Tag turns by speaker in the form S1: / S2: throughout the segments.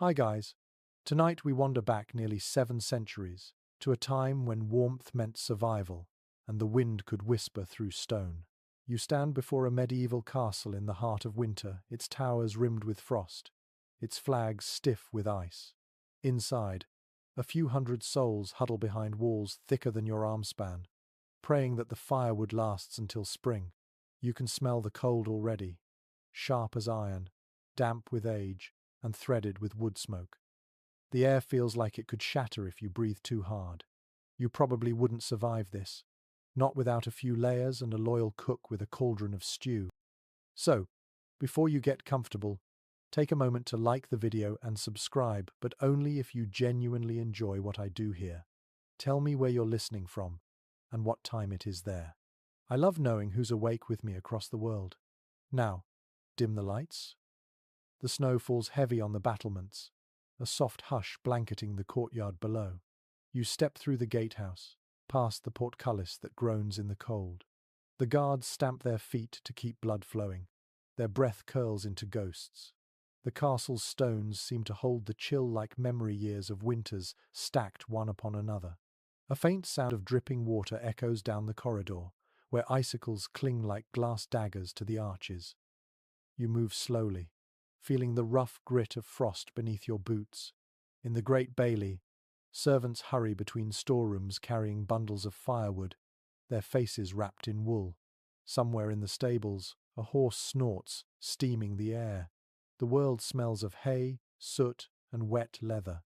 S1: Hi guys. Tonight we wander back nearly 7 centuries to a time when warmth meant survival and the wind could whisper through stone. You stand before a medieval castle in the heart of winter, its towers rimmed with frost, its flags stiff with ice. Inside, a few hundred souls huddle behind walls thicker than your arm span, praying that the firewood lasts until spring. You can smell the cold already, sharp as iron, damp with age, and threaded with wood smoke. The air feels like it could shatter if you breathe too hard. You probably wouldn't survive this, not without a few layers and a loyal cook with a cauldron of stew. So, before you get comfortable, take a moment to like the video and subscribe, but only if you genuinely enjoy what I do here. Tell me where you're listening from and what time it is there. I love knowing who's awake with me across the world. Now, dim the lights. The snow falls heavy on the battlements, a soft hush blanketing the courtyard below. You step through the gatehouse, past the portcullis that groans in the cold. The guards stamp their feet to keep blood flowing. Their breath curls into ghosts. The castle's stones seem to hold the chill like memory years of winters stacked one upon another. A faint sound of dripping water echoes down the corridor, where icicles cling like glass daggers to the arches. You move slowly, feeling the rough grit of frost beneath your boots. In the great bailey, servants hurry between storerooms carrying bundles of firewood, their faces wrapped in wool. Somewhere in the stables, a horse snorts, steaming the air. The world smells of hay, soot, and wet leather.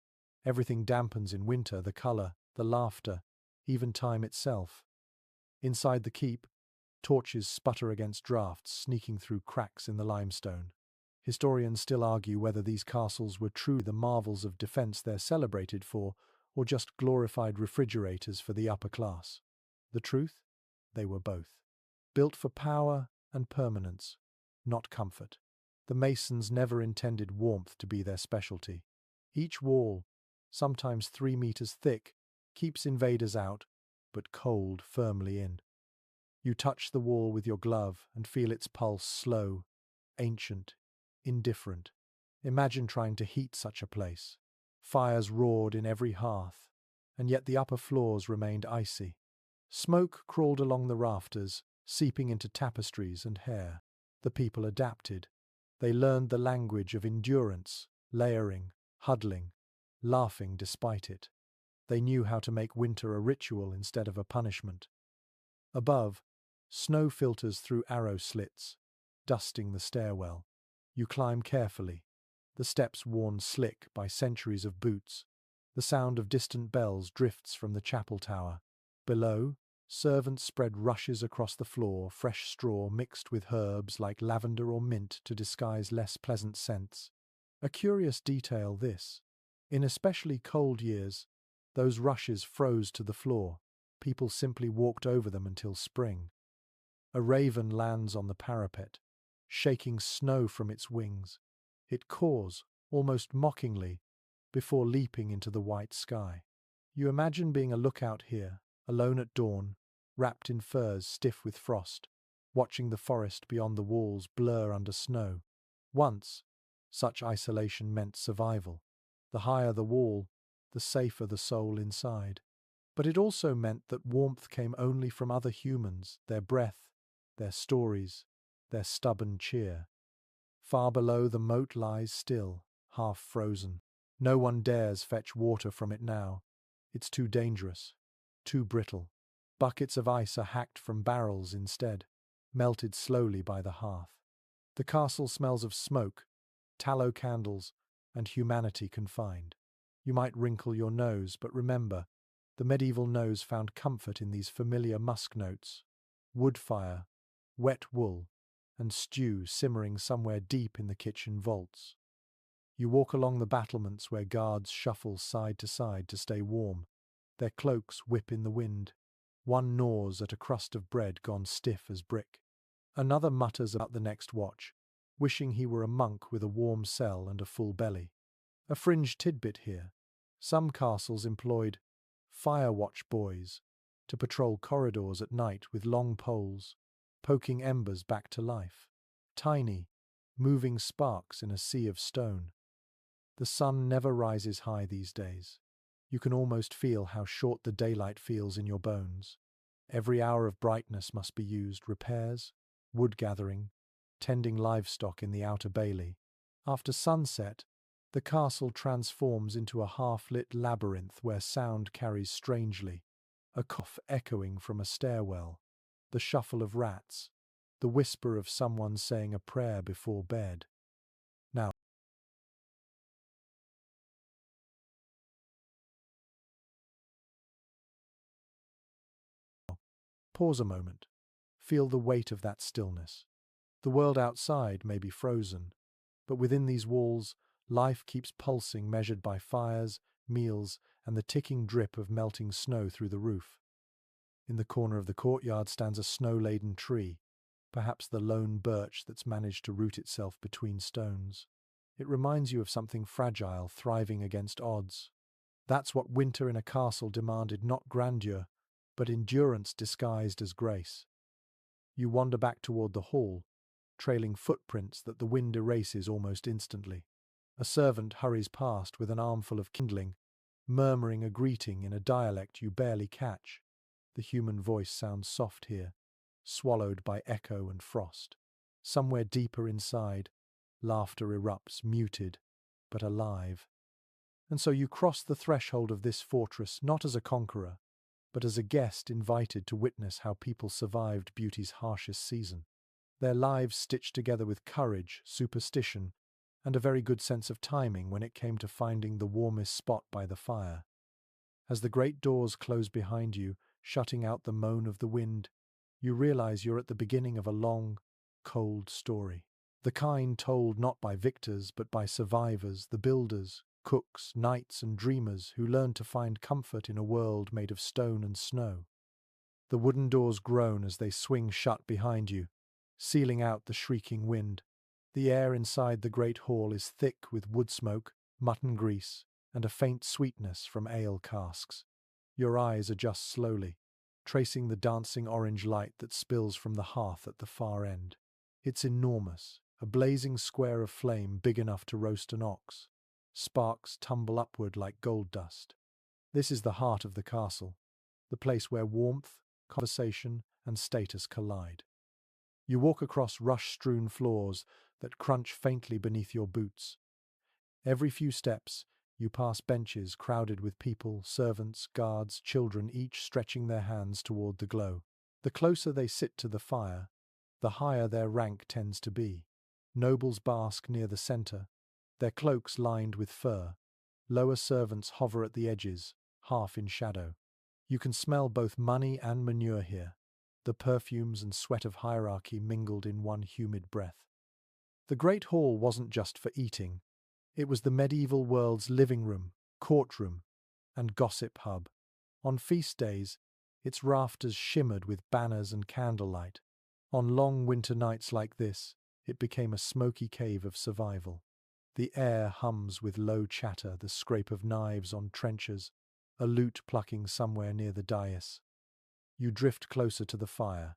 S1: Everything dampens in winter, the colour, the laughter, even time itself. Inside the keep, torches sputter against drafts, sneaking through cracks in the limestone. Historians still argue whether these castles were truly the marvels of defence they're celebrated for, or just glorified refrigerators for the upper class. The truth? They were both. Built for power and permanence, not comfort. The masons never intended warmth to be their specialty. Each wall, sometimes 3 meters thick, keeps invaders out, but cold firmly in. You touch the wall with your glove and feel its pulse slow, ancient, indifferent. Imagine trying to heat such a place. Fires roared in every hearth, and yet the upper floors remained icy. Smoke crawled along the rafters, seeping into tapestries and hair. The people adapted. They learned the language of endurance, layering, huddling, laughing despite it. They knew how to make winter a ritual instead of a punishment. Above, snow filters through arrow slits, dusting the stairwell. You climb carefully, the steps worn slick by centuries of boots. The sound of distant bells drifts from the chapel tower. Below, servants spread rushes across the floor, fresh straw mixed with herbs like lavender or mint to disguise less pleasant scents. A curious detail this. In especially cold years, those rushes froze to the floor. People simply walked over them until spring. A raven lands on the parapet, shaking snow from its wings. It caws, almost mockingly, before leaping into the white sky. You imagine being a lookout here, alone at dawn, wrapped in furs stiff with frost, watching the forest beyond the walls blur under snow. Once, such isolation meant survival. The higher the wall, the safer the soul inside. But it also meant that warmth came only from other humans, their breath, their stories, their stubborn cheer. Far below the moat lies still, half frozen. No one dares fetch water from it now. It's too dangerous, too brittle. Buckets of ice are hacked from barrels instead, melted slowly by the hearth. The castle smells of smoke, tallow candles, and humanity confined. You might wrinkle your nose, but remember, the medieval nose found comfort in these familiar musk notes: wood fire, wet wool, and stew simmering somewhere deep in the kitchen vaults. You walk along the battlements where guards shuffle side to stay warm. Their cloaks whip in the wind. One gnaws at a crust of bread gone stiff as brick. Another mutters about the next watch, wishing he were a monk with a warm cell and a full belly. A fringe tidbit here. Some castles employed fire watch boys to patrol corridors at night with long poles, poking embers back to life. Tiny, moving sparks in a sea of stone. The sun never rises high these days. You can almost feel how short the daylight feels in your bones. Every hour of brightness must be used: repairs, wood gathering, tending livestock in the outer bailey. After sunset, the castle transforms into a half-lit labyrinth where sound carries strangely, a cough echoing from a stairwell, the shuffle of rats, the whisper of someone saying a prayer before bed. Now, pause a moment. Feel the weight of that stillness. The world outside may be frozen, but within these walls, life keeps pulsing, measured by fires, meals, and the ticking drip of melting snow through the roof. In the corner of the courtyard stands a snow-laden tree, perhaps the lone birch that's managed to root itself between stones. It reminds you of something fragile, thriving against odds. That's what winter in a castle demanded: not grandeur, but endurance disguised as grace. You wander back toward the hall, trailing footprints that the wind erases almost instantly. A servant hurries past with an armful of kindling, murmuring a greeting in a dialect you barely catch. The human voice sounds soft here, swallowed by echo and frost. Somewhere deeper inside, laughter erupts, muted, but alive. And so you cross the threshold of this fortress not as a conqueror, but as a guest invited to witness how people survived beauty's harshest season. Their lives stitched together with courage, superstition, and a very good sense of timing when it came to finding the warmest spot by the fire. As the great doors close behind you, shutting out the moan of the wind, you realize you're at the beginning of a long, cold story. The kind told not by victors but by survivors, the builders, cooks, knights, and dreamers who learned to find comfort in a world made of stone and snow. The wooden doors groan as they swing shut behind you, sealing out the shrieking wind. The air inside the great hall is thick with wood smoke, mutton grease, and a faint sweetness from ale casks. Your eyes adjust slowly, tracing the dancing orange light that spills from the hearth at the far end. It's enormous, a blazing square of flame big enough to roast an ox. Sparks tumble upward like gold dust. This is the heart of the castle, the place where warmth, conversation, and status collide. You walk across rush-strewn floors that crunch faintly beneath your boots. Every few steps, you pass benches crowded with people, servants, guards, children, each stretching their hands toward the glow. The closer they sit to the fire, the higher their rank tends to be. Nobles bask near the center, their cloaks lined with fur. Lower servants hover at the edges, half in shadow. You can smell both money and manure here, the perfumes and sweat of hierarchy mingled in one humid breath. The Great Hall wasn't just for eating. It was the medieval world's living room, courtroom, and gossip hub. On feast days, its rafters shimmered with banners and candlelight. On long winter nights like this, it became a smoky cave of survival. The air hums with low chatter, the scrape of knives on trenchers, a lute plucking somewhere near the dais. You drift closer to the fire.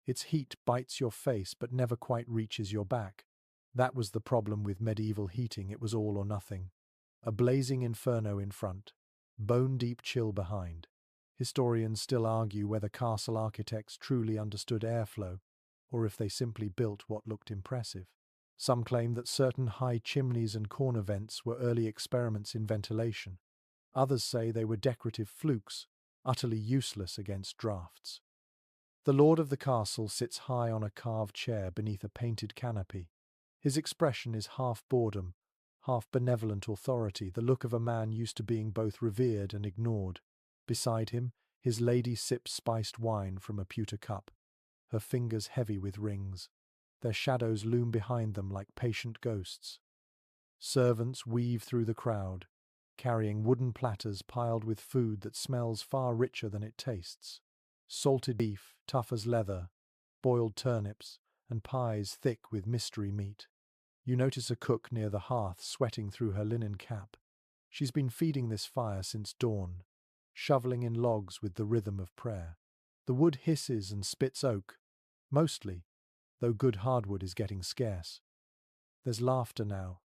S1: Its heat bites your face but never quite reaches your back. That was the problem with medieval heating: it was all or nothing. A blazing inferno in front, bone-deep chill behind. Historians still argue whether castle architects truly understood airflow, or if they simply built what looked impressive. Some claim that certain high chimneys and corner vents were early experiments in ventilation. Others say they were decorative flukes, utterly useless against drafts. The lord of the castle sits high on a carved chair beneath a painted canopy. His expression is half boredom, half benevolent authority, the look of a man used to being both revered and ignored. Beside him, his lady sips spiced wine from a pewter cup, her fingers heavy with rings. Their shadows loom behind them like patient ghosts. Servants weave through the crowd, carrying wooden platters piled with food that smells far richer than it tastes. Salted beef, tough as leather, boiled turnips, and pies thick with mystery meat. You notice a cook near the hearth sweating through her linen cap. She's been feeding this fire since dawn, shoveling in logs with the rhythm of prayer. The wood hisses and spits oak, mostly, though good hardwood is getting scarce. There's laughter now,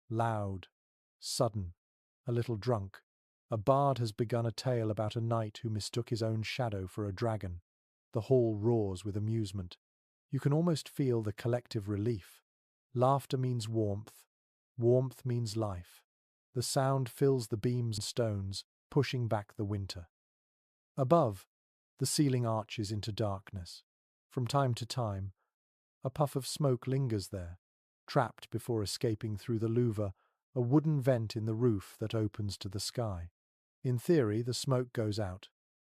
S1: loud, Sudden, a little drunk, a bard has begun a tale about a knight who mistook his own shadow for a dragon. The hall roars with amusement. You can almost feel the collective relief. Laughter means warmth. Warmth means life. The sound fills the beams and stones, pushing back the winter. Above, the ceiling arches into darkness. From time to time, a puff of smoke lingers there, trapped before escaping through the louver, a wooden vent in the roof that opens to the sky. In theory, the smoke goes out.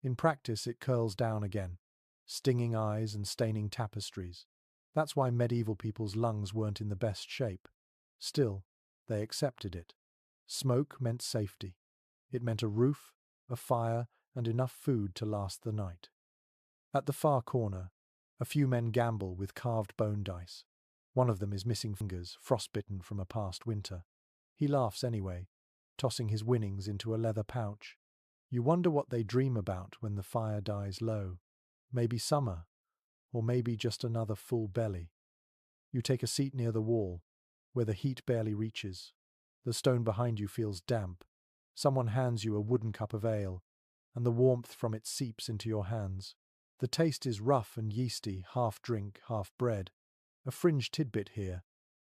S1: In practice, it curls down again, stinging eyes and staining tapestries. That's why medieval people's lungs weren't in the best shape. Still, they accepted it. Smoke meant safety. It meant a roof, a fire, and enough food to last the night. At the far corner, a few men gamble with carved bone dice. One of them is missing fingers, frostbitten from a past winter. He laughs anyway, tossing his winnings into a leather pouch. You wonder what they dream about when the fire dies low. Maybe summer, or maybe just another full belly. You take a seat near the wall, where the heat barely reaches. The stone behind you feels damp. Someone hands you a wooden cup of ale, and the warmth from it seeps into your hands. The taste is rough and yeasty, half drink, half bread. A fringe tidbit here.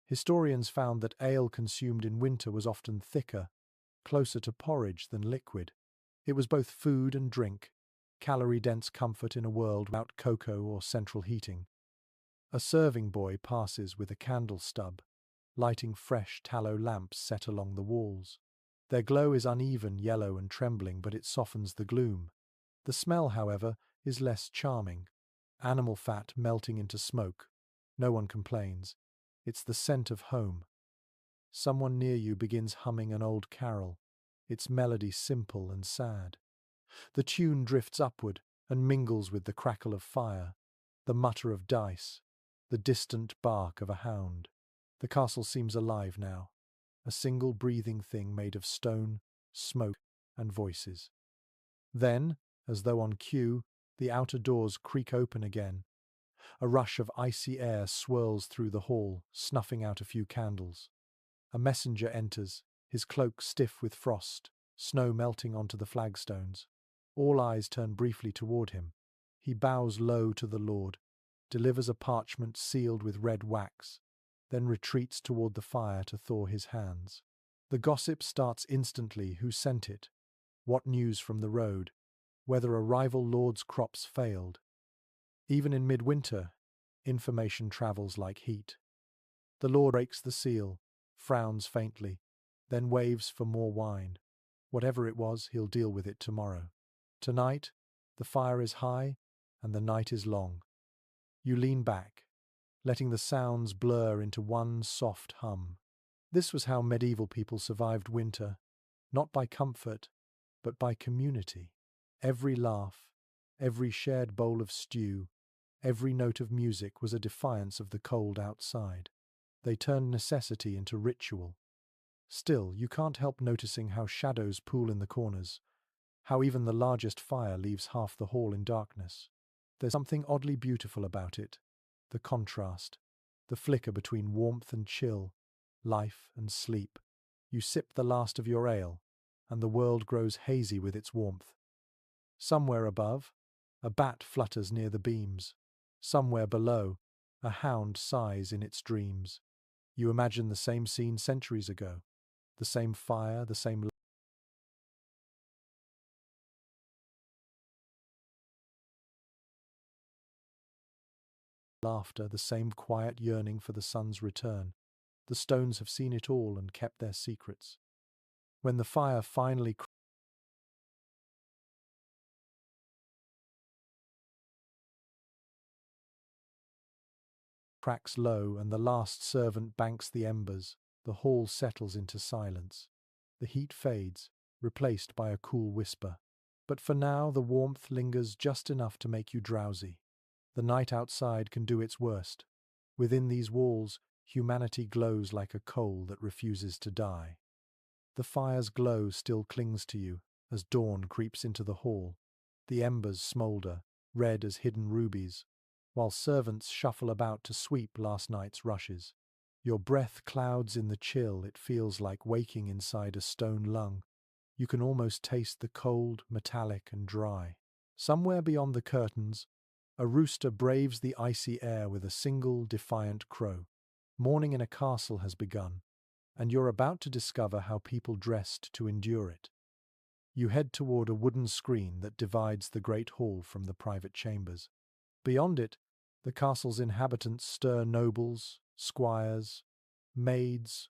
S1: Historians found that ale consumed in winter was often thicker, closer to porridge than liquid. It was both food and drink, calorie-dense comfort in a world without cocoa or central heating. A serving boy passes with a candle stub, lighting fresh tallow lamps set along the walls. Their glow is uneven, yellow and trembling, but it softens the gloom. The smell, however, is less charming. Animal fat melting into smoke. No one complains. It's the scent of home. Someone near you begins humming an old carol, its melody simple and sad. The tune drifts upward and mingles with the crackle of fire, the mutter of dice, the distant bark of a hound. The castle seems alive now, a single breathing thing made of stone, smoke, and voices. Then, as though on cue, the outer doors creak open again. A rush of icy air swirls through the hall, snuffing out a few candles. A messenger enters, his cloak stiff with frost, snow melting onto the flagstones. All eyes turn briefly toward him. He bows low to the Lord, delivers a parchment sealed with red wax, then retreats toward the fire to thaw his hands. The gossip starts instantly. Who sent it? What news from the road? Whether a rival lord's crops failed. Even in midwinter, information travels like heat. The Lord breaks the seal, frowns faintly, then waves for more wine. Whatever it was, he'll deal with it tomorrow. Tonight, the fire is high and the night is long. You lean back, letting the sounds blur into one soft hum. This was how medieval people survived winter, not by comfort, but by community. Every laugh, every shared bowl of stew, every note of music was a defiance of the cold outside. They turned necessity into ritual. Still, you can't help noticing how shadows pool in the corners, how even the largest fire leaves half the hall in darkness. There's something oddly beautiful about it, the contrast, the flicker between warmth and chill, life and sleep. You sip the last of your ale, and the world grows hazy with its warmth. Somewhere above, a bat flutters near the beams. Somewhere below, a hound sighs in its dreams. You imagine the same scene centuries ago, the same fire, the same laughter, the same quiet yearning for the sun's return. The stones have seen it all and kept their secrets. When the fire finally cracks low and the last servant banks the embers, the hall settles into silence. The heat fades, replaced by a cool whisper. But for now, the warmth lingers just enough to make you drowsy. The night outside can do its worst. Within these walls, humanity glows like a coal that refuses to die. The fire's glow still clings to you as dawn creeps into the hall. The embers smolder, red as hidden rubies, while servants shuffle about to sweep last night's rushes. Your breath clouds in the chill, it feels like waking inside a stone lung. You can almost taste the cold, metallic and dry. Somewhere beyond the curtains, a rooster braves the icy air with a single defiant crow. Morning in a castle has begun, and you're about to discover how people dressed to endure it. You head toward a wooden screen that divides the great hall from the private chambers. Beyond it, the castle's inhabitants stir nobles, squires, maids,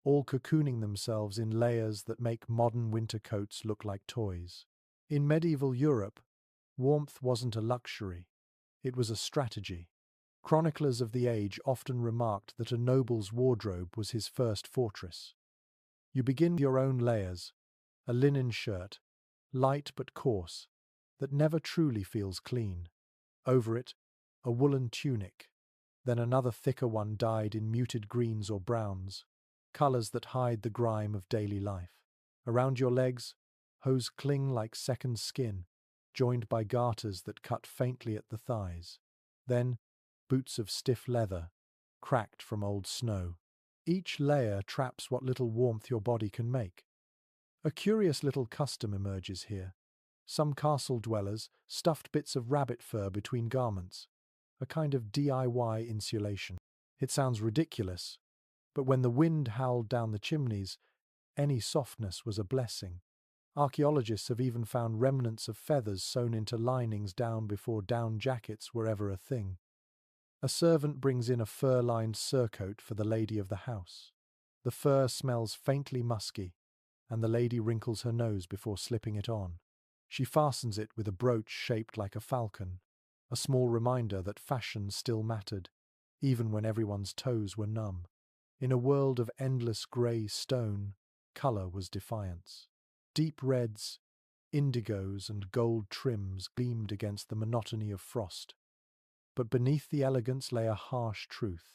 S1: all cocooning themselves in layers that make modern winter coats look like toys. In medieval Europe, warmth wasn't a luxury, it was a strategy. Chroniclers of the age often remarked that a noble's wardrobe was his first fortress. You begin with your own layers, a linen shirt, light but coarse, that never truly feels clean. Over it, a woolen tunic, then another thicker one dyed in muted greens or browns, colours that hide the grime of daily life. Around your legs, hose cling like second skin, joined by garters that cut faintly at the thighs. Then, boots of stiff leather, cracked from old snow. Each layer traps what little warmth your body can make. A curious little custom emerges here. Some castle dwellers stuffed bits of rabbit fur between garments, a kind of DIY insulation. It sounds ridiculous, but when the wind howled down the chimneys, any softness was a blessing. Archaeologists have even found remnants of feathers sewn into linings down before down jackets were ever a thing. A servant brings in a fur-lined surcoat for the lady of the house. The fur smells faintly musky, and the lady wrinkles her nose before slipping it on. She fastens it with a brooch shaped like a falcon, a small reminder that fashion still mattered, even when everyone's toes were numb. In a world of endless grey stone, colour was defiance. Deep reds, indigos and gold trims gleamed against the monotony of frost. But beneath the elegance lay a harsh truth.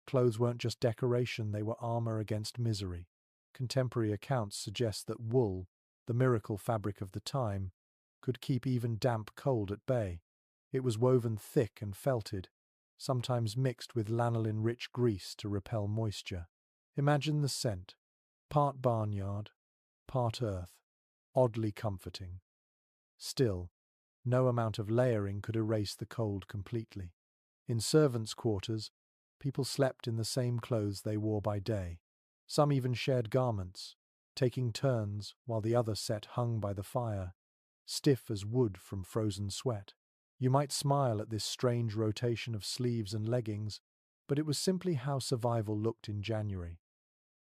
S1: Clothes weren't just decoration, they were armour against misery. Contemporary accounts suggest that wool, the miracle fabric of the time, could keep even damp cold at bay. It was woven thick and felted, sometimes mixed with lanolin-rich grease to repel moisture. Imagine the scent, part barnyard, part earth, oddly comforting. Still, no amount of layering could erase the cold completely. In servants' quarters, people slept in the same clothes they wore by day. Some even shared garments, taking turns while the other set hung by the fire, stiff as wood from frozen sweat. You might smile at this strange rotation of sleeves and leggings, but it was simply how survival looked in January.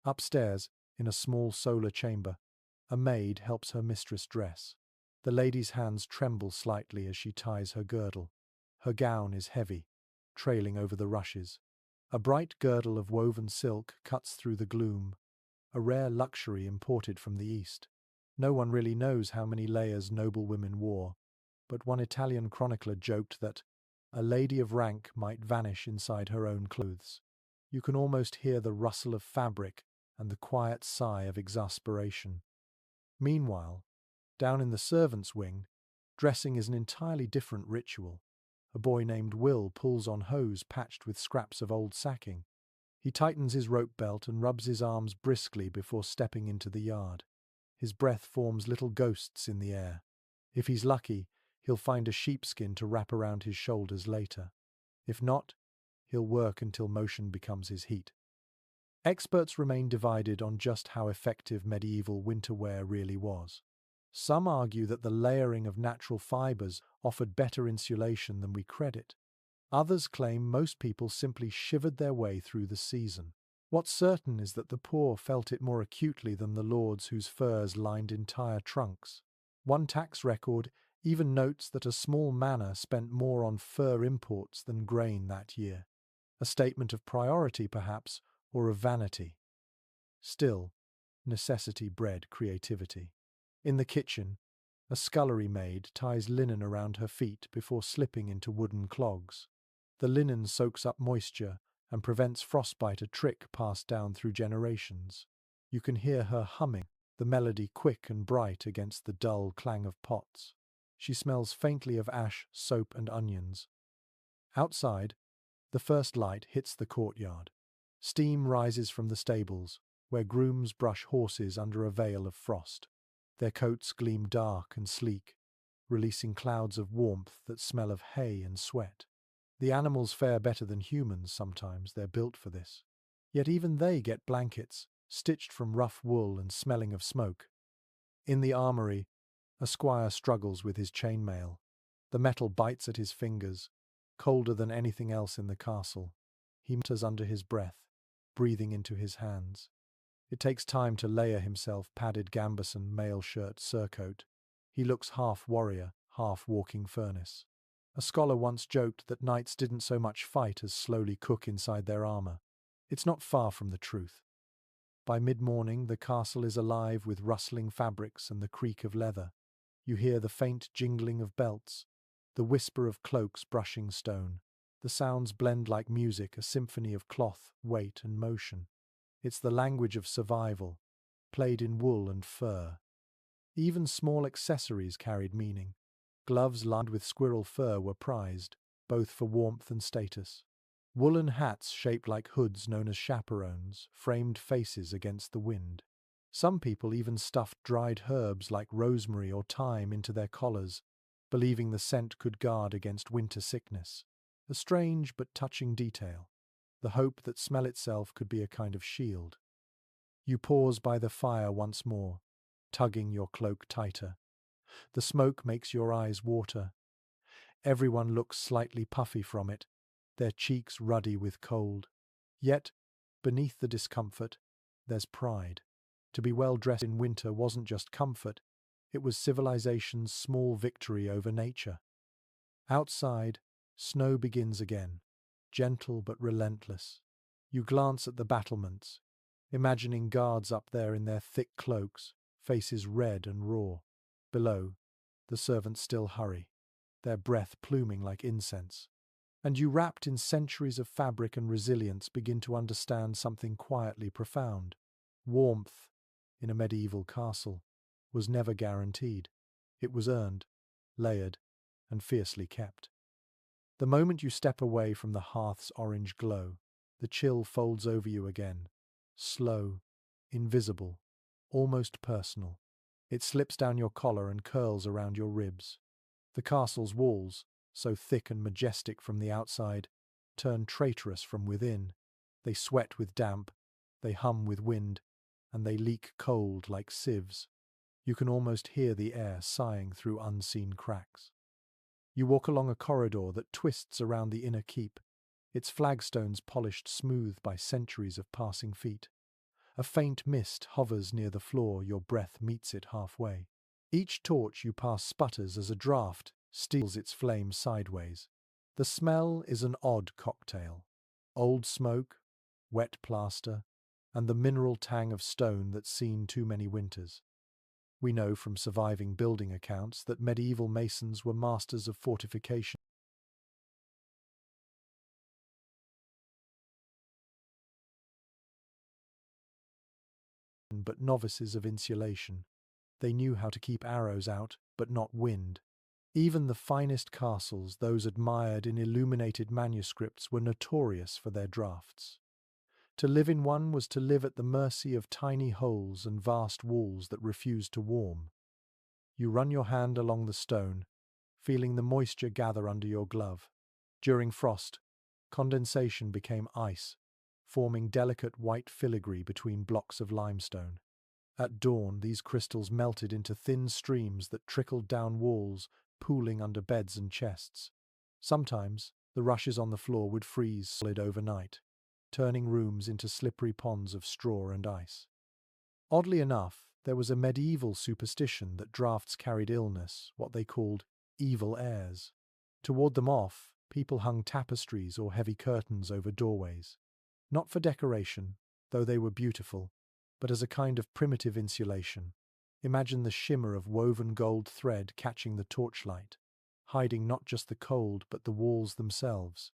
S1: Upstairs, in a small solar chamber, a maid helps her mistress dress. The lady's hands tremble slightly as she ties her girdle. Her gown is heavy, trailing over the rushes. A bright girdle of woven silk cuts through the gloom, a rare luxury imported from the East. No one really knows how many layers noblewomen wore, but one Italian chronicler joked that a lady of rank might vanish inside her own clothes. You can almost hear the rustle of fabric and the quiet sigh of exasperation. Meanwhile, down in the servants' wing, dressing is an entirely different ritual. A boy named Will pulls on hose patched with scraps of old sacking. He tightens his rope belt and rubs his arms briskly before stepping into the yard. His breath forms little ghosts in the air. If he's lucky, he'll find a sheepskin to wrap around his shoulders later. If not, he'll work until motion becomes his heat. Experts remain divided on just how effective medieval winter wear really was. Some argue that the layering of natural fibers offered better insulation than we credit. Others claim most people simply shivered their way through the season. What's certain is that the poor felt it more acutely than the lords whose furs lined entire trunks. One tax record even notes that a small manor spent more on fur imports than grain that year. A statement of priority, perhaps, or of vanity. Still, necessity bred creativity. In the kitchen, a scullery maid ties linen around her feet before slipping into wooden clogs. The linen soaks up moisture and prevents frostbite, a trick passed down through generations. You can hear her humming, the melody quick and bright against the dull clang of pots. She smells faintly of ash, soap and onions. Outside, the first light hits the courtyard. Steam rises from the stables, where grooms brush horses under a veil of frost. Their coats gleam dark and sleek, releasing clouds of warmth that smell of hay and sweat. The animals fare better than humans sometimes, they're built for this. Yet even they get blankets, stitched from rough wool and smelling of smoke. In the armory, a squire struggles with his chainmail. The metal bites at his fingers, colder than anything else in the castle. He mutters under his breath, breathing into his hands. It takes time to layer himself padded gambeson, mail shirt, surcoat. He looks half warrior, half walking furnace. A scholar once joked that knights didn't so much fight as slowly cook inside their armor. It's not far from the truth. By mid-morning, the castle is alive with rustling fabrics and the creak of leather. You hear the faint jingling of belts, the whisper of cloaks brushing stone. The sounds blend like music, a symphony of cloth, weight, and motion. It's the language of survival, played in wool and fur. Even small accessories carried meaning. Gloves lined with squirrel fur were prized, both for warmth and status. Woolen hats shaped like hoods known as chaperones framed faces against the wind. Some people even stuffed dried herbs like rosemary or thyme into their collars, believing the scent could guard against winter sickness. A strange but touching detail, the hope that smell itself could be a kind of shield. You pause by the fire once more, tugging your cloak tighter. The smoke makes your eyes water. Everyone looks slightly puffy from it, their cheeks ruddy with cold. Yet, beneath the discomfort, there's pride. To be well dressed in winter wasn't just comfort, it was civilization's small victory over nature. Outside, snow begins again, gentle but relentless. You glance at the battlements, imagining guards up there in their thick cloaks, faces red and raw. Below, the servants still hurry, their breath pluming like incense. And you, wrapped in centuries of fabric and resilience, begin to understand something quietly profound. Warmth, in a medieval castle, was never guaranteed. It was earned, layered, and fiercely kept. The moment you step away from the hearth's orange glow, the chill folds over you again. Slow, invisible, almost personal. It slips down your collar and curls around your ribs. The castle's walls, so thick and majestic from the outside, turn traitorous from within. They sweat with damp, they hum with wind, and they leak cold like sieves. You can almost hear the air sighing through unseen cracks. You walk along a corridor that twists around the inner keep, its flagstones polished smooth by centuries of passing feet. A faint mist hovers near the floor, your breath meets it halfway. Each torch you pass sputters as a draught steals its flame sideways. The smell is an odd cocktail. Old smoke, wet plaster, and the mineral tang of stone that's seen too many winters. We know from surviving building accounts that medieval masons were masters of fortification, but novices of insulation. They knew how to keep arrows out, but not wind. Even the finest castles, those admired in illuminated manuscripts, were notorious for their draughts. To live in one was to live at the mercy of tiny holes and vast walls that refused to warm. You run your hand along the stone, feeling the moisture gather under your glove. During frost, condensation became ice, forming delicate white filigree between blocks of limestone. At dawn, these crystals melted into thin streams that trickled down walls, pooling under beds and chests. Sometimes, the rushes on the floor would freeze solid overnight, turning rooms into slippery ponds of straw and ice. Oddly enough, there was a medieval superstition that draughts carried illness, what they called evil airs. To ward them off, people hung tapestries or heavy curtains over doorways. Not for decoration, though they were beautiful, but as a kind of primitive insulation. Imagine the shimmer of woven gold thread catching the torchlight, hiding not just the cold but the walls themselves.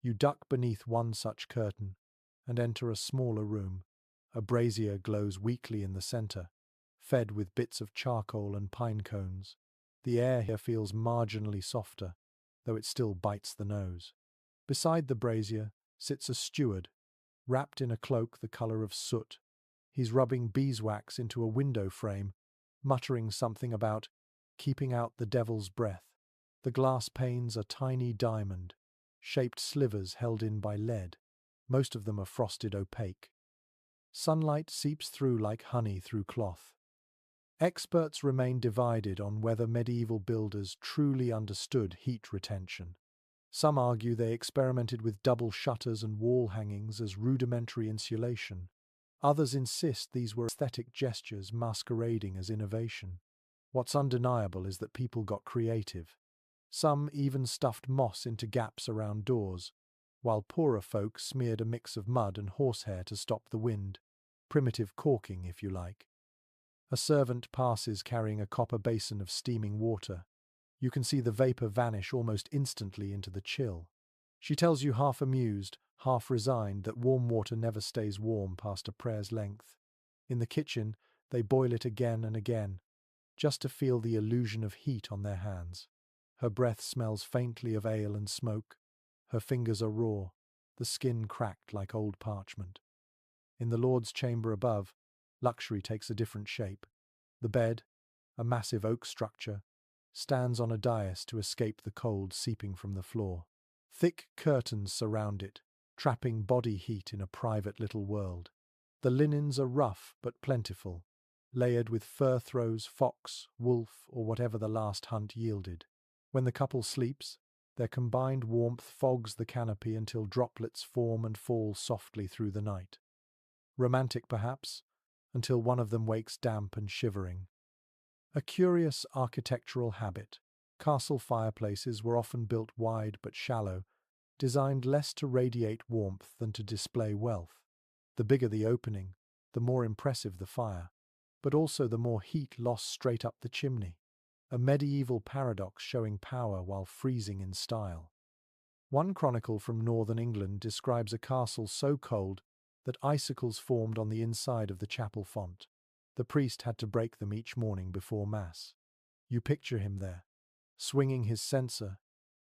S1: You duck beneath one such curtain and enter a smaller room. A brazier glows weakly in the center, fed with bits of charcoal and pine cones. The air here feels marginally softer, though it still bites the nose. Beside the brazier sits a steward, wrapped in a cloak the color of soot. He's rubbing beeswax into a window frame, muttering something about keeping out the devil's breath. The glass panes are tiny diamond, shaped slivers held in by lead. Most of them are frosted opaque. Sunlight seeps through like honey through cloth. Experts remain divided on whether medieval builders truly understood heat retention. Some argue they experimented with double shutters and wall hangings as rudimentary insulation. Others insist these were aesthetic gestures masquerading as innovation. What's undeniable is that people got creative. Some even stuffed moss into gaps around doors, while poorer folk smeared a mix of mud and horsehair to stop the wind. Primitive caulking, if you like. A servant passes carrying a copper basin of steaming water. You can see the vapor vanish almost instantly into the chill. She tells you half amused, half resigned that warm water never stays warm past a prayer's length. In the kitchen, they boil it again and again, just to feel the illusion of heat on their hands. Her breath smells faintly of ale and smoke. Her fingers are raw, the skin cracked like old parchment. In the Lord's chamber above, luxury takes a different shape. The bed, a massive oak structure, stands on a dais to escape the cold seeping from the floor. Thick curtains surround it, trapping body heat in a private little world. The linens are rough but plentiful, layered with fur throws, fox, wolf, or whatever the last hunt yielded. When the couple sleeps, their combined warmth fogs the canopy until droplets form and fall softly through the night. Romantic, perhaps, until one of them wakes damp and shivering. A curious architectural habit. Castle fireplaces were often built wide but shallow, designed less to radiate warmth than to display wealth. The bigger the opening, the more impressive the fire, but also the more heat lost straight up the chimney. A medieval paradox showing power while freezing in style. One chronicle from northern England describes a castle so cold that icicles formed on the inside of the chapel font. The priest had to break them each morning before Mass. You picture him there, swinging his censer,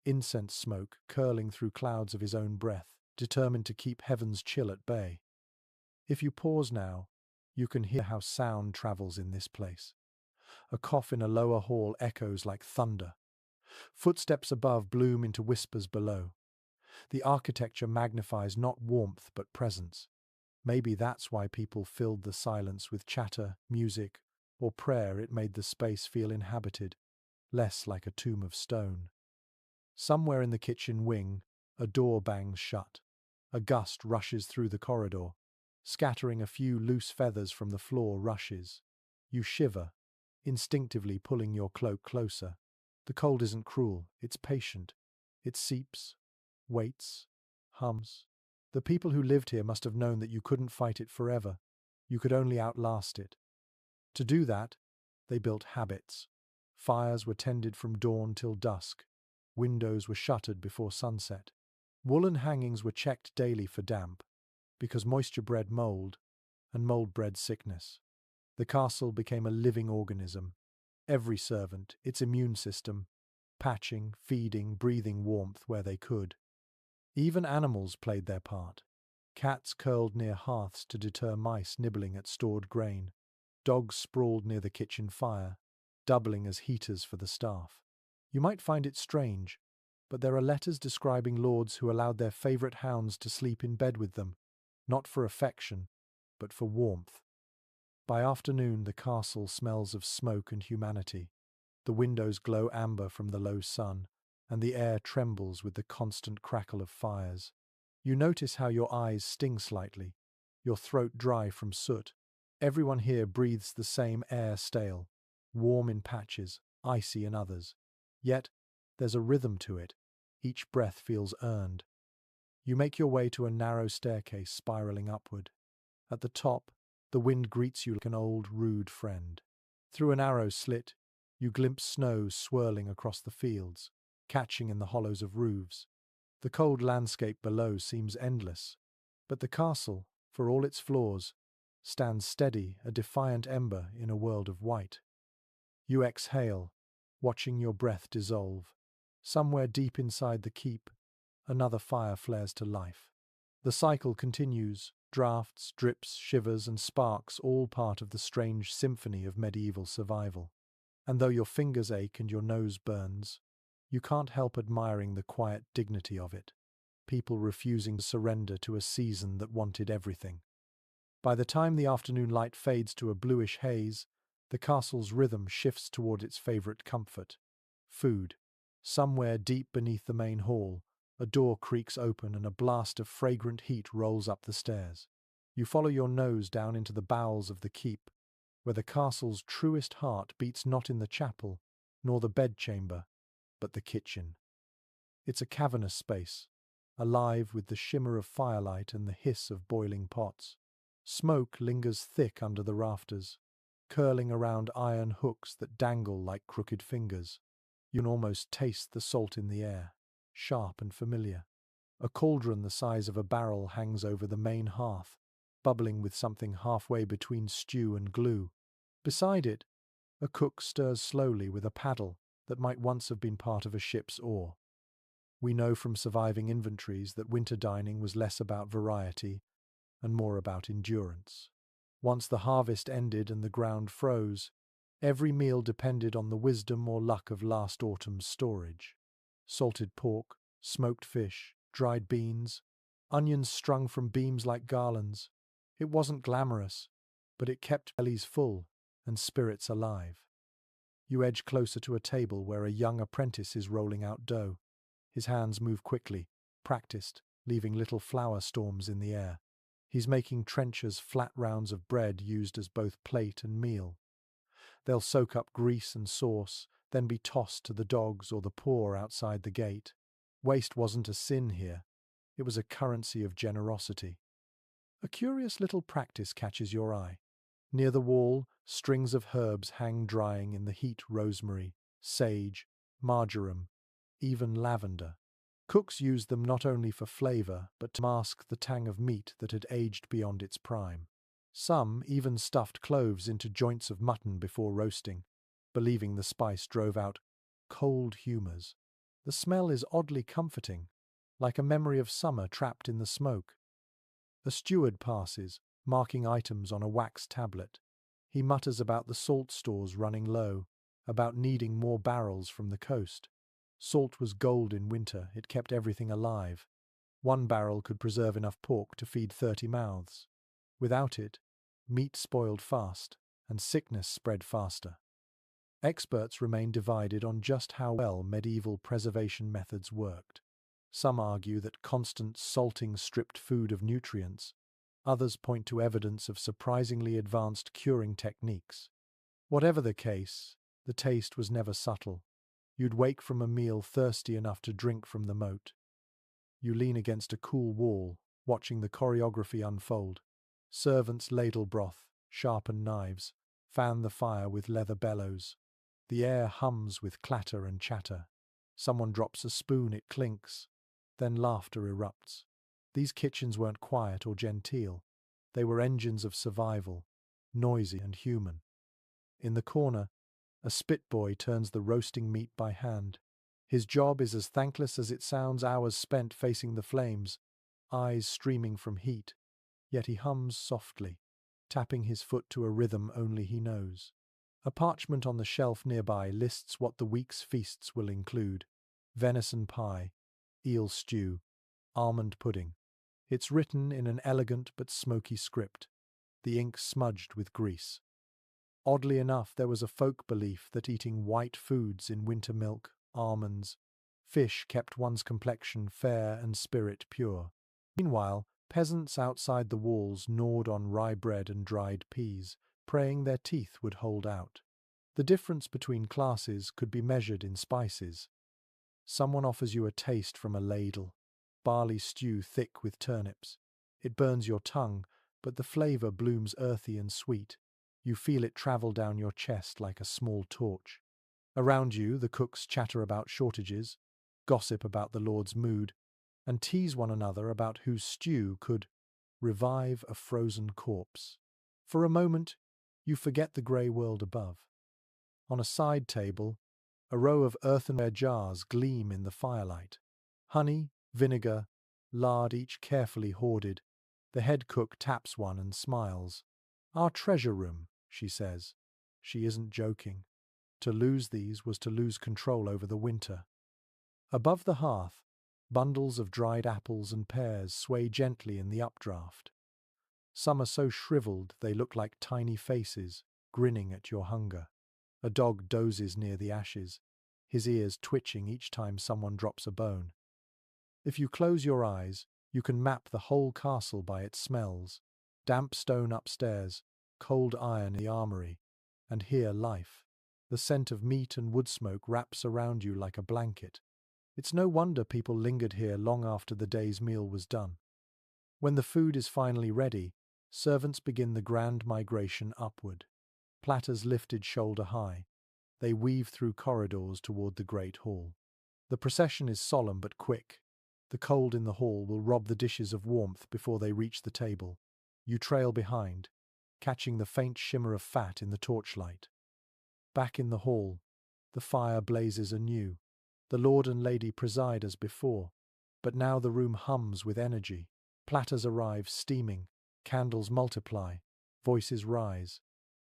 S1: incense smoke curling through clouds of his own breath, determined to keep heaven's chill at bay. If you pause now, you can hear how sound travels in this place. A cough in a lower hall echoes like thunder. Footsteps above bloom into whispers below. The architecture magnifies not warmth but presence. Maybe that's why people filled the silence with chatter, music, or prayer. It made the space feel inhabited, less like a tomb of stone. Somewhere in the kitchen wing, a door bangs shut. A gust rushes through the corridor, scattering a few loose feathers from the floor rushes. You shiver, instinctively pulling your cloak closer. The cold isn't cruel, it's patient. It seeps, waits, hums. The people who lived here must have known that you couldn't fight it forever. You could only outlast it. To do that, they built habits. Fires were tended from dawn till dusk. Windows were shuttered before sunset. Woolen hangings were checked daily for damp, because moisture bred mold, and mold bred sickness. The castle became a living organism. Every servant, its immune system, patching, feeding, breathing warmth where they could. Even animals played their part. Cats curled near hearths to deter mice nibbling at stored grain. Dogs sprawled near the kitchen fire, doubling as heaters for the staff. You might find it strange, but there are letters describing lords who allowed their favourite hounds to sleep in bed with them, not for affection, but for warmth. By afternoon, the castle smells of smoke and humanity. The windows glow amber from the low sun, and the air trembles with the constant crackle of fires. You notice how your eyes sting slightly, your throat dry from soot. Everyone here breathes the same air stale, warm in patches, icy in others. Yet, there's a rhythm to it. Each breath feels earned. You make your way to a narrow staircase spiraling upward. At the top, the wind greets you like an old, rude friend. Through a narrow slit, you glimpse snow swirling across the fields, catching in the hollows of roofs. The cold landscape below seems endless, but the castle, for all its flaws, stands steady, a defiant ember in a world of white. You exhale, watching your breath dissolve. Somewhere deep inside the keep, another fire flares to life. The cycle continues, drafts, drips, shivers, and sparks, all part of the strange symphony of medieval survival. And though your fingers ache and your nose burns, you can't help admiring the quiet dignity of it, people refusing to surrender to a season that wanted everything. By the time the afternoon light fades to a bluish haze, the castle's rhythm shifts toward its favorite comfort: food. Somewhere deep beneath the main hall, a door creaks open and a blast of fragrant heat rolls up the stairs. You follow your nose down into the bowels of the keep, where the castle's truest heart beats not in the chapel, nor the bedchamber, but the kitchen. It's a cavernous space, alive with the shimmer of firelight and the hiss of boiling pots. Smoke lingers thick under the rafters, curling around iron hooks that dangle like crooked fingers. You can almost taste the salt in the air, sharp and familiar. A cauldron the size of a barrel hangs over the main hearth, bubbling with something halfway between stew and glue. Beside it, a cook stirs slowly with a paddle that might once have been part of a ship's oar. We know from surviving inventories that winter dining was less about variety and more about endurance. Once the harvest ended and the ground froze, every meal depended on the wisdom or luck of last autumn's storage. Salted pork, smoked fish, dried beans, onions strung from beams like garlands. It wasn't glamorous, but it kept bellies full and spirits alive. You edge closer to a table where a young apprentice is rolling out dough. His hands move quickly, practiced, leaving little flour storms in the air. He's making trenchers, flat rounds of bread used as both plate and meal. They'll soak up grease and sauce, then be tossed to the dogs or the poor outside the gate. Waste wasn't a sin here. It was a currency of generosity. A curious little practice catches your eye. Near the wall, strings of herbs hang drying in the heat: rosemary, sage, marjoram, even lavender. Cooks used them not only for flavor, but to mask the tang of meat that had aged beyond its prime. Some even stuffed cloves into joints of mutton before roasting, believing the spice drove out cold humors. The smell is oddly comforting, like a memory of summer trapped in the smoke. A steward passes, marking items on a wax tablet. He mutters about the salt stores running low, about needing more barrels from the coast. Salt was gold in winter, it kept everything alive. One barrel could preserve enough pork to feed 30 mouths. Without it, meat spoiled fast, and sickness spread faster. Experts remain divided on just how well medieval preservation methods worked. Some argue that constant salting stripped food of nutrients. Others point to evidence of surprisingly advanced curing techniques. Whatever the case, the taste was never subtle. You'd wake from a meal thirsty enough to drink from the moat. You lean against a cool wall, watching the choreography unfold. Servants ladle broth, sharpen knives, fan the fire with leather bellows. The air hums with clatter and chatter. Someone drops a spoon, it clinks. Then laughter erupts. These kitchens weren't quiet or genteel. They were engines of survival, noisy and human. In the corner, a spit boy turns the roasting meat by hand. His job is as thankless as it sounds: hours spent facing the flames, eyes streaming from heat. Yet he hums softly, tapping his foot to a rhythm only he knows. A parchment on the shelf nearby lists what the week's feasts will include: venison pie, eel stew, almond pudding. It's written in an elegant but smoky script, the ink smudged with grease. Oddly enough, there was a folk belief that eating white foods in winter milk, almonds, fish kept one's complexion fair and spirit pure. Meanwhile, peasants outside the walls gnawed on rye bread and dried peas, praying their teeth would hold out. The difference between classes could be measured in spices. Someone offers you a taste from a ladle: barley stew thick with turnips. It burns your tongue, but the flavor blooms earthy and sweet. You feel it travel down your chest like a small torch. Around you, the cooks chatter about shortages, gossip about the Lord's mood, and tease one another about whose stew could revive a frozen corpse. For a moment, you forget the grey world above. On a side table, a row of earthenware jars gleam in the firelight. Honey, vinegar, lard each carefully hoarded. The head cook taps one and smiles. "Our treasure room," she says. She isn't joking. To lose these was to lose control over the winter. Above the hearth, bundles of dried apples and pears sway gently in the updraft. Some are so shriveled they look like tiny faces, grinning at your hunger. A dog dozes near the ashes, his ears twitching each time someone drops a bone. If you close your eyes, you can map the whole castle by its smells. Damp stone upstairs, cold iron in the armory, and here life. The scent of meat and wood smoke wraps around you like a blanket. It's no wonder people lingered here long after the day's meal was done. When the food is finally ready, servants begin the grand migration upward. Platters lifted shoulder high, they weave through corridors toward the great hall. The procession is solemn but quick. The cold in the hall will rob the dishes of warmth before they reach the table. You trail behind, catching the faint shimmer of fat in the torchlight. Back in the hall, the fire blazes anew. The lord and lady preside as before, but now the room hums with energy. Platters arrive steaming, candles multiply, voices rise.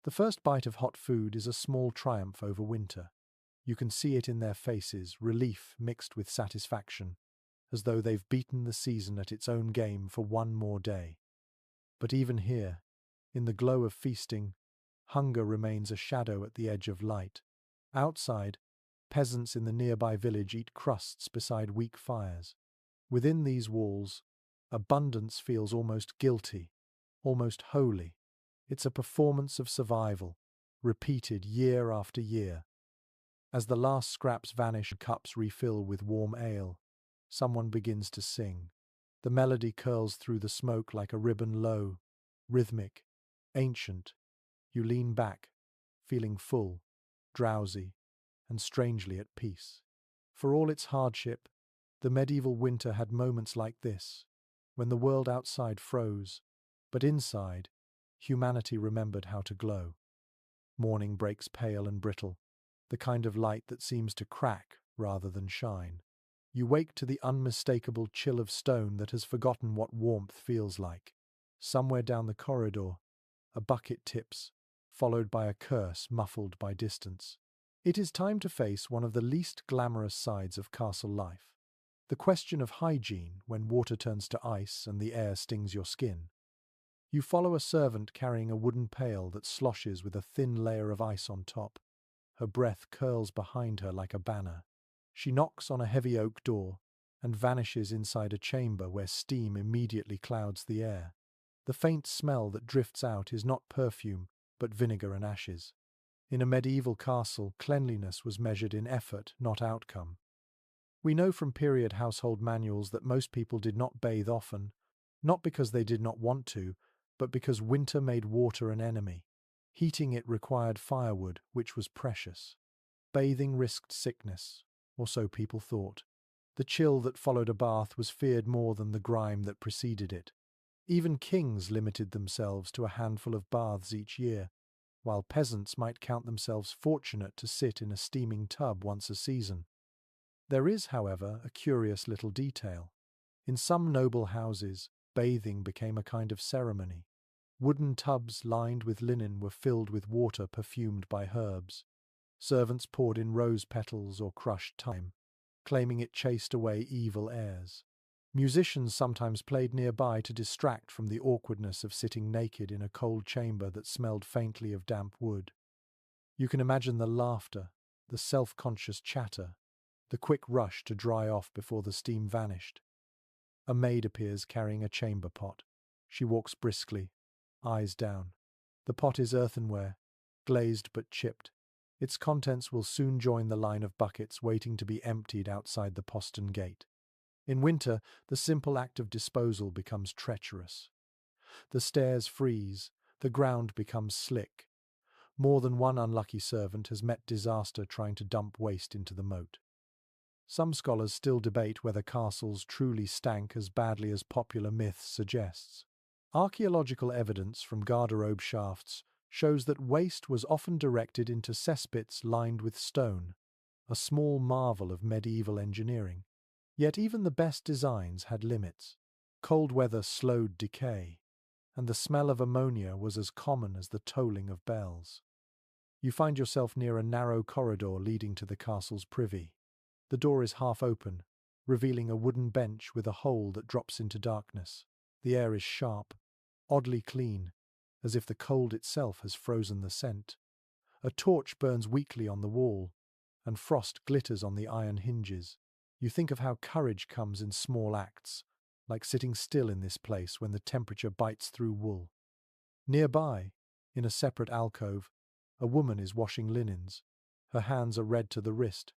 S1: The first bite of hot food is a small triumph over winter. You can see it in their faces, relief mixed with satisfaction, as though they've beaten the season at its own game for one more day. But even here, in the glow of feasting, hunger remains a shadow at the edge of light. Outside, peasants in the nearby village eat crusts beside weak fires. Within these walls, abundance feels almost guilty, almost holy. It's a performance of survival, repeated year after year. As the last scraps vanish and cups refill with warm ale, someone begins to sing. The melody curls through the smoke like a ribbon low, rhythmic, ancient. You lean back, feeling full, drowsy, and strangely at peace. For all its hardship, the medieval winter had moments like this, when the world outside froze, but inside, humanity remembered how to glow. Morning breaks pale and brittle, the kind of light that seems to crack rather than shine. You wake to the unmistakable chill of stone that has forgotten what warmth feels like. Somewhere down the corridor, a bucket tips, followed by a curse muffled by distance. It is time to face one of the least glamorous sides of castle life. The question of hygiene when water turns to ice and the air stings your skin. You follow a servant carrying a wooden pail that sloshes with a thin layer of ice on top. Her breath curls behind her like a banner. She knocks on a heavy oak door and vanishes inside a chamber where steam immediately clouds the air. The faint smell that drifts out is not perfume, but vinegar and ashes. In a medieval castle, cleanliness was measured in effort, not outcome. We know from period household manuals that most people did not bathe often, not because they did not want to, but because winter made water an enemy. Heating it required firewood, which was precious. Bathing risked sickness, or so people thought. The chill that followed a bath was feared more than the grime that preceded it. Even kings limited themselves to a handful of baths each year, while peasants might count themselves fortunate to sit in a steaming tub once a season. There is, however, a curious little detail. In some noble houses, bathing became a kind of ceremony. Wooden tubs lined with linen were filled with water perfumed by herbs. Servants poured in rose petals or crushed thyme, claiming it chased away evil airs. Musicians sometimes played nearby to distract from the awkwardness of sitting naked in a cold chamber that smelled faintly of damp wood. You can imagine the laughter, the self-conscious chatter, the quick rush to dry off before the steam vanished. A maid appears carrying a chamber pot. She walks briskly, eyes down. The pot is earthenware, glazed but chipped. Its contents will soon join the line of buckets waiting to be emptied outside the postern gate. In winter, the simple act of disposal becomes treacherous. The stairs freeze, the ground becomes slick. More than one unlucky servant has met disaster trying to dump waste into the moat. Some scholars still debate whether castles truly stank as badly as popular myth suggests. Archaeological evidence from garderobe shafts shows that waste was often directed into cesspits lined with stone, a small marvel of medieval engineering. Yet even the best designs had limits. Cold weather slowed decay, and the smell of ammonia was as common as the tolling of bells. You find yourself near a narrow corridor leading to the castle's privy. The door is half open, revealing a wooden bench with a hole that drops into darkness. The air is sharp, oddly clean, as if the cold itself has frozen the scent. A torch burns weakly on the wall, and frost glitters on the iron hinges. You think of how courage comes in small acts, like sitting still in this place when the temperature bites through wool. Nearby, in a separate alcove, a woman is washing linens. Her hands are red to the wrist,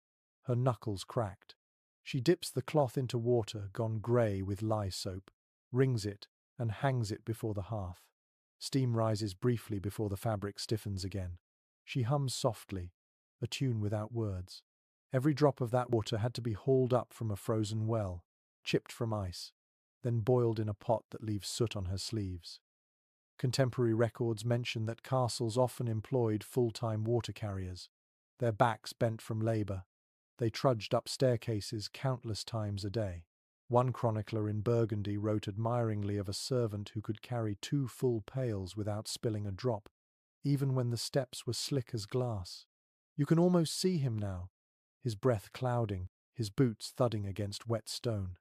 S1: her knuckles cracked. She dips the cloth into water gone grey with lye soap, wrings it, and hangs it before the hearth. Steam rises briefly before the fabric stiffens again. She hums softly, a tune without words. Every drop of that water had to be hauled up from a frozen well, chipped from ice, then boiled in a pot that leaves soot on her sleeves. Contemporary records mention that castles often employed full-time water carriers. Their backs bent from labour, they trudged up staircases countless times a day. One chronicler in Burgundy wrote admiringly of a servant who could carry 2 full pails without spilling a drop, even when the steps were slick as glass. You can almost see him now, his breath clouding, his boots thudding against wet stone.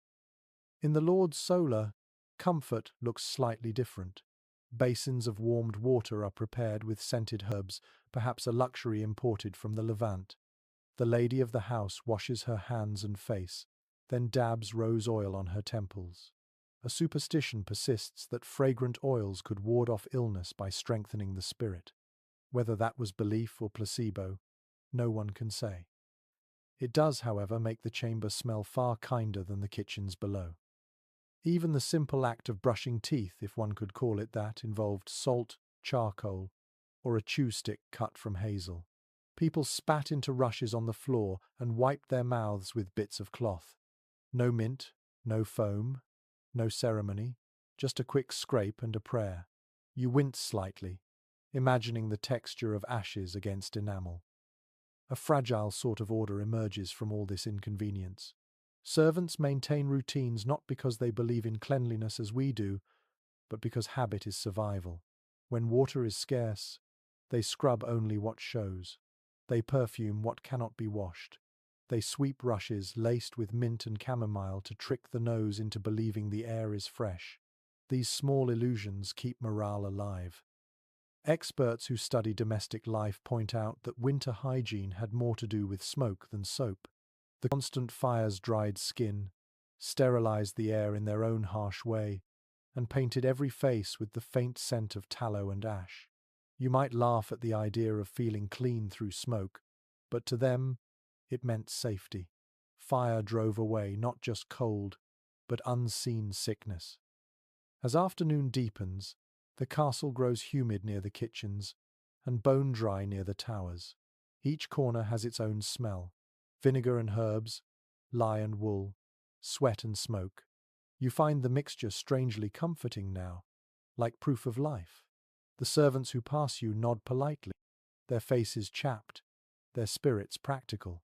S1: In the Lord's Solar, comfort looks slightly different. Basins of warmed water are prepared with scented herbs, perhaps a luxury imported from the Levant. The lady of the house washes her hands and face, then dabs rose oil on her temples. A superstition persists that fragrant oils could ward off illness by strengthening the spirit. Whether that was belief or placebo, no one can say. It does, however, make the chamber smell far kinder than the kitchens below. Even the simple act of brushing teeth, if one could call it that, involved salt, charcoal, or a chew stick cut from hazel. People spat into rushes on the floor and wiped their mouths with bits of cloth. No mint, no foam, no ceremony, just a quick scrape and a prayer. You wince slightly, imagining the texture of ashes against enamel. A fragile sort of order emerges from all this inconvenience. Servants maintain routines not because they believe in cleanliness as we do, but because habit is survival. When water is scarce, they scrub only what shows. They perfume what cannot be washed. They sweep rushes laced with mint and chamomile to trick the nose into believing the air is fresh. These small illusions keep morale alive. Experts who study domestic life point out that winter hygiene had more to do with smoke than soap. The constant fires dried skin, sterilized the air in their own harsh way, and painted every face with the faint scent of tallow and ash. You might laugh at the idea of feeling clean through smoke, but to them, it meant safety. Fire drove away not just cold, but unseen sickness. As afternoon deepens, the castle grows humid near the kitchens and bone-dry near the towers. Each corner has its own smell: vinegar and herbs, lye and wool, sweat and smoke. You find the mixture strangely comforting now, like proof of life. The servants who pass you nod politely, their faces chapped, their spirits practical.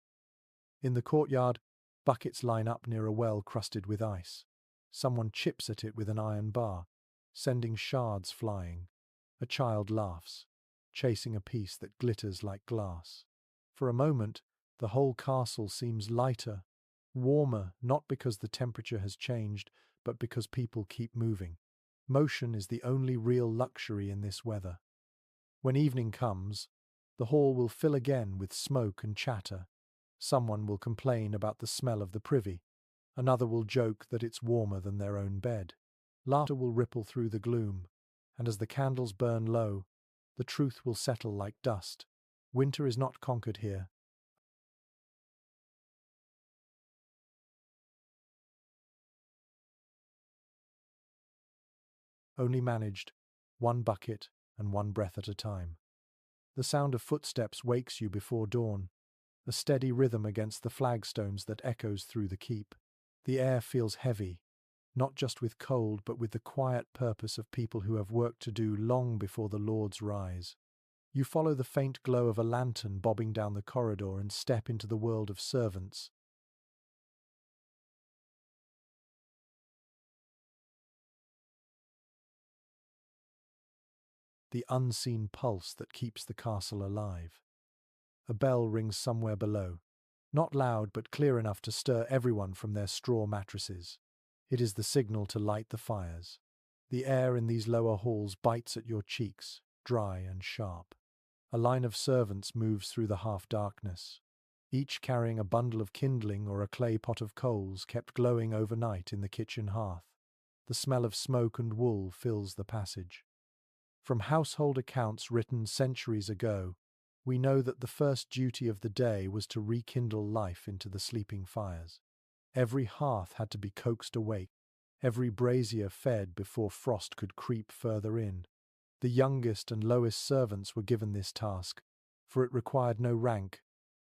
S1: In the courtyard, buckets line up near a well crusted with ice. Someone chips at it with an iron bar, sending shards flying. A child laughs, chasing a piece that glitters like glass. For a moment, the whole castle seems lighter, warmer, not because the temperature has changed, but because people keep moving. Motion is the only real luxury in this weather. When evening comes, the hall will fill again with smoke and chatter. Someone will complain about the smell of the privy. Another will joke that it's warmer than their own bed. Laughter will ripple through the gloom, and as the candles burn low, the truth will settle like dust. Winter is not conquered here. Only managed, one bucket and one breath at a time. The sound of footsteps wakes you before dawn, a steady rhythm against the flagstones that echoes through the keep. The air feels heavy, not just with cold, but with the quiet purpose of people who have work to do long before the Lord's rise. You follow the faint glow of a lantern bobbing down the corridor and step into the world of servants. the unseen pulse that keeps the castle alive. A bell rings somewhere below, not loud but clear enough to stir everyone from their straw mattresses. It is the signal to light the fires. The air in these lower halls bites at your cheeks, dry and sharp. A line of servants moves through the half-darkness, each carrying a bundle of kindling or a clay pot of coals kept glowing overnight in the kitchen hearth. The smell of smoke and wool fills the passage. From household accounts written centuries ago, we know that the first duty of the day was to rekindle life into the sleeping fires. Every hearth had to be coaxed awake, every brazier fed before frost could creep further in. The youngest and lowest servants were given this task, for it required no rank,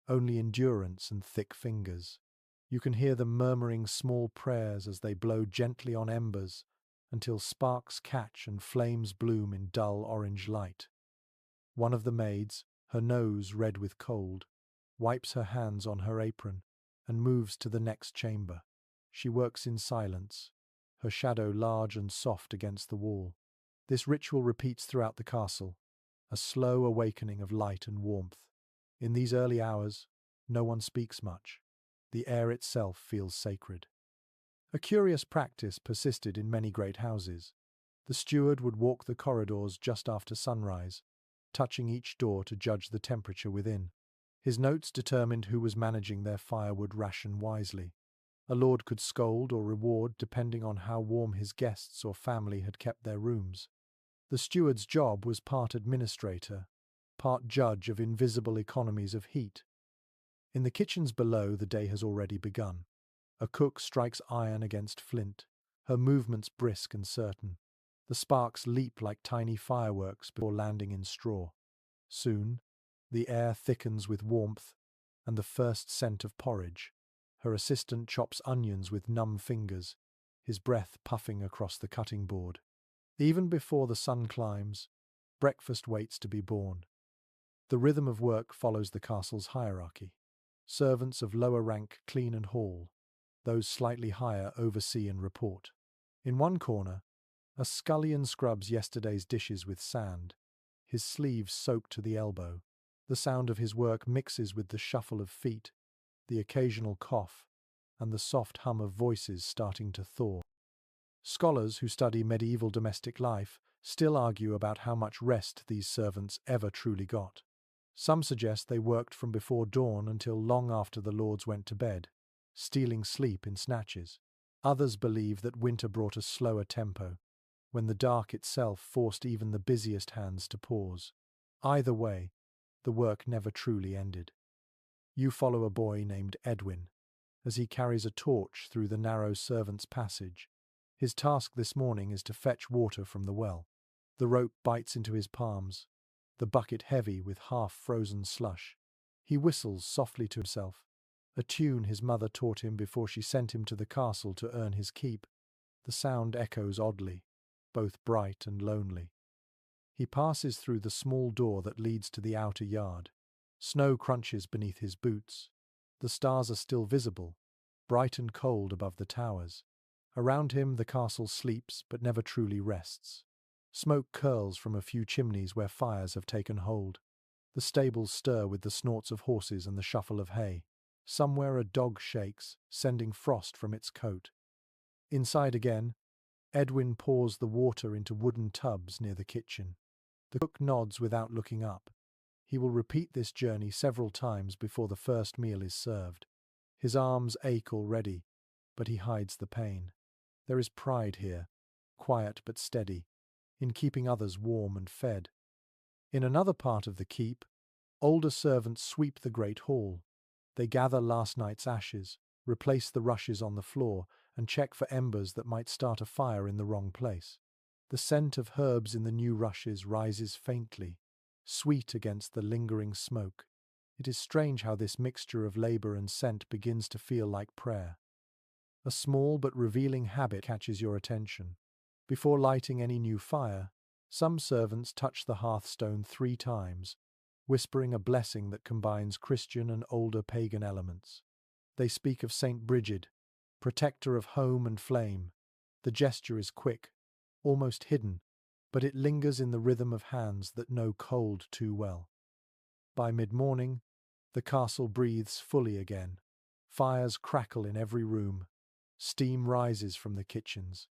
S1: only endurance and thick fingers. You can hear them murmuring small prayers as they blow gently on embers until sparks catch and flames bloom in dull orange light. One of the maids, her nose red with cold, wipes her hands on her apron and moves to the next chamber. She works in silence, her shadow large and soft against the wall. This ritual repeats throughout the castle, a slow awakening of light and warmth. In these early hours, no one speaks much. The air itself feels sacred. A curious practice persisted in many great houses. The steward would walk the corridors just after sunrise, touching each door to judge the temperature within. His notes determined who was managing their firewood ration wisely. A lord could scold or reward depending on how warm his guests or family had kept their rooms. The steward's job was part administrator, part judge of invisible economies of heat. In the kitchens below, the day has already begun. A cook strikes iron against flint, her movements brisk and certain. The sparks leap like tiny fireworks before landing in straw. Soon, the air thickens with warmth and the first scent of porridge. Her assistant chops onions with numb fingers, his breath puffing across the cutting board. Even before the sun climbs, breakfast waits to be born. The rhythm of work follows the castle's hierarchy. Servants of lower rank clean and haul. Those slightly higher oversee and report. In one corner, a scullion scrubs yesterday's dishes with sand, his sleeves soaked to the elbow. The sound of his work mixes with the shuffle of feet, the occasional cough, and the soft hum of voices starting to thaw. Scholars who study medieval domestic life still argue about how much rest these servants ever truly got. Some suggest they worked from before dawn until long after the lords went to bed, stealing sleep in snatches. Others believe that winter brought a slower tempo, when the dark itself forced even the busiest hands to pause. Either way, the work never truly ended. You follow a boy named Edwin as he carries a torch through the narrow servants' passage. His task this morning is to fetch water from the well. The rope bites into his palms, the bucket heavy with half-frozen slush. He whistles softly to himself, a tune his mother taught him before she sent him to the castle to earn his keep. The sound echoes oddly, both bright and lonely. He passes through the small door that leads to the outer yard. Snow crunches beneath his boots. The stars are still visible, bright and cold above the towers. Around him the castle sleeps but never truly rests. Smoke curls from a few chimneys where fires have taken hold. The stables stir with the snorts of horses and the shuffle of hay. Somewhere a dog shakes, sending frost from its coat. Inside again, Edwin pours the water into wooden tubs near the kitchen. The cook nods without looking up. He will repeat this journey several times before the first meal is served. His arms ache already, but he hides the pain. There is pride here, quiet but steady, in keeping others warm and fed. In another part of the keep, older servants sweep the great hall. They gather last night's ashes, replace the rushes on the floor, and check for embers that might start a fire in the wrong place. The scent of herbs in the new rushes rises faintly, sweet against the lingering smoke. It is strange how this mixture of labor and scent begins to feel like prayer. A small but revealing habit catches your attention. Before lighting any new fire, some servants touch the hearthstone 3 times, whispering a blessing that combines Christian and older pagan elements. They speak of Saint Brigid, protector of home and flame. The gesture is quick, almost hidden, but it lingers in the rhythm of hands that know cold too well. By mid-morning, the castle breathes fully again. Fires crackle in every room, steam rises from the kitchens,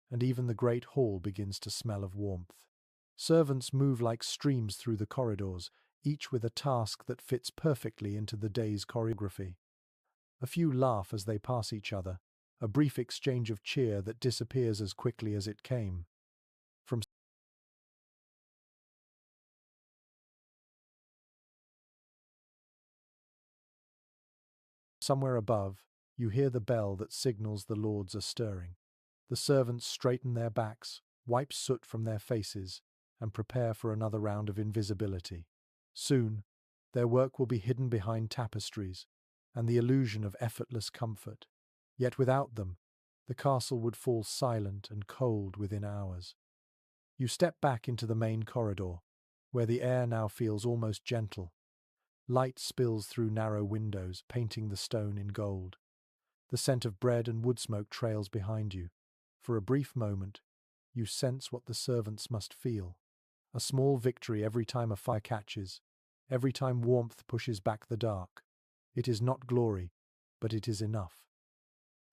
S1: and even the great hall begins to smell of warmth. Servants move like streams through the corridors, each with a task that fits perfectly into the day's choreography. A few laugh as they pass each other, a brief exchange of cheer that disappears as quickly as it came. From somewhere above, you hear the bell that signals the lords are stirring. The servants straighten their backs, wipe soot from their faces, and prepare for another round of invisibility. Soon, their work will be hidden behind tapestries, and the illusion of effortless comfort. Yet without them, the castle would fall silent and cold within hours. You step back into the main corridor, where the air now feels almost gentle. Light spills through narrow windows, painting the stone in gold. The scent of bread and wood smoke trails behind you. For a brief moment, you sense what the servants must feel. A small victory every time a fire catches, every time warmth pushes back the dark. It is not glory, but it is enough.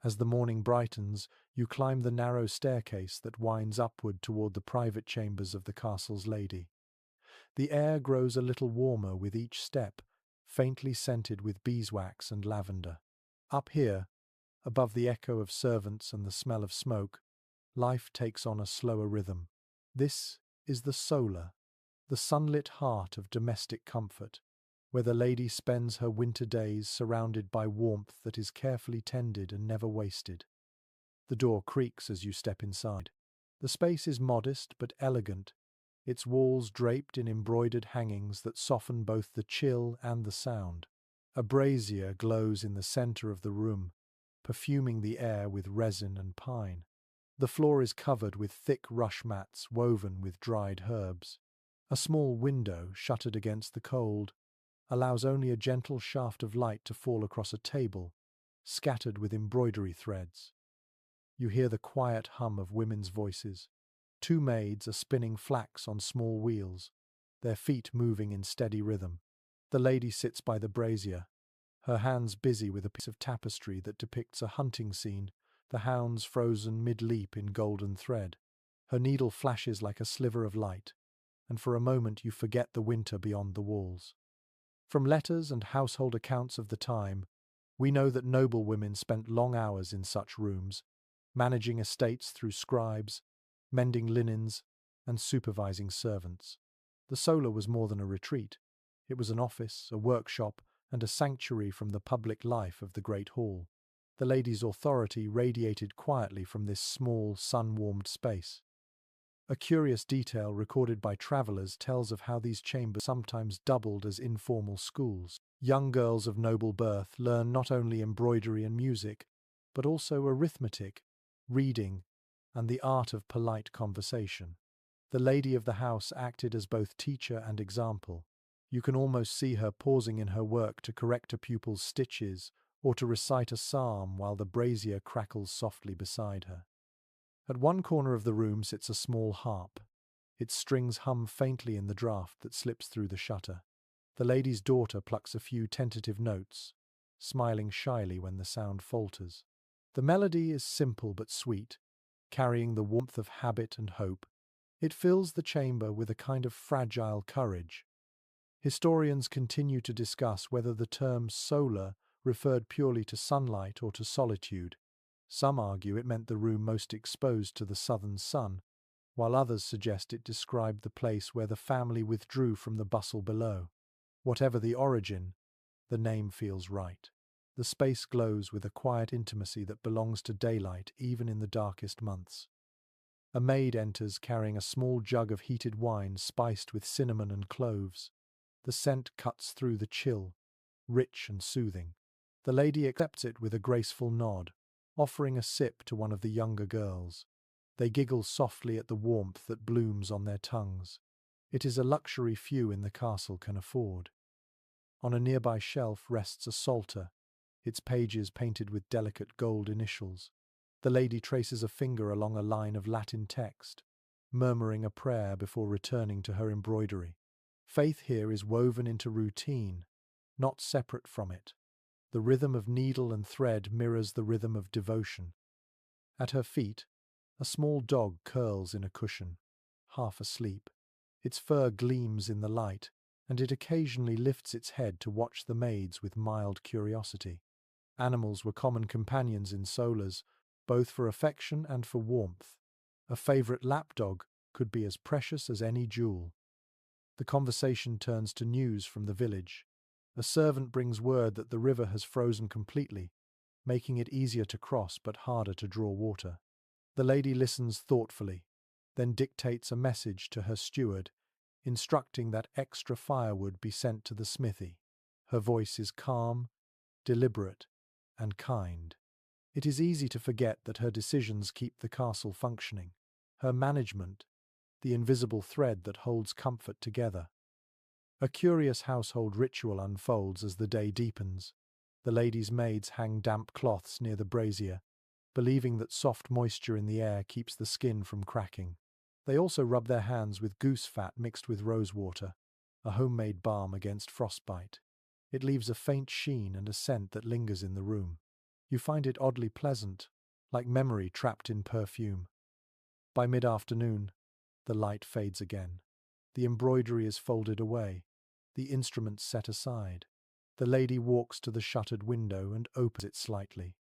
S1: As the morning brightens, you climb the narrow staircase that winds upward toward the private chambers of the castle's lady. The air grows a little warmer with each step, faintly scented with beeswax and lavender. Up here, above the echo of servants and the smell of smoke, life takes on a slower rhythm. This is the solar, the sunlit heart of domestic comfort, where the lady spends her winter days surrounded by warmth that is carefully tended and never wasted. The door creaks as you step inside. The space is modest but elegant, its walls draped in embroidered hangings that soften both the chill and the sound. A brazier glows in the center of the room, perfuming the air with resin and pine. The floor is covered with thick rush mats woven with dried herbs. A small window, shuttered against the cold, allows only a gentle shaft of light to fall across a table, scattered with embroidery threads. You hear the quiet hum of women's voices. Two maids are spinning flax on small wheels, their feet moving in steady rhythm. The lady sits by the brazier, her hands busy with a piece of tapestry that depicts a hunting scene, the hounds frozen mid-leap in golden thread. Her needle flashes like a sliver of light, and for a moment you forget the winter beyond the walls. From letters and household accounts of the time, we know that noble women spent long hours in such rooms, managing estates through scribes, mending linens, and supervising servants. The solar was more than a retreat. It was an office, a workshop, and a sanctuary from the public life of the great hall. The lady's authority radiated quietly from this small, sun-warmed space. A curious detail recorded by travelers tells of how these chambers sometimes doubled as informal schools. Young girls of noble birth learn not only embroidery and music, but also arithmetic, reading, and the art of polite conversation. The lady of the house acted as both teacher and example. You can almost see her pausing in her work to correct a pupil's stitches or to recite a psalm while the brazier crackles softly beside her. At one corner of the room sits a small harp. Its strings hum faintly in the draught that slips through the shutter. The lady's daughter plucks a few tentative notes, smiling shyly when the sound falters. The melody is simple but sweet, carrying the warmth of habit and hope. It fills the chamber with a kind of fragile courage. Historians continue to discuss whether the term solar referred purely to sunlight or to solitude. Some argue it meant the room most exposed to the southern sun, while others suggest it described the place where the family withdrew from the bustle below. Whatever the origin, the name feels right. The space glows with a quiet intimacy that belongs to daylight even in the darkest months. A maid enters carrying a small jug of heated wine spiced with cinnamon and cloves. The scent cuts through the chill, rich and soothing. The lady accepts it with a graceful nod, offering a sip to one of the younger girls. They giggle softly at the warmth that blooms on their tongues. It is a luxury few in the castle can afford. On a nearby shelf rests a psalter, its pages painted with delicate gold initials. The lady traces a finger along a line of Latin text, murmuring a prayer before returning to her embroidery. Faith here is woven into routine, not separate from it. The rhythm of needle and thread mirrors the rhythm of devotion. At her feet, a small dog curls in a cushion, half asleep. Its fur gleams in the light, and it occasionally lifts its head to watch the maids with mild curiosity. Animals were common companions in Solas, both for affection and for warmth. A favourite lapdog could be as precious as any jewel. The conversation turns to news from the village. A servant brings word that the river has frozen completely, making it easier to cross but harder to draw water. The lady listens thoughtfully, then dictates a message to her steward, instructing that extra firewood be sent to the smithy. Her voice is calm, deliberate, and kind. It is easy to forget that her decisions keep the castle functioning. Her management, the invisible thread that holds comfort together. A curious household ritual unfolds as the day deepens. The ladies' maids hang damp cloths near the brazier, believing that soft moisture in the air keeps the skin from cracking. They also rub their hands with goose fat mixed with rose water, a homemade balm against frostbite. It leaves a faint sheen and a scent that lingers in the room. You find it oddly pleasant, like memory trapped in perfume. By mid-afternoon, the light fades again. The embroidery is folded away, the instruments set aside. The lady walks to the shuttered window and opens it slightly.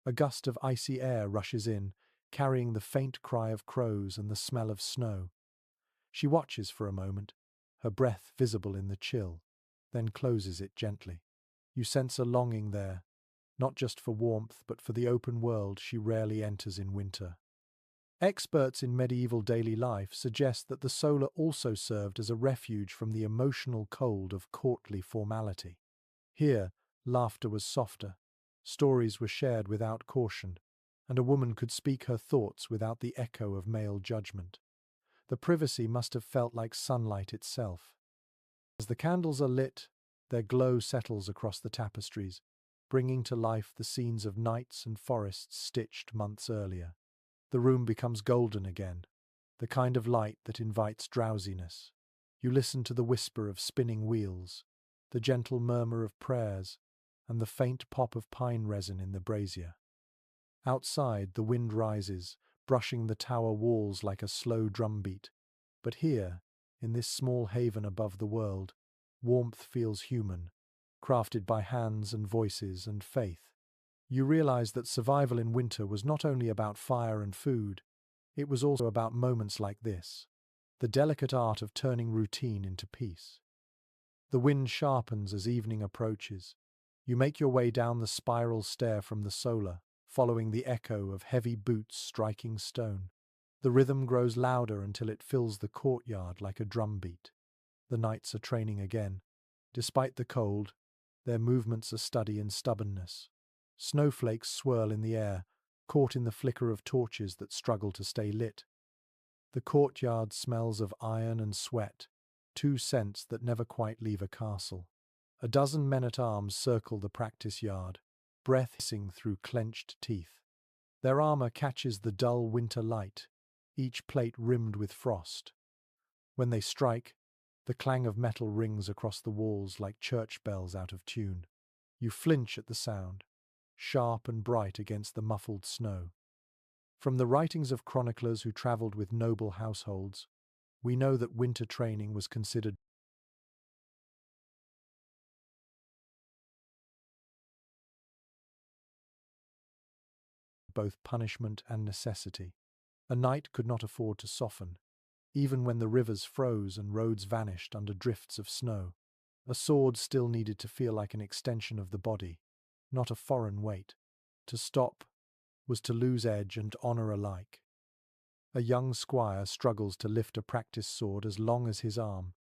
S1: A gust of icy air rushes in, carrying the faint cry of crows and the smell of snow. She watches for a moment, her breath visible in the chill, then closes it gently. You sense a longing there, not just for warmth but for the open world she rarely enters in winter. Experts in medieval daily life suggest that the Sola also served as a refuge from the emotional cold of courtly formality. Here, laughter was softer, stories were shared without caution, and a woman could speak her thoughts without the echo of male judgment. The privacy must have felt like sunlight itself. As the candles are lit, their glow settles across the tapestries, bringing to life the scenes of knights and forests stitched months earlier. The room becomes golden again, the kind of light that invites drowsiness. You listen to the whisper of spinning wheels, the gentle murmur of prayers, and the faint pop of pine resin in the brazier. Outside, the wind rises, brushing the tower walls like a slow drumbeat. But here, in this small haven above the world, warmth feels human, crafted by hands and voices and faith. You realize that survival in winter was not only about fire and food, it was also about moments like this, the delicate art of turning routine into peace. The wind sharpens as evening approaches. You make your way down the spiral stair from the Sola, following the echo of heavy boots striking stone. The rhythm grows louder until it fills the courtyard like a drumbeat. The knights are training again. Despite the cold, their movements are study in stubbornness. Snowflakes swirl in the air, caught in the flicker of torches that struggle to stay lit. The courtyard smells of iron and sweat, two scents that never quite leave a castle. A dozen men-at-arms circle the practice yard, breath hissing through clenched teeth. Their armor catches the dull winter light, each plate rimmed with frost. When they strike, the clang of metal rings across the walls like church bells out of tune. You flinch at the sound, sharp and bright against the muffled snow. From the writings of chroniclers who travelled with noble households, we know that winter training was considered both punishment and necessity. A knight could not afford to soften, even when the rivers froze and roads vanished under drifts of snow. A sword still needed to feel like an extension of the body, not a foreign weight. To stop was to lose edge and honour alike. A young squire struggles to lift a practice sword as long as his arm.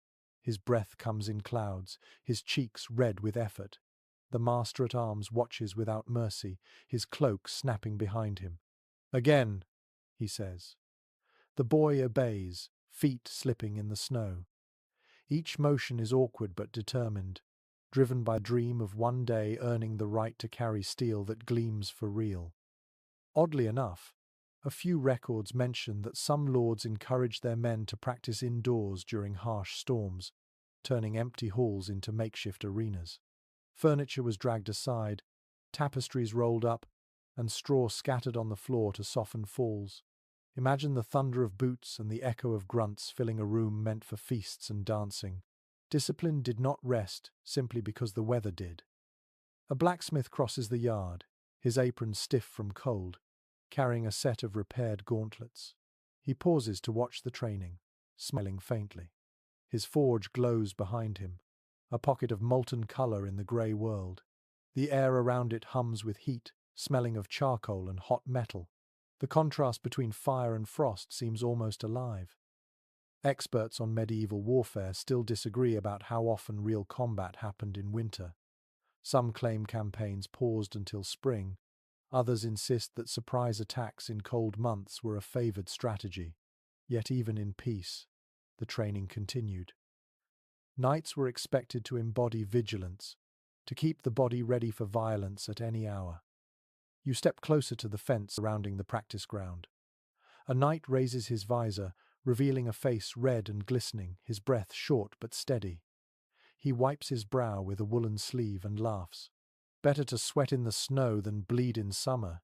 S1: His breath comes in clouds, his cheeks red with effort. The master-at-arms watches without mercy, his cloak snapping behind him. "Again," he says. The boy obeys, feet slipping in the snow. Each motion is awkward but determined, driven by a dream of one day earning the right to carry steel that gleams for real. Oddly enough, A few records mention that some lords encouraged their men to practice indoors during harsh storms, turning empty halls into makeshift arenas. Furniture was dragged aside, tapestries rolled up, and straw scattered on the floor to soften falls. Imagine the thunder of boots and the echo of grunts filling a room meant for feasts and dancing. Discipline did not rest simply because the weather did. A blacksmith crosses the yard, his apron stiff from cold, carrying a set of repaired gauntlets. He pauses to watch the training, smiling faintly. His forge glows behind him, a pocket of molten color in the grey world. The air around it hums with heat, smelling of charcoal and hot metal. The contrast between fire and frost seems almost alive. Experts on medieval warfare still disagree about how often real combat happened in winter. Some claim campaigns paused until spring. Others insist that surprise attacks in cold months were a favored strategy. Yet even in peace, the training continued. Knights were expected to embody vigilance, to keep the body ready for violence at any hour. You step closer to the fence surrounding the practice ground. A knight raises his visor, revealing a face red and glistening, his breath short but steady. He wipes his brow with a woolen sleeve and laughs. "Better to sweat in the snow than bleed in summer,"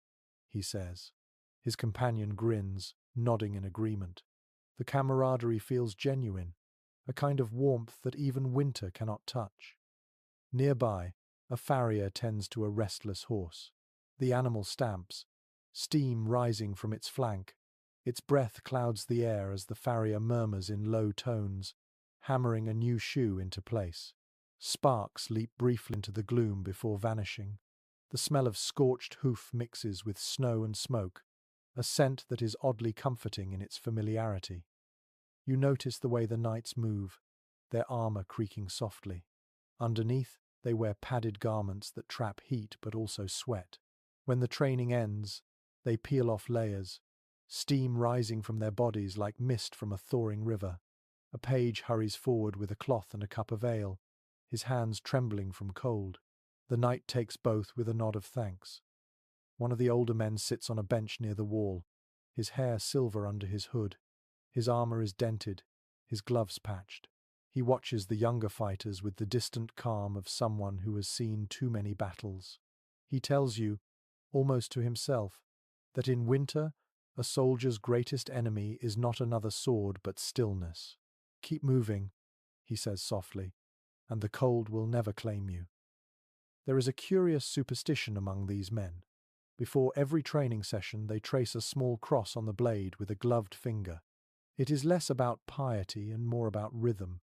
S1: he says. His companion grins, nodding in agreement. The camaraderie feels genuine, a kind of warmth that even winter cannot touch. Nearby, a farrier tends to a restless horse. The animal stamps, steam rising from its flank. Its breath clouds the air as the farrier murmurs in low tones, hammering a new shoe into place. Sparks leap briefly into the gloom before vanishing. The smell of scorched hoof mixes with snow and smoke, a scent that is oddly comforting in its familiarity. You notice the way the knights move, their armor creaking softly. Underneath, they wear padded garments that trap heat but also sweat. When the training ends, they peel off layers, steam rising from their bodies like mist from a thawing river. A page hurries forward with a cloth and a cup of ale, his hands trembling from cold. The knight takes both with a nod of thanks. One of the older men sits on a bench near the wall, his hair silver under his hood. His armor is dented, his gloves patched. He watches the younger fighters with the distant calm of someone who has seen too many battles. He tells you, almost to himself, that in winter, a soldier's greatest enemy is not another sword but stillness. "Keep moving," he says softly, "and the cold will never claim you." There is a curious superstition among these men. Before every training session, they trace a small cross on the blade with a gloved finger. It is less about piety and more about rhythm,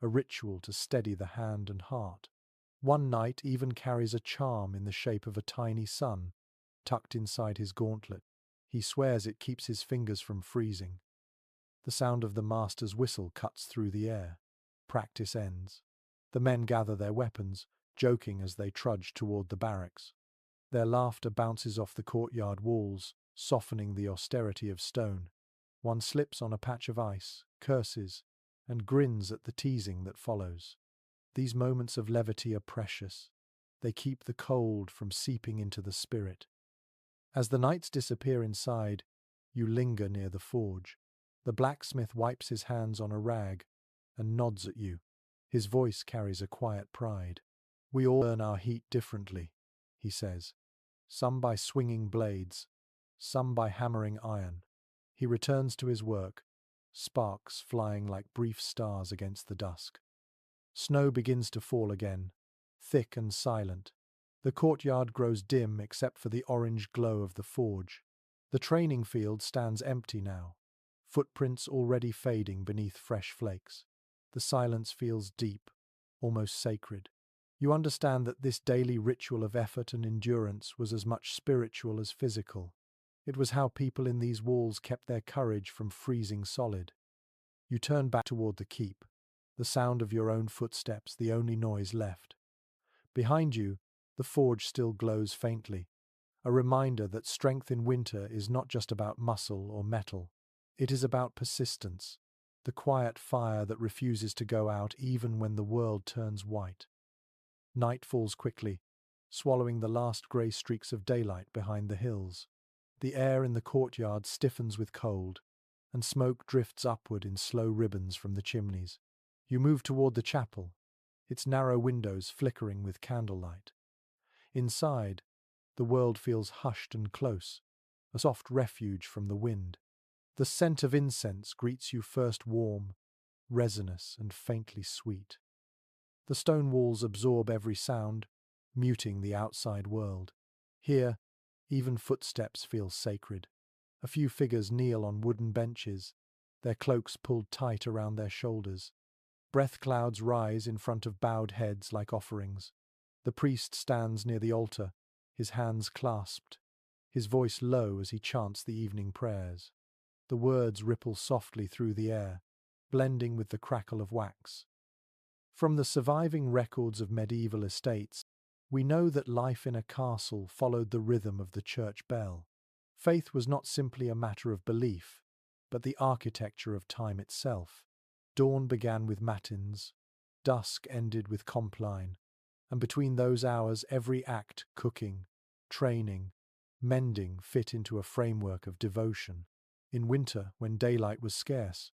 S1: a ritual to steady the hand and heart. One knight even carries a charm in the shape of a tiny sun, tucked inside his gauntlet. He swears it keeps his fingers from freezing. The sound of the master's whistle cuts through the air. Practice ends. The men gather their weapons, joking as they trudge toward the barracks. Their laughter bounces off the courtyard walls, softening the austerity of stone. One slips on a patch of ice, curses, and grins at the teasing that follows. These moments of levity are precious. They keep the cold from seeping into the spirit. As the knights disappear inside, you linger near the forge. The blacksmith wipes his hands on a rag and nods at you. His voice carries a quiet pride. "We all earn our heat differently," he says. "Some by swinging blades, some by hammering iron." He returns to his work, sparks flying like brief stars against the dusk. Snow begins to fall again, thick and silent. The courtyard grows dim except for the orange glow of the forge. The training field stands empty now, footprints already fading beneath fresh flakes. The silence feels deep, almost sacred. You understand that this daily ritual of effort and endurance was as much spiritual as physical. It was how people in these walls kept their courage from freezing solid. You turn back toward the keep, the sound of your own footsteps the only noise left. Behind you, the forge still glows faintly, a reminder that strength in winter is not just about muscle or metal. It is about persistence, the quiet fire that refuses to go out even when the world turns white. Night falls quickly, swallowing the last grey streaks of daylight behind the hills. The air in the courtyard stiffens with cold, and smoke drifts upward in slow ribbons from the chimneys. You move toward the chapel, its narrow windows flickering with candlelight. Inside, the world feels hushed and close, a soft refuge from the wind. The scent of incense greets you first warm, resinous, and faintly sweet. The stone walls absorb every sound, muting the outside world. Here, even footsteps feel sacred. A few figures kneel on wooden benches, their cloaks pulled tight around their shoulders. Breath clouds rise in front of bowed heads like offerings. The priest stands near the altar, his hands clasped, his voice low as he chants the evening prayers. The words ripple softly through the air, blending with the crackle of wax. From the surviving records of medieval estates, we know that life in a castle followed the rhythm of the church bell. Faith was not simply a matter of belief, but the architecture of time itself. Dawn began with matins, dusk ended with compline, and between those hours every act, cooking, training, mending, fit into a framework of devotion. In winter, when daylight was scarce,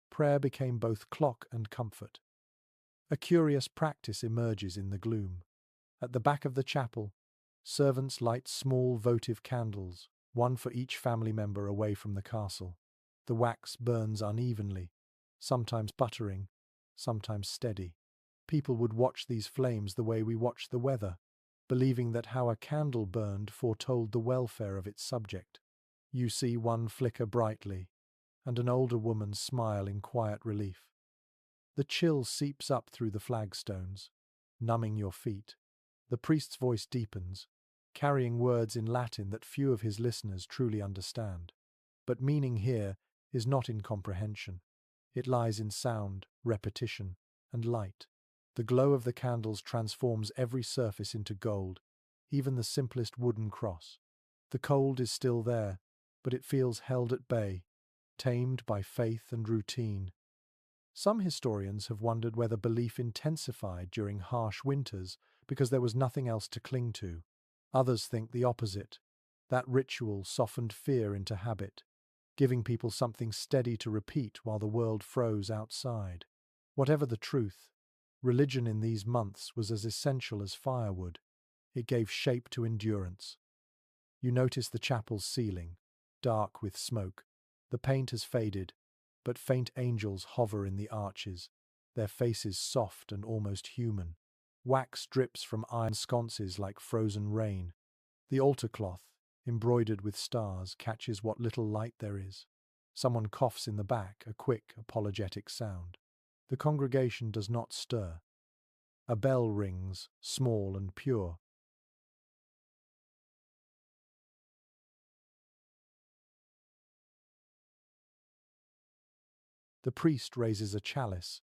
S1: prayer became both clock and comfort. A curious practice emerges in the gloom. At the back of the chapel, servants light small votive candles, one for each family member away from the castle. The wax burns unevenly, sometimes sputtering, sometimes steady. People would watch these flames the way we watch the weather, believing that how a candle burned foretold the welfare of its subject. You see one flicker brightly, and an older woman smile in quiet relief. The chill seeps up through the flagstones, numbing your feet. The priest's voice deepens, carrying words in Latin that few of his listeners truly understand. But meaning here is not in comprehension. It lies in sound, repetition, and light. The glow of the candles transforms every surface into gold, even the simplest wooden cross. The cold is still there, but it feels held at bay, tamed by faith and routine. Some historians have wondered whether belief intensified during harsh winters because there was nothing else to cling to. Others think the opposite. That ritual softened fear into habit, giving people something steady to repeat while the world froze outside. Whatever the truth, religion in these months was as essential as firewood. It gave shape to endurance. You notice the chapel's ceiling, dark with smoke. The paint has faded, but faint angels hover in the arches, their faces soft and almost human. Wax drips from iron sconces like frozen rain. The altar cloth, embroidered with stars, catches what little light there is. Someone coughs in the back, a quick, apologetic sound. The congregation does not stir. A bell rings, small and pure. The priest raises a chalice,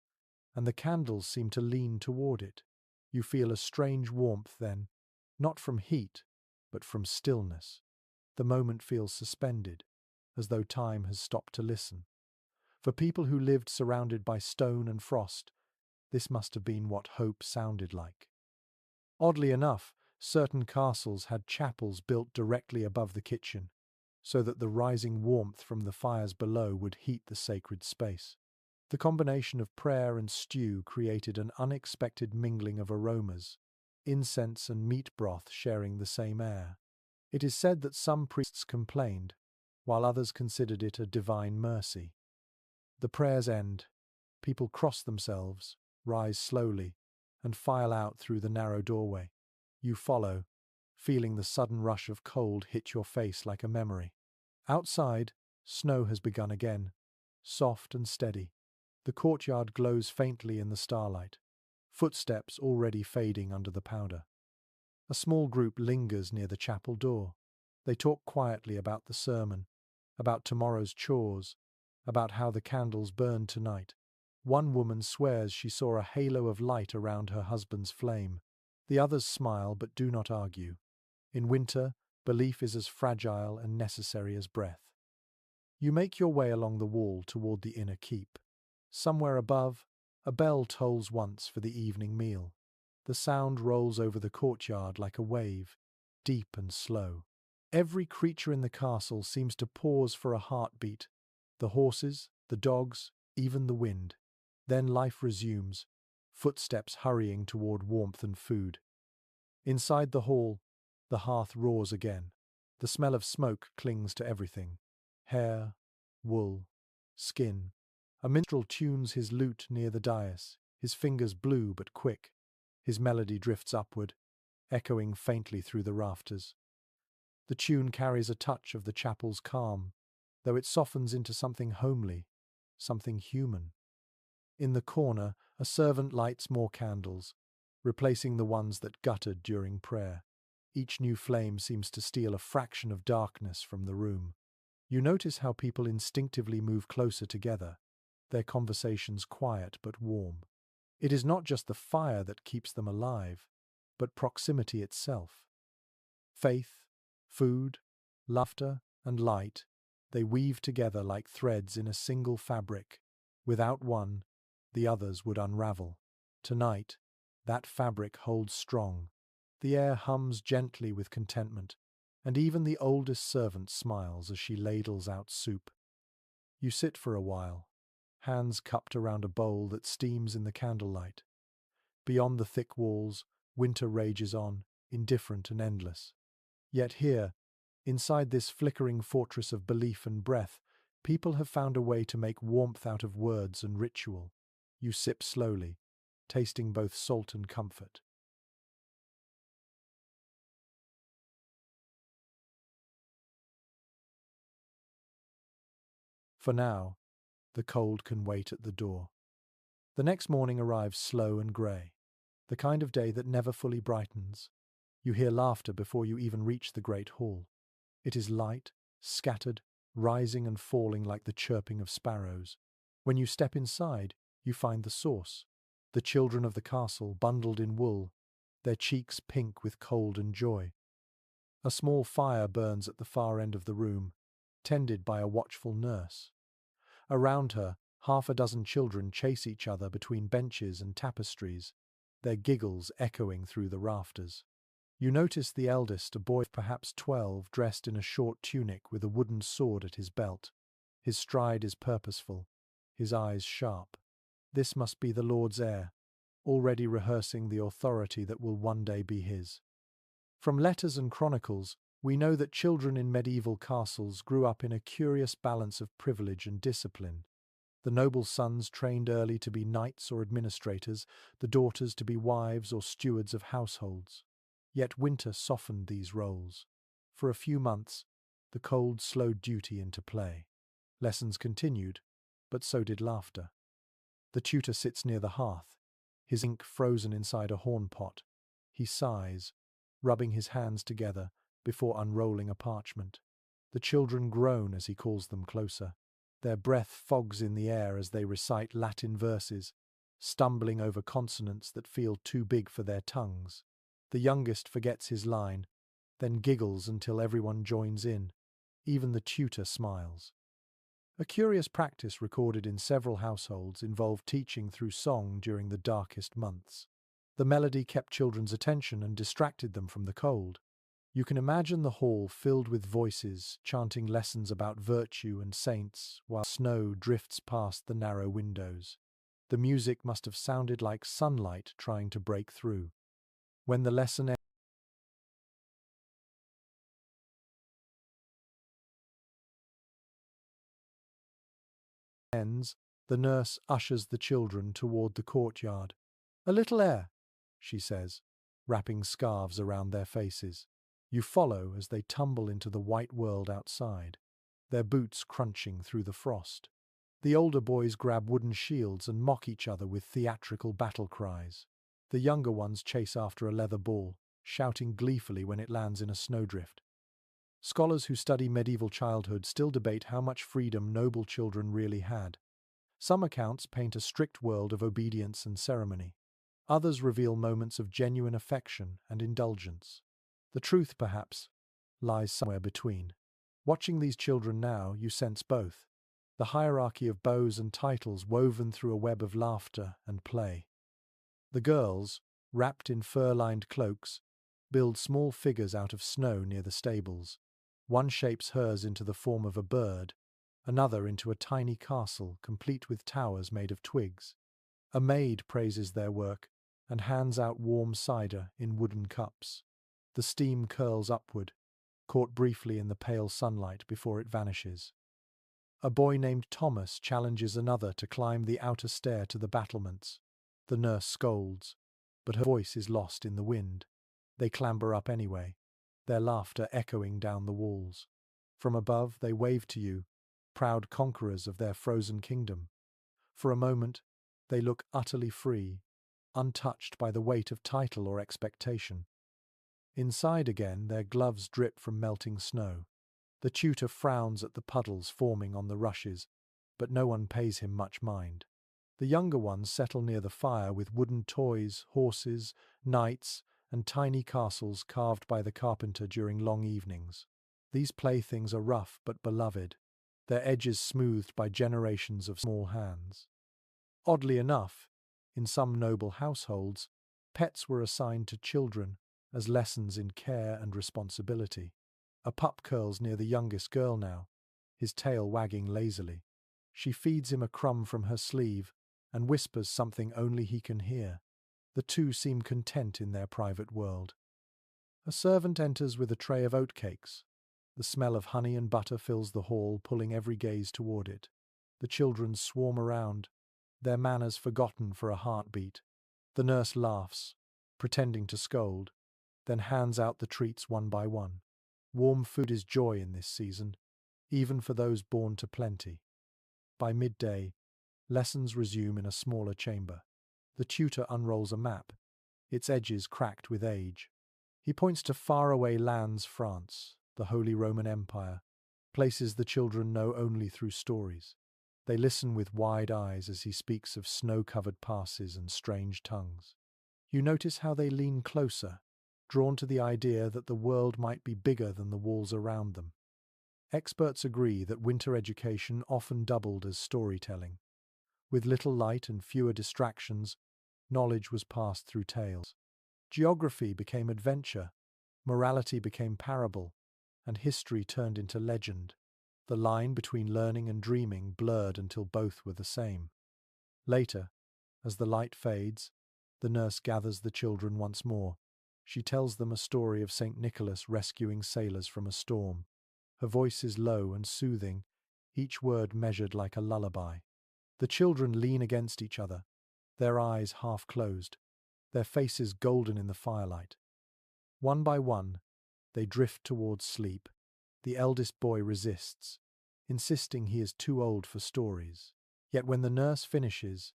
S1: and the candles seem to lean toward it. You feel a strange warmth then, not from heat, but from stillness. The moment feels suspended, as though time has stopped to listen. For people who lived surrounded by stone and frost, this must have been what hope sounded like. Oddly enough, certain castles had chapels built directly above the kitchen, so that the rising warmth from the fires below would heat the sacred space. The combination of prayer and stew created an unexpected mingling of aromas, incense and meat broth sharing the same air. It is said that some priests complained, while others considered it a divine mercy. The prayers end. People cross themselves, rise slowly, and file out through the narrow doorway. You follow, feeling the sudden rush of cold hit your face like a memory. Outside, snow has begun again, soft and steady. The courtyard glows faintly in the starlight, footsteps already fading under the powder. A small group lingers near the chapel door. They talk quietly about the sermon, about tomorrow's chores, about how the candles burned tonight. One woman swears she saw a halo of light around her husband's flame. The others smile but do not argue. In winter, belief is as fragile and necessary as breath. You make your way along the wall toward the inner keep. Somewhere above, a bell tolls once for the evening meal. The sound rolls over the courtyard like a wave, deep and slow. Every creature in the castle seems to pause for a heartbeat. The horses, the dogs, even the wind. Then life resumes, footsteps hurrying toward warmth and food. Inside the hall, the hearth roars again. The smell of smoke clings to everything. Hair, wool, skin. A minstrel tunes his lute near the dais, his fingers blue but quick. His melody drifts upward, echoing faintly through the rafters. The tune carries a touch of the chapel's calm, though it softens into something homely, something human. In the corner, a servant lights more candles, replacing the ones that guttered during prayer. Each new flame seems to steal a fraction of darkness from the room. You notice how people instinctively move closer together, their conversations quiet but warm. It is not just the fire that keeps them alive, but proximity itself. Faith, food, laughter, and light, they weave together like threads in a single fabric. Without one, the others would unravel. Tonight, that fabric holds strong. The air hums gently with contentment, and even the oldest servant smiles as she ladles out soup. You sit for a while, hands cupped around a bowl that steams in the candlelight. Beyond the thick walls, winter rages on, indifferent and endless. Yet here, inside this flickering fortress of belief and breath, people have found a way to make warmth out of words and ritual. You sip slowly, tasting both salt and comfort. For now, the cold can wait at the door. The next morning arrives slow and grey, the kind of day that never fully brightens. You hear laughter before you even reach the great hall. It is light, scattered, rising and falling like the chirping of sparrows. When you step inside, you find the source. The children of the castle, bundled in wool, their cheeks pink with cold and joy. A small fire burns at the far end of the room, tended by a watchful nurse. Around her, half a dozen children chase each other between benches and tapestries, their giggles echoing through the rafters. You notice the eldest, a boy of perhaps 12, dressed in a short tunic with a wooden sword at his belt. His stride is purposeful, his eyes sharp. This must be the Lord's heir, already rehearsing the authority that will one day be his. From letters and chronicles, we know that children in medieval castles grew up in a curious balance of privilege and discipline. The noble sons trained early to be knights or administrators, the daughters to be wives or stewards of households. Yet winter softened these roles. For a few months, the cold slowed duty into play. Lessons continued, but so did laughter. The tutor sits near the hearth, his ink frozen inside a horn pot. He sighs, rubbing his hands together before unrolling a parchment. The children groan as he calls them closer. Their breath fogs in the air as they recite Latin verses, stumbling over consonants that feel too big for their tongues. The youngest forgets his line, then giggles until everyone joins in. Even the tutor smiles. A curious practice recorded in several households involved teaching through song during the darkest months. The melody kept children's attention and distracted them from the cold. You can imagine the hall filled with voices chanting lessons about virtue and saints while snow drifts past the narrow windows. The music must have sounded like sunlight trying to break through. When the lesson ends, the nurse ushers the children toward the courtyard. "A little air," she says, wrapping scarves around their faces. You follow as they tumble into the white world outside, their boots crunching through the frost. The older boys grab wooden shields and mock each other with theatrical battle cries. The younger ones chase after a leather ball, shouting gleefully when it lands in a snowdrift. Scholars who study medieval childhood still debate how much freedom noble children really had. Some accounts paint a strict world of obedience and ceremony. Others reveal moments of genuine affection and indulgence. The truth, perhaps, lies somewhere between. Watching these children now, you sense both. The hierarchy of bows and titles woven through a web of laughter and play. The girls, wrapped in fur-lined cloaks, build small figures out of snow near the stables. One shapes hers into the form of a bird, another into a tiny castle complete with towers made of twigs. A maid praises their work and hands out warm cider in wooden cups. The steam curls upward, caught briefly in the pale sunlight before it vanishes. A boy named Thomas challenges another to climb the outer stair to the battlements. The nurse scolds, but her voice is lost in the wind. They clamber up anyway, their laughter echoing down the walls. From above they wave to you, proud conquerors of their frozen kingdom. For a moment, they look utterly free, untouched by the weight of title or expectation. Inside again, their gloves drip from melting snow. The tutor frowns at the puddles forming on the rushes, but no one pays him much mind. The younger ones settle near the fire with wooden toys, horses, knights, and tiny castles carved by the carpenter during long evenings. These playthings are rough but beloved, their edges smoothed by generations of small hands. Oddly enough, in some noble households, pets were assigned to children as lessons in care and responsibility. A pup curls near the youngest girl now, his tail wagging lazily. She feeds him a crumb from her sleeve and whispers something only he can hear. The two seem content in their private world. A servant enters with a tray of oatcakes. The smell of honey and butter fills the hall, pulling every gaze toward it. The children swarm around, their manners forgotten for a heartbeat. The nurse laughs, pretending to scold, then hands out the treats one by one. Warm food is joy in this season, even for those born to plenty. By midday, lessons resume in a smaller chamber. The tutor unrolls a map, its edges cracked with age. He points to faraway lands, France, the Holy Roman Empire, places the children know only through stories. They listen with wide eyes as he speaks of snow-covered passes and strange tongues. You notice how they lean closer, drawn to the idea that the world might be bigger than the walls around them. Experts agree that winter education often doubled as storytelling. With little light and fewer distractions, knowledge was passed through tales. Geography became adventure, morality became parable, and history turned into legend. The line between learning and dreaming blurred until both were the same. Later, as the light fades, the nurse gathers the children once more. She tells them a story of St. Nicholas rescuing sailors from a storm. Her voice is low and soothing, each word measured like a lullaby. The children lean against each other, their eyes half closed, their faces golden in the firelight. One by one, they drift towards sleep. The eldest boy resists, insisting he is too old for stories. Yet when the nurse finishes,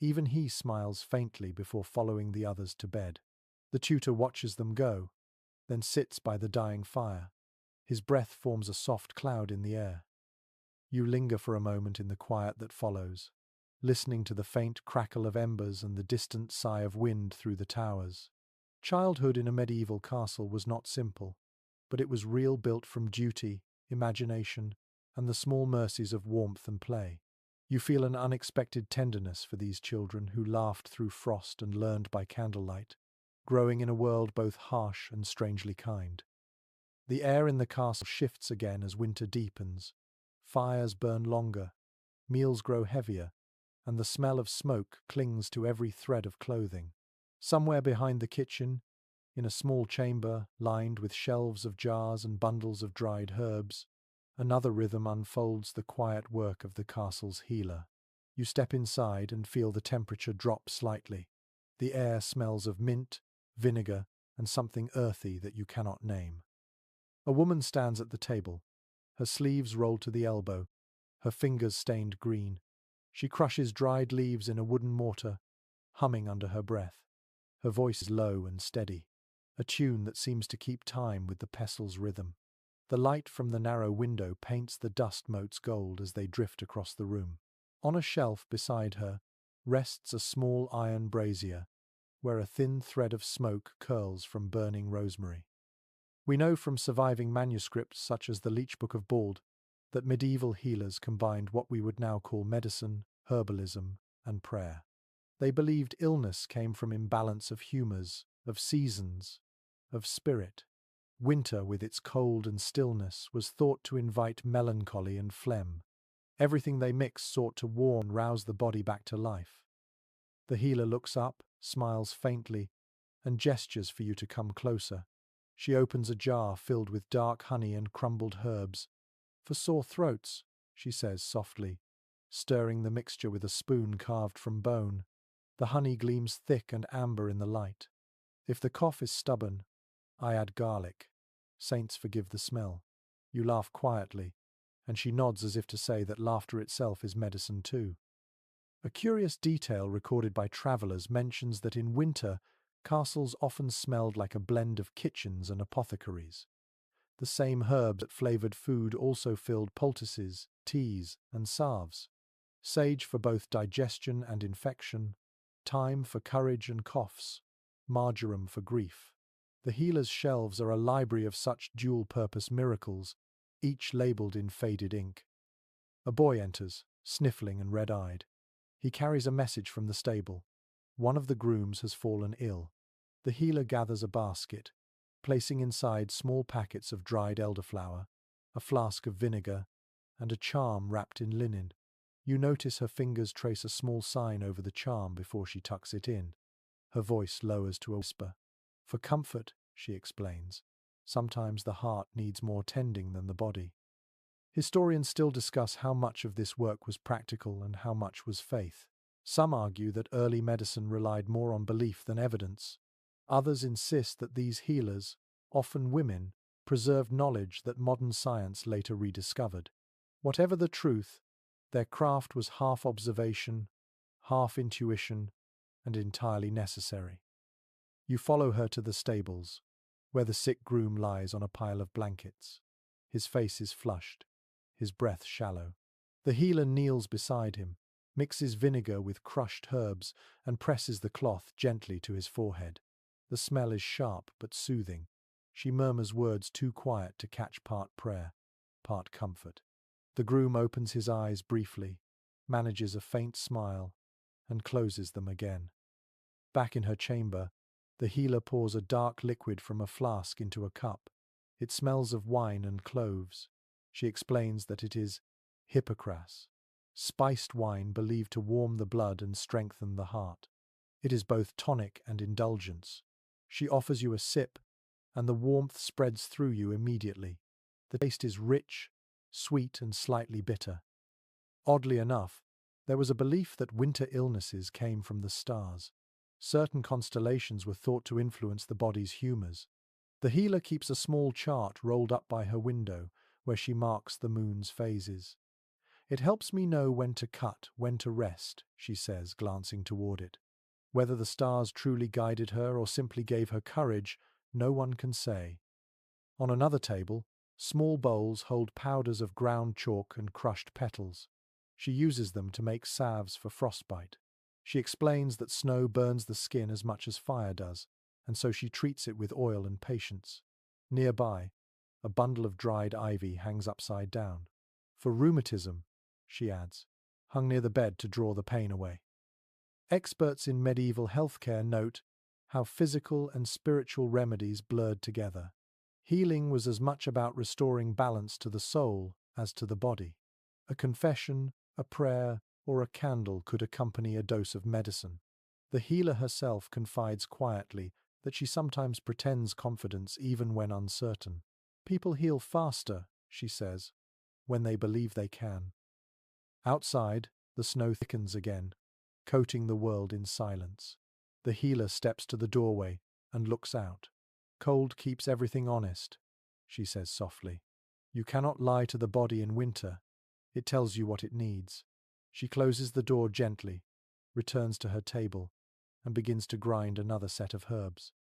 S1: even he smiles faintly before following the others to bed. The tutor watches them go, then sits by the dying fire. His breath forms a soft cloud in the air. You linger for a moment in the quiet that follows, listening to the faint crackle of embers and the distant sigh of wind through the towers. Childhood in a medieval castle was not simple, but it was real, built from duty, imagination, and the small mercies of warmth and play. You feel an unexpected tenderness for these children who laughed through frost and learned by candlelight, growing in a world both harsh and strangely kind. The air in the castle shifts again as winter deepens. Fires burn longer, meals grow heavier, and the smell of smoke clings to every thread of clothing. Somewhere behind the kitchen, in a small chamber lined with shelves of jars and bundles of dried herbs, another rhythm unfolds, the quiet work of the castle's healer. You step inside and feel the temperature drop slightly. The air smells of mint, vinegar, and something earthy that you cannot name. A woman stands at the table, her sleeves rolled to the elbow, her fingers stained green. She crushes dried leaves in a wooden mortar, humming under her breath. Her voice is low and steady, a tune that seems to keep time with the pestle's rhythm. The light from the narrow window paints the dust motes gold as they drift across the room. On a shelf beside her rests a small iron brazier, where a thin thread of smoke curls from burning rosemary. We know from surviving manuscripts such as the Leech Book of Bald that medieval healers combined what we would now call medicine, herbalism, and prayer. They believed illness came from imbalance of humours, of seasons, of spirit. Winter, with its cold and stillness, was thought to invite melancholy and phlegm. Everything they mixed sought to warm and rouse the body back to life. The healer looks up, smiles faintly, and gestures for you to come closer. She opens a jar filled with dark honey and crumbled herbs. For sore throats, she says softly, stirring the mixture with a spoon carved from bone. The honey gleams thick and amber in the light. If the cough is stubborn, I add garlic. Saints forgive the smell. You laugh quietly, and she nods as if to say that laughter itself is medicine too. A curious detail recorded by travellers mentions that in winter, castles often smelled like a blend of kitchens and apothecaries. The same herbs that flavoured food also filled poultices, teas, and salves. Sage for both digestion and infection, thyme for courage and coughs, marjoram for grief. The healer's shelves are a library of such dual-purpose miracles, each labelled in faded ink. A boy enters, sniffling and red-eyed. He carries a message from the stable. One of the grooms has fallen ill. The healer gathers a basket, placing inside small packets of dried elderflower, a flask of vinegar, and a charm wrapped in linen. You notice her fingers trace a small sign over the charm before she tucks it in. Her voice lowers to a whisper. For comfort, she explains, sometimes the heart needs more tending than the body. Historians still discuss how much of this work was practical and how much was faith. Some argue that early medicine relied more on belief than evidence. Others insist that these healers, often women, preserved knowledge that modern science later rediscovered. Whatever the truth, their craft was half observation, half intuition, and entirely necessary. You follow her to the stables, where the sick groom lies on a pile of blankets. His face is flushed, his breath shallow. The healer kneels beside him, mixes vinegar with crushed herbs, and presses the cloth gently to his forehead. The smell is sharp but soothing. She murmurs words too quiet to catch part prayer, part comfort. The groom opens his eyes briefly, manages a faint smile, and closes them again. Back in her chamber, the healer pours a dark liquid from a flask into a cup. It smells of wine and cloves. She explains that it is Hippocras, spiced wine believed to warm the blood and strengthen the heart. It is both tonic and indulgence. She offers you a sip, and the warmth spreads through you immediately. The taste is rich, sweet, and slightly bitter. Oddly enough, there was a belief that winter illnesses came from the stars. Certain constellations were thought to influence the body's humours. The healer keeps a small chart rolled up by her window, where she marks the moon's phases. It helps me know when to cut, when to rest, she says, glancing toward it. Whether the stars truly guided her or simply gave her courage, no one can say. On another table, small bowls hold powders of ground chalk and crushed petals. She uses them to make salves for frostbite. She explains that snow burns the skin as much as fire does, and so she treats it with oil and patience. Nearby, a bundle of dried ivy hangs upside down. For rheumatism, she adds, hung near the bed to draw the pain away. Experts in medieval healthcare note how physical and spiritual remedies blurred together. Healing was as much about restoring balance to the soul as to the body. A confession, a prayer, or a candle could accompany a dose of medicine. The healer herself confides quietly that she sometimes pretends confidence even when uncertain. People heal faster, she says, when they believe they can. Outside, the snow thickens again, coating the world in silence. The healer steps to the doorway and looks out. Cold keeps everything honest, she says softly. You cannot lie to the body in winter. It tells you what it needs. She closes the door gently, returns to her table, and begins to grind another set of herbs.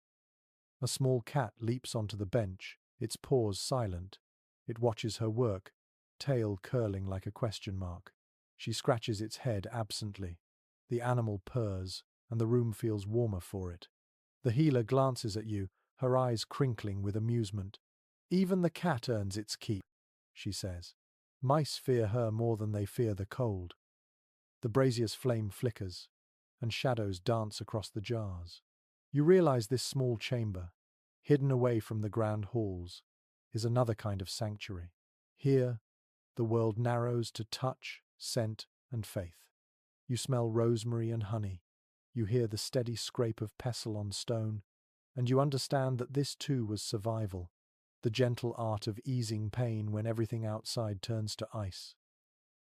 S1: A small cat leaps onto the bench, its paws silent. It watches her work, tail curling like a question mark. She scratches its head absently. The animal purrs, and the room feels warmer for it. The healer glances at you, her eyes crinkling with amusement. Even the cat earns its keep, she says. Mice fear her more than they fear the cold. The brazier's flame flickers, and shadows dance across the jars. You realize this small chamber, Hidden away from the grand halls is another kind of sanctuary. Here, the world narrows to touch, scent, and faith. You smell rosemary and honey. You hear the steady scrape of pestle on stone, and you understand that this too was survival, the gentle art of easing pain when everything outside turns to ice.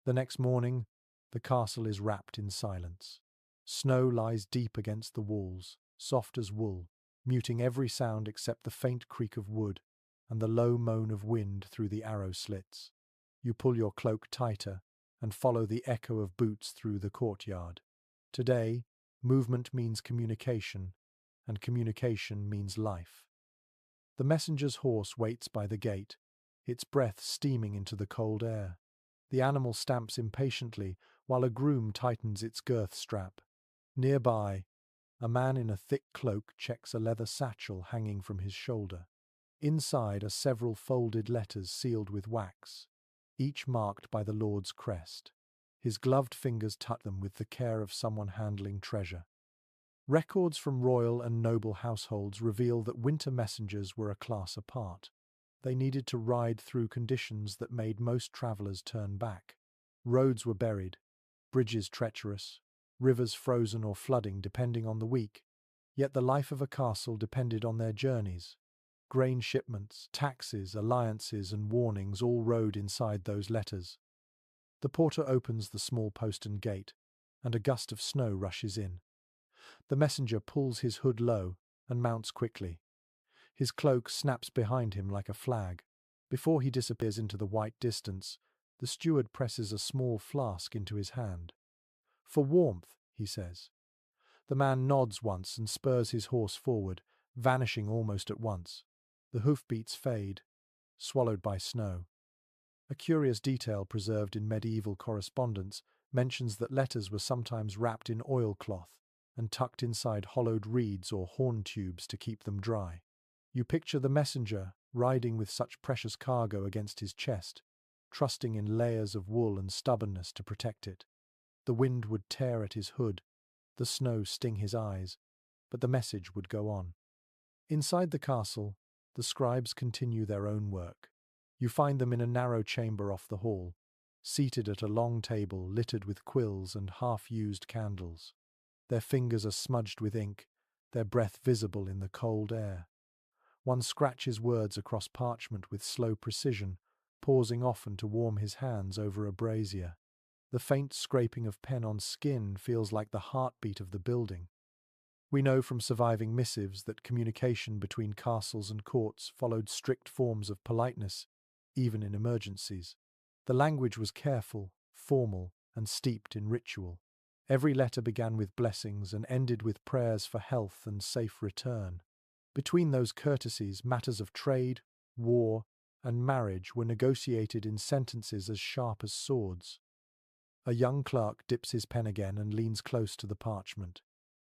S1: The next morning, the castle is wrapped in silence. Snow lies deep against the walls, soft as wool, muting every sound except the faint creak of wood and the low moan of wind through the arrow slits. You pull your cloak tighter and follow the echo of boots through the courtyard. Today, movement means communication, and communication means life. The messenger's horse waits by the gate, its breath steaming into the cold air. The animal stamps impatiently while a groom tightens its girth strap. Nearby, a man in a thick cloak checks a leather satchel hanging from his shoulder. Inside are several folded letters sealed with wax, each marked by the Lord's crest. His gloved fingers touch them with the care of someone handling treasure. Records from royal and noble households reveal that winter messengers were a class apart. They needed to ride through conditions that made most travelers turn back. Roads were buried, bridges treacherous, rivers frozen or flooding depending on the week. Yet the life of a castle depended on their journeys. Grain shipments, taxes, alliances, and warnings all rode inside those letters. The porter opens the small postern gate, and a gust of snow rushes in. The messenger pulls his hood low and mounts quickly. His cloak snaps behind him like a flag. Before he disappears into the white distance, the steward presses a small flask into his hand. "For warmth," he says. The man nods once and spurs his horse forward, vanishing almost at once. The hoofbeats fade, swallowed by snow. A curious detail preserved in medieval correspondence mentions that letters were sometimes wrapped in oilcloth and tucked inside hollowed reeds or horn tubes to keep them dry. You picture the messenger riding with such precious cargo against his chest, trusting in layers of wool and stubbornness to protect it. The wind would tear at his hood, the snow sting his eyes, but the message would go on. Inside the castle, the scribes continue their own work. You find them in a narrow chamber off the hall, seated at a long table littered with quills and half-used candles. Their fingers are smudged with ink, their breath visible in the cold air. One scratches words across parchment with slow precision, pausing often to warm his hands over a brazier. The faint scraping of pen on skin feels like the heartbeat of the building. We know from surviving missives that communication between castles and courts followed strict forms of politeness, even in emergencies. The language was careful, formal, and steeped in ritual. Every letter began with blessings and ended with prayers for health and safe return. Between those courtesies, matters of trade, war, and marriage were negotiated in sentences as sharp as swords. A young clerk dips his pen again and leans close to the parchment.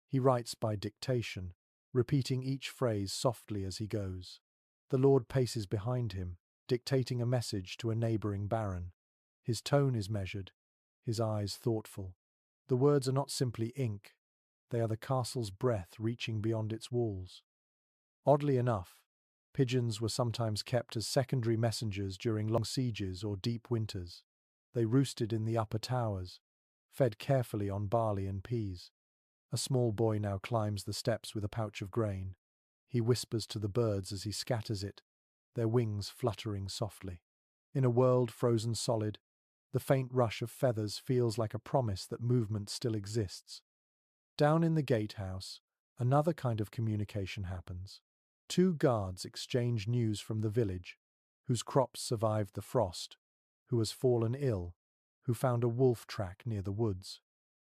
S1: He writes by dictation, repeating each phrase softly as he goes. The lord paces behind him, dictating a message to a neighbouring baron. His tone is measured, his eyes thoughtful. The words are not simply ink, they are the castle's breath reaching beyond its walls. Oddly enough, pigeons were sometimes kept as secondary messengers during long sieges or deep winters. They roosted in the upper towers, fed carefully on barley and peas. A small boy now climbs the steps with a pouch of grain. He whispers to the birds as he scatters it, their wings fluttering softly. In a world frozen solid, the faint rush of feathers feels like a promise that movement still exists. Down in the gatehouse, another kind of communication happens. Two guards exchange news from the village, whose crops survived the frost, who has fallen ill, who found a wolf track near the woods.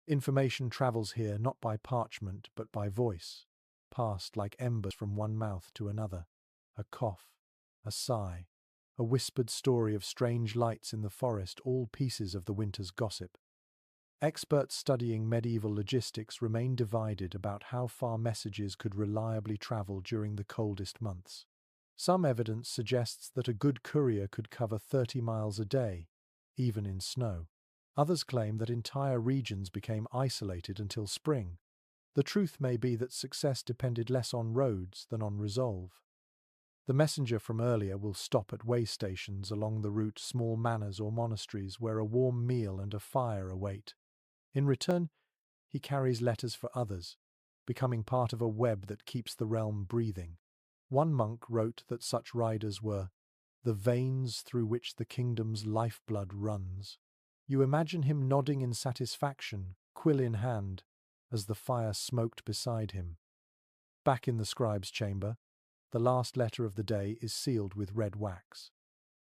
S1: Information travels here not by parchment but by voice, passed like embers from one mouth to another. A cough, a sigh, a whispered story of strange lights in the forest, all pieces of the winter's gossip. Experts studying medieval logistics remain divided about how far messages could reliably travel during the coldest months. Some evidence suggests that a good courier could cover 30 miles a day, even in snow. Others claim that entire regions became isolated until spring. The truth may be that success depended less on roads than on resolve. The messenger from earlier will stop at way stations along the route, small manors or monasteries where a warm meal and a fire await. In return, he carries letters for others, becoming part of a web that keeps the realm breathing. One monk wrote that such riders were the veins through which the kingdom's lifeblood runs. You imagine him nodding in satisfaction, quill in hand, as the fire smoked beside him. Back in the scribe's chamber, the last letter of the day is sealed with red wax.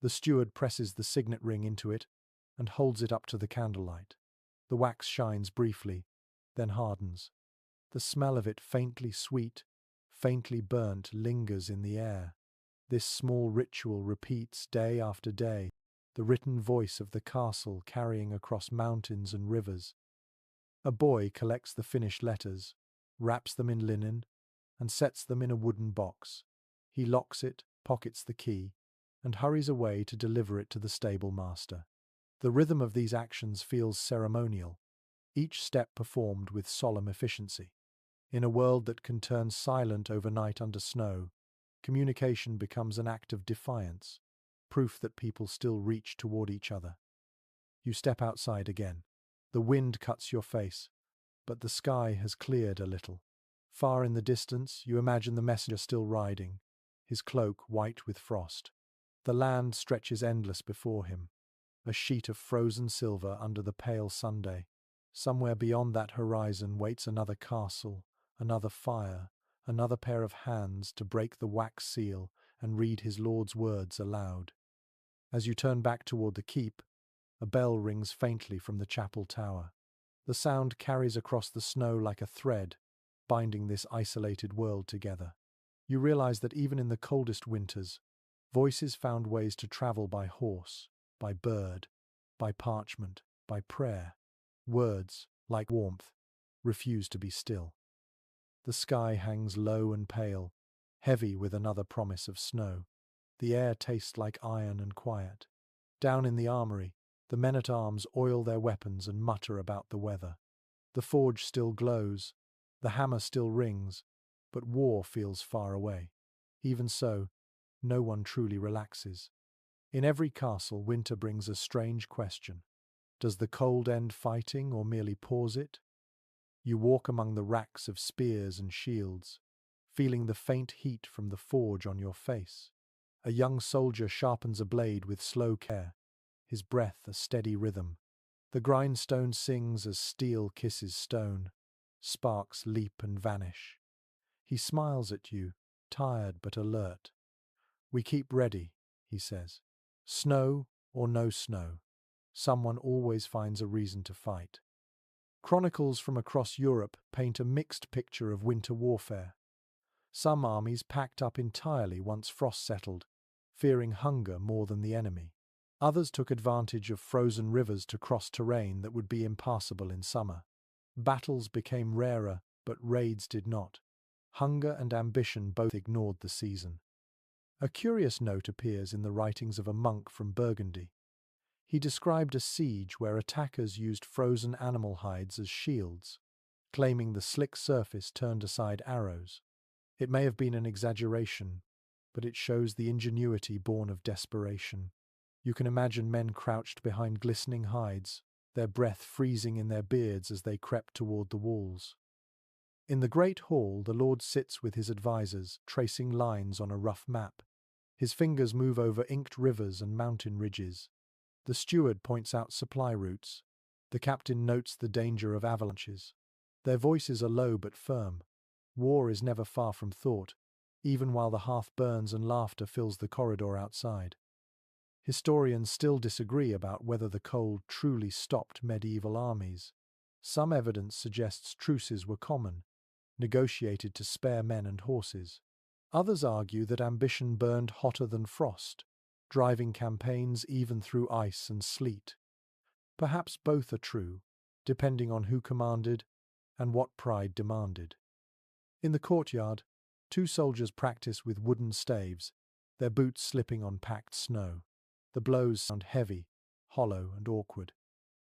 S1: The steward presses the signet ring into it and holds it up to the candlelight. The wax shines briefly, then hardens. The smell of it, faintly sweet, faintly burnt, lingers in the air. This small ritual repeats day after day, the written voice of the castle carrying across mountains and rivers. A boy collects the finished letters, wraps them in linen, and sets them in a wooden box. He locks it, pockets the key, and hurries away to deliver it to the stable master. The rhythm of these actions feels ceremonial, each step performed with solemn efficiency. In a world that can turn silent overnight under snow, communication becomes an act of defiance, proof that people still reach toward each other. You step outside again. The wind cuts your face, but the sky has cleared a little. Far in the distance, you imagine the messenger still riding, his cloak white with frost. The land stretches endless before him, a sheet of frozen silver under the pale Sunday. Somewhere beyond that horizon waits another castle, another fire, another pair of hands to break the wax seal and read his lord's words aloud. As you turn back toward the keep, a bell rings faintly from the chapel tower. The sound carries across the snow like a thread, binding this isolated world together. You realize that even in the coldest winters, voices found ways to travel by horse, by bird, by parchment, by prayer. Words, like warmth, refuse to be still. The sky hangs low and pale, heavy with another promise of snow. The air tastes like iron and quiet. Down in the armory, the men-at-arms oil their weapons and mutter about the weather. The forge still glows, the hammer still rings, but war feels far away. Even so, no one truly relaxes. In every castle, winter brings a strange question. Does the cold end fighting or merely pause it? You walk among the racks of spears and shields, feeling the faint heat from the forge on your face. A young soldier sharpens a blade with slow care, his breath a steady rhythm. The grindstone sings as steel kisses stone. Sparks leap and vanish. He smiles at you, tired but alert. "We keep ready," he says. "Snow or no snow, someone always finds a reason to fight." Chronicles from across Europe paint a mixed picture of winter warfare. Some armies packed up entirely once frost settled, fearing hunger more than the enemy. Others took advantage of frozen rivers to cross terrain that would be impassable in summer. Battles became rarer, but raids did not. Hunger and ambition both ignored the season. A curious note appears in the writings of a monk from Burgundy. He described a siege where attackers used frozen animal hides as shields, claiming the slick surface turned aside arrows. It may have been an exaggeration, but it shows the ingenuity born of desperation. You can imagine men crouched behind glistening hides, their breath freezing in their beards as they crept toward the walls. In the great hall, the Lord sits with his advisers, tracing lines on a rough map. His fingers move over inked rivers and mountain ridges. The steward points out supply routes. The captain notes the danger of avalanches. Their voices are low but firm. War is never far from thought, even while the hearth burns and laughter fills the corridor outside. Historians still disagree about whether the cold truly stopped medieval armies. Some evidence suggests truces were common, negotiated to spare men and horses. Others argue that ambition burned hotter than frost, driving campaigns even through ice and sleet. Perhaps both are true, depending on who commanded and what pride demanded. In the courtyard, two soldiers practice with wooden staves, their boots slipping on packed snow. The blows sound heavy, hollow, and awkward.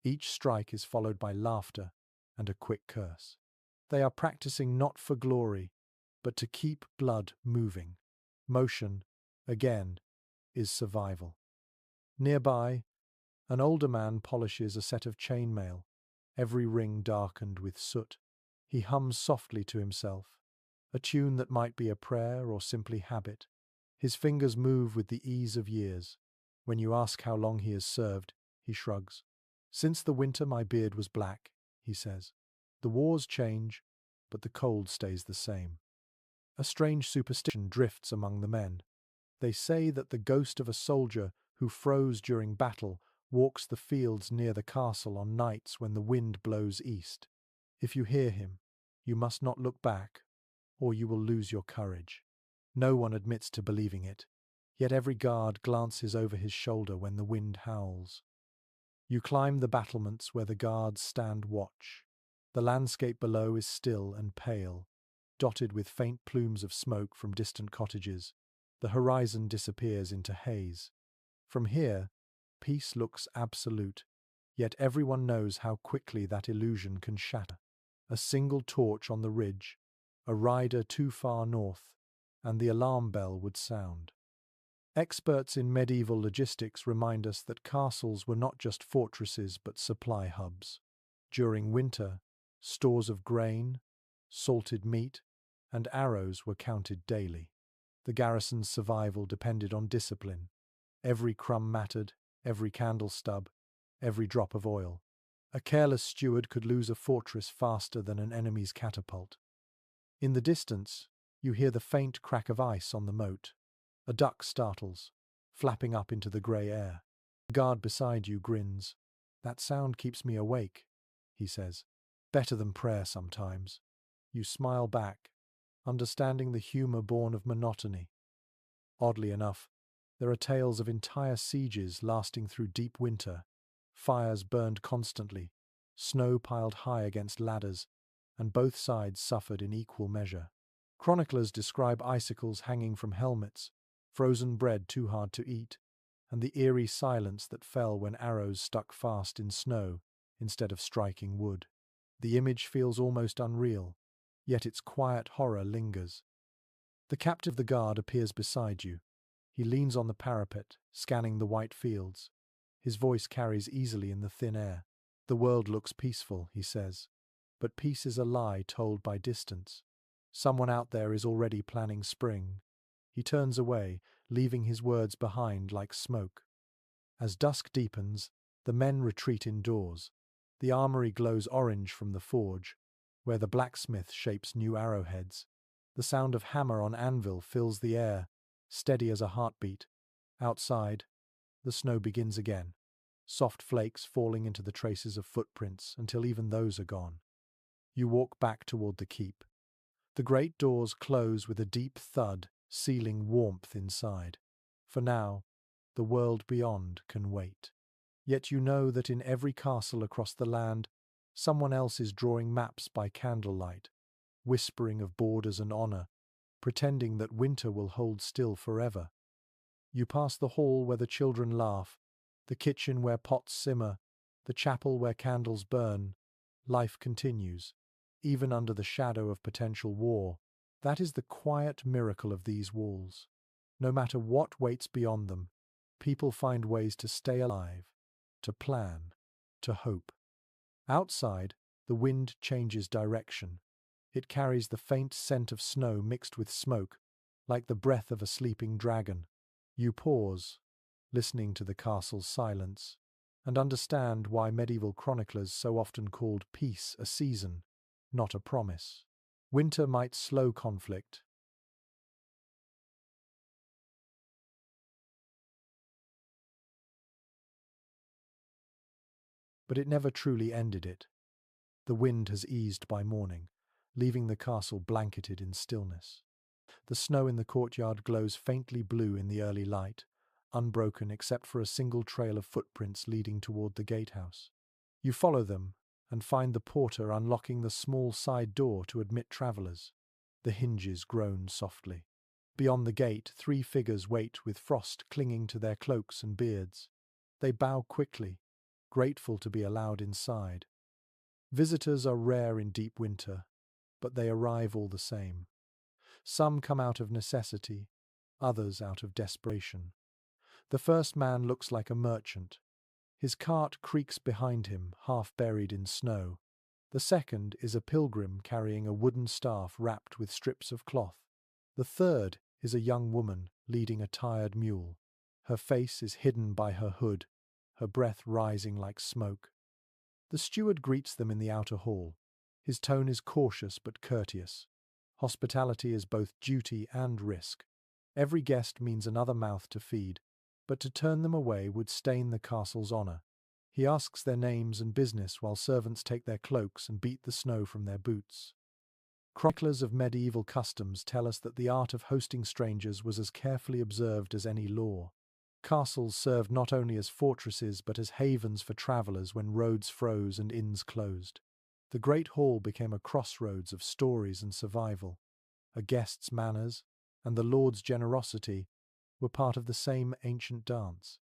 S1: Each strike is followed by laughter and a quick curse. They are practicing not for glory, but to keep blood moving. Motion, again, is survival. Nearby, an older man polishes a set of chainmail, every ring darkened with soot. He hums softly to himself, a tune that might be a prayer or simply habit. His fingers move with the ease of years. When you ask how long he has served, he shrugs. Since the winter my beard was black, he says. The wars change, but the cold stays the same. A strange superstition drifts among the men. They say that the ghost of a soldier who froze during battle walks the fields near the castle on nights when the wind blows east. If you hear him, you must not look back, or you will lose your courage. No one admits to believing it, yet every guard glances over his shoulder when the wind howls. You climb the battlements where the guards stand watch. The landscape below is still and pale, dotted with faint plumes of smoke from distant cottages. The horizon disappears into haze. From here, peace looks absolute, yet everyone knows how quickly that illusion can shatter. A single torch on the ridge, a rider too far north, and the alarm bell would sound. Experts in medieval logistics remind us that castles were not just fortresses but supply hubs. During winter, stores of grain, salted meat, and arrows were counted daily. The garrison's survival depended on discipline. Every crumb mattered, every candle stub, every drop of oil. A careless steward could lose a fortress faster than an enemy's catapult. In the distance, you hear the faint crack of ice on the moat. A duck startles, flapping up into the grey air. The guard beside you grins. That sound keeps me awake, he says. Better than prayer sometimes. You smile back, understanding the humour born of monotony. Oddly enough, there are tales of entire sieges lasting through deep winter. Fires burned constantly, snow piled high against ladders, and both sides suffered in equal measure. Chroniclers describe icicles hanging from helmets, frozen bread too hard to eat, and the eerie silence that fell when arrows stuck fast in snow instead of striking wood. The image feels almost unreal, yet its quiet horror lingers. The captain of the guard appears beside you. He leans on the parapet, scanning the white fields. His voice carries easily in the thin air. The world looks peaceful, he says. But peace is a lie told by distance. Someone out there is already planning spring. He turns away, leaving his words behind like smoke. As dusk deepens, the men retreat indoors. The armory glows orange from the forge, where the blacksmith shapes new arrowheads. The sound of hammer on anvil fills the air, steady as a heartbeat. Outside, the snow begins again, soft flakes falling into the traces of footprints until even those are gone. You walk back toward the keep. The great doors close with a deep thud, sealing warmth inside. For now, the world beyond can wait. Yet you know that in every castle across the land, someone else is drawing maps by candlelight, whispering of borders and honor, pretending that winter will hold still forever. You pass the hall where the children laugh, the kitchen where pots simmer, the chapel where candles burn. Life continues, even under the shadow of potential war. That is the quiet miracle of these walls. No matter what waits beyond them, people find ways to stay alive, to plan, to hope. Outside, the wind changes direction. It carries the faint scent of snow mixed with smoke, like the breath of a sleeping dragon. You pause, listening to the castle's silence, and understand why medieval chroniclers so often called peace a season, not a promise. Winter might slow conflict, but it never truly ended it. The wind has eased by morning, leaving the castle blanketed in stillness. The snow in the courtyard glows faintly blue in the early light, unbroken except for a single trail of footprints leading toward the gatehouse. You follow them and find the porter unlocking the small side door to admit travelers. The hinges groan softly. Beyond the gate, three figures wait with frost clinging to their cloaks and beards. They bow quickly, grateful to be allowed inside. Visitors are rare in deep winter, but they arrive all the same. Some come out of necessity, others out of desperation. The first man looks like a merchant. His cart creaks behind him, half buried in snow. The second is a pilgrim carrying a wooden staff wrapped with strips of cloth. The third is a young woman leading a tired mule. Her face is hidden by her hood, her breath rising like smoke. The steward greets them in the outer hall. His tone is cautious but courteous. Hospitality is both duty and risk. Every guest means another mouth to feed, but to turn them away would stain the castle's honor. He asks their names and business while servants take their cloaks and beat the snow from their boots. Chroniclers of medieval customs tell us that the art of hosting strangers was as carefully observed as any law. Castles served not only as fortresses but as havens for travellers when roads froze and inns closed. The great hall became a crossroads of stories and survival. A guest's manners and the lord's generosity were part of the same ancient dance.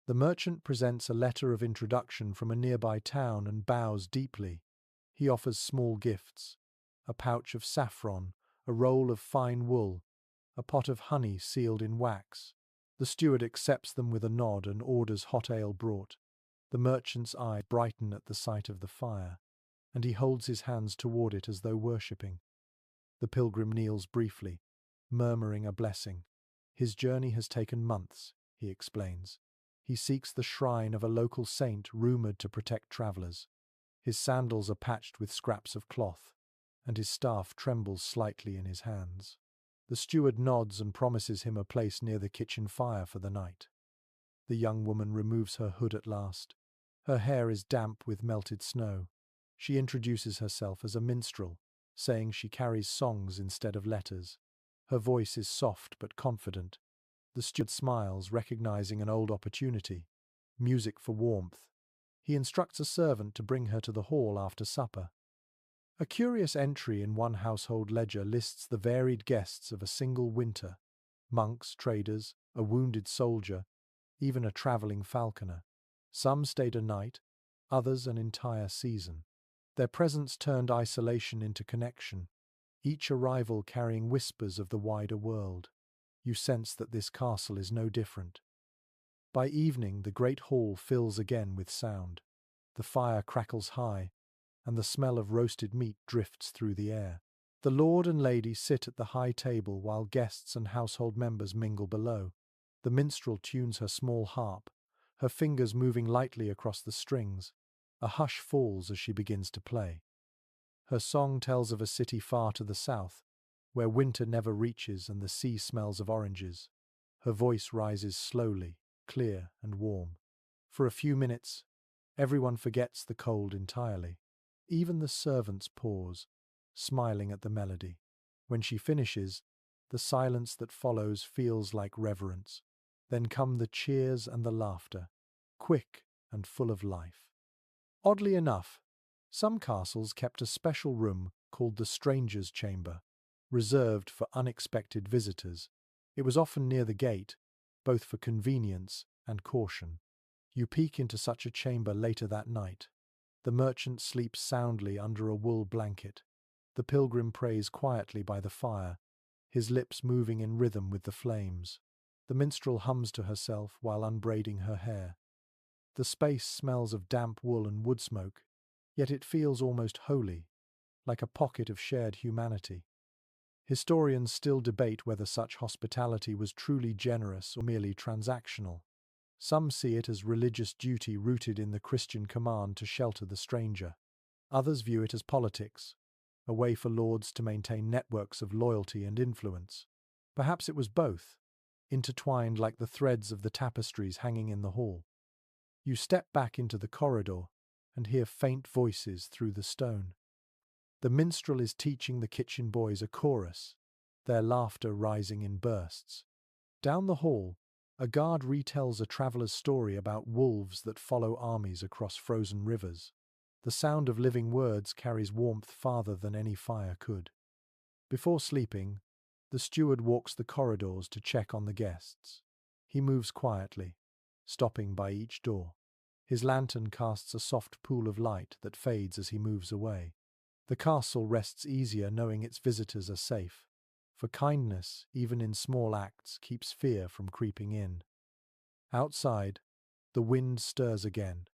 S1: The merchant presents a letter of introduction from a nearby town and bows deeply. He offers small gifts: a pouch of saffron, a roll of fine wool, a pot of honey sealed in wax. The steward accepts them with a nod and orders hot ale brought. The merchant's eyes brighten at the sight of the fire, and he holds his hands toward it as though worshipping. The pilgrim kneels briefly, murmuring a blessing. His journey has taken months, he explains. He seeks the shrine of a local saint rumored to protect travelers. His sandals are patched with scraps of cloth, and his staff trembles slightly in his hands. The steward nods and promises him a place near the kitchen fire for the night. The young woman removes her hood at last. Her hair is damp with melted snow. She introduces herself as a minstrel, saying she carries songs instead of letters. Her voice is soft but confident. The steward smiles, recognizing an old opportunity: music for warmth. He instructs a servant to bring her to the hall after supper. A curious entry in one household ledger lists the varied guests of a single winter: monks, traders, a wounded soldier, even a travelling falconer. Some stayed a night, others an entire season. Their presence turned isolation into connection, each arrival carrying whispers of the wider world. You sense that this castle is no different. By evening, the great hall fills again with sound. The fire crackles high, and the smell of roasted meat drifts through the air. The lord and lady sit at the high table while guests and household members mingle below. The minstrel tunes her small harp, her fingers moving lightly across the strings. A hush falls as she begins to play. Her song tells of a city far to the south, where winter never reaches and the sea smells of oranges. Her voice rises slowly, clear and warm. For a few minutes, everyone forgets the cold entirely. Even the servants pause, smiling at the melody. When she finishes, the silence that follows feels like reverence. Then come the cheers and the laughter, quick and full of life. Oddly enough, some castles kept a special room called the Stranger's Chamber, reserved for unexpected visitors. It was often near the gate, both for convenience and caution. You peek into such a chamber later that night. The merchant sleeps soundly under a wool blanket. The pilgrim prays quietly by the fire, his lips moving in rhythm with the flames. The minstrel hums to herself while unbraiding her hair. The space smells of damp wool and wood smoke, yet it feels almost holy, like a pocket of shared humanity. Historians still debate whether such hospitality was truly generous or merely transactional. Some see it as religious duty rooted in the Christian command to shelter the stranger. Others view it as politics, a way for lords to maintain networks of loyalty and influence. Perhaps it was both, intertwined like the threads of the tapestries hanging in the hall. You step back into the corridor and hear faint voices through the stone. The minstrel is teaching the kitchen boys a chorus, their laughter rising in bursts. Down the hall, a guard retells a traveler's story about wolves that follow armies across frozen rivers. The sound of living words carries warmth farther than any fire could. Before sleeping, the steward walks the corridors to check on the guests. He moves quietly, stopping by each door. His lantern casts a soft pool of light that fades as he moves away. The castle rests easier knowing its visitors are safe. for kindness, even in small acts, keeps fear from creeping in. Outside, the wind stirs again.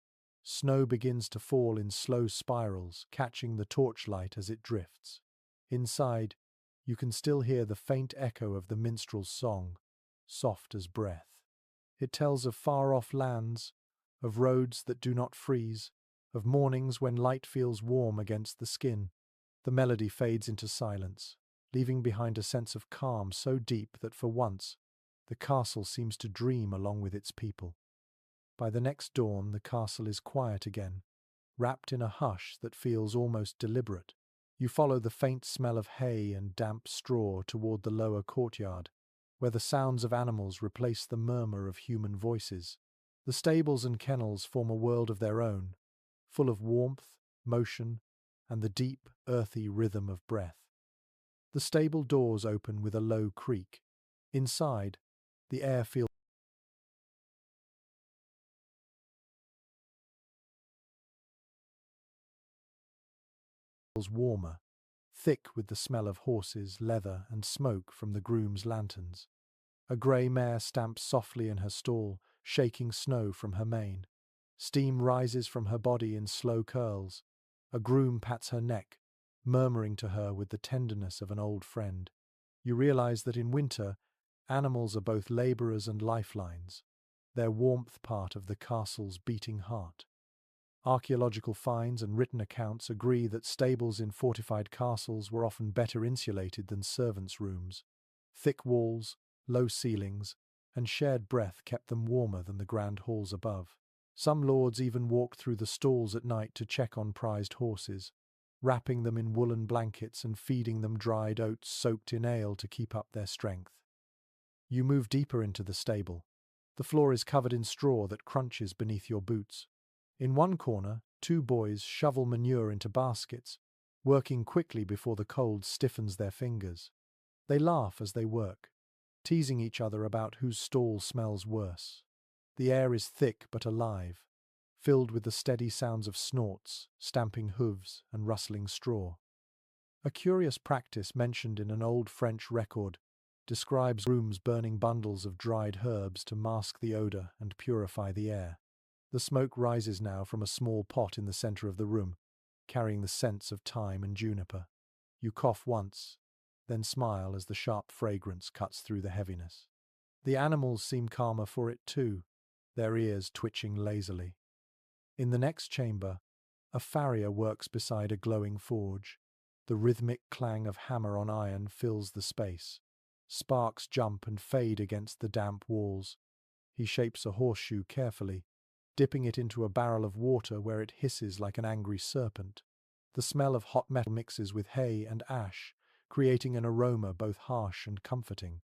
S1: Snow begins to fall in slow spirals, catching the torchlight as it drifts. Inside, you can still hear the faint echo of the minstrel's song, soft as breath. It tells of far-off lands, of roads that do not freeze, of mornings when light feels warm against the skin. The melody fades into silence, leaving behind a sense of calm so deep that for once, the castle seems to dream along with its people. By the next dawn, the castle is quiet again, wrapped in a hush that feels almost deliberate. You follow the faint smell of hay and damp straw toward the lower courtyard, where the sounds of animals replace the murmur of human voices. The stables and kennels form a world of their own, full of warmth, motion, and the deep, earthy rhythm of breath. The stable doors open with a low creak. Inside, the air feels warmer, thick with the smell of horses, leather, and smoke from the grooms' lanterns. A grey mare stamps softly in her stall, shaking snow from her mane. Steam rises from her body in slow curls. A groom pats her neck, murmuring to her with the tenderness of an old friend. You realize that in winter, animals are both labourers and lifelines, their warmth part of the castle's beating heart. Archaeological finds and written accounts agree that stables in fortified castles were often better insulated than servants' rooms. Thick walls, low ceilings, and shared breath kept them warmer than the grand halls above. Some lords even walked through the stalls at night to check on prized horses, wrapping them in woolen blankets and feeding them dried oats soaked in ale to keep up their strength. You move deeper into the stable. The floor is covered in straw that crunches beneath your boots. In one corner, two boys shovel manure into baskets, working quickly before the cold stiffens their fingers. They laugh as they work, teasing each other about whose stall smells worse. The air is thick but alive, filled with the steady sounds of snorts, stamping hooves, and rustling straw. A curious practice mentioned in an old French record describes grooms burning bundles of dried herbs to mask the odor and purify the air. The smoke rises now from a small pot in the center of the room, carrying the scents of thyme and juniper. You cough once, then smile as the sharp fragrance cuts through the heaviness. The animals seem calmer for it too, their ears twitching lazily. In the next chamber, a farrier works beside a glowing forge. The rhythmic clang of hammer on iron fills the space. Sparks jump and fade against the damp walls. He shapes a horseshoe carefully, dipping it into a barrel of water where it hisses like an angry serpent. The smell of hot metal mixes with hay and ash, creating an aroma both harsh and comforting.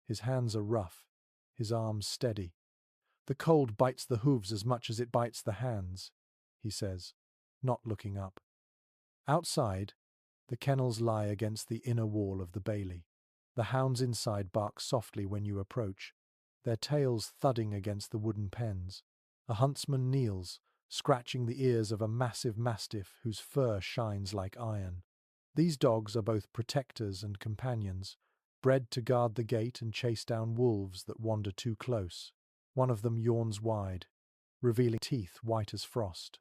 S1: His hands are rough, his arms steady. The cold bites the hooves as much as it bites the hands, he says, not looking up. Outside, the kennels lie against the inner wall of the bailey. The hounds inside bark softly when you approach, their tails thudding against the wooden pens. A huntsman kneels, scratching the ears of a massive mastiff whose fur shines like iron. These dogs are both protectors and companions, bred to guard the gate and chase down wolves that wander too close. One of them yawns wide, revealing teeth white as frost.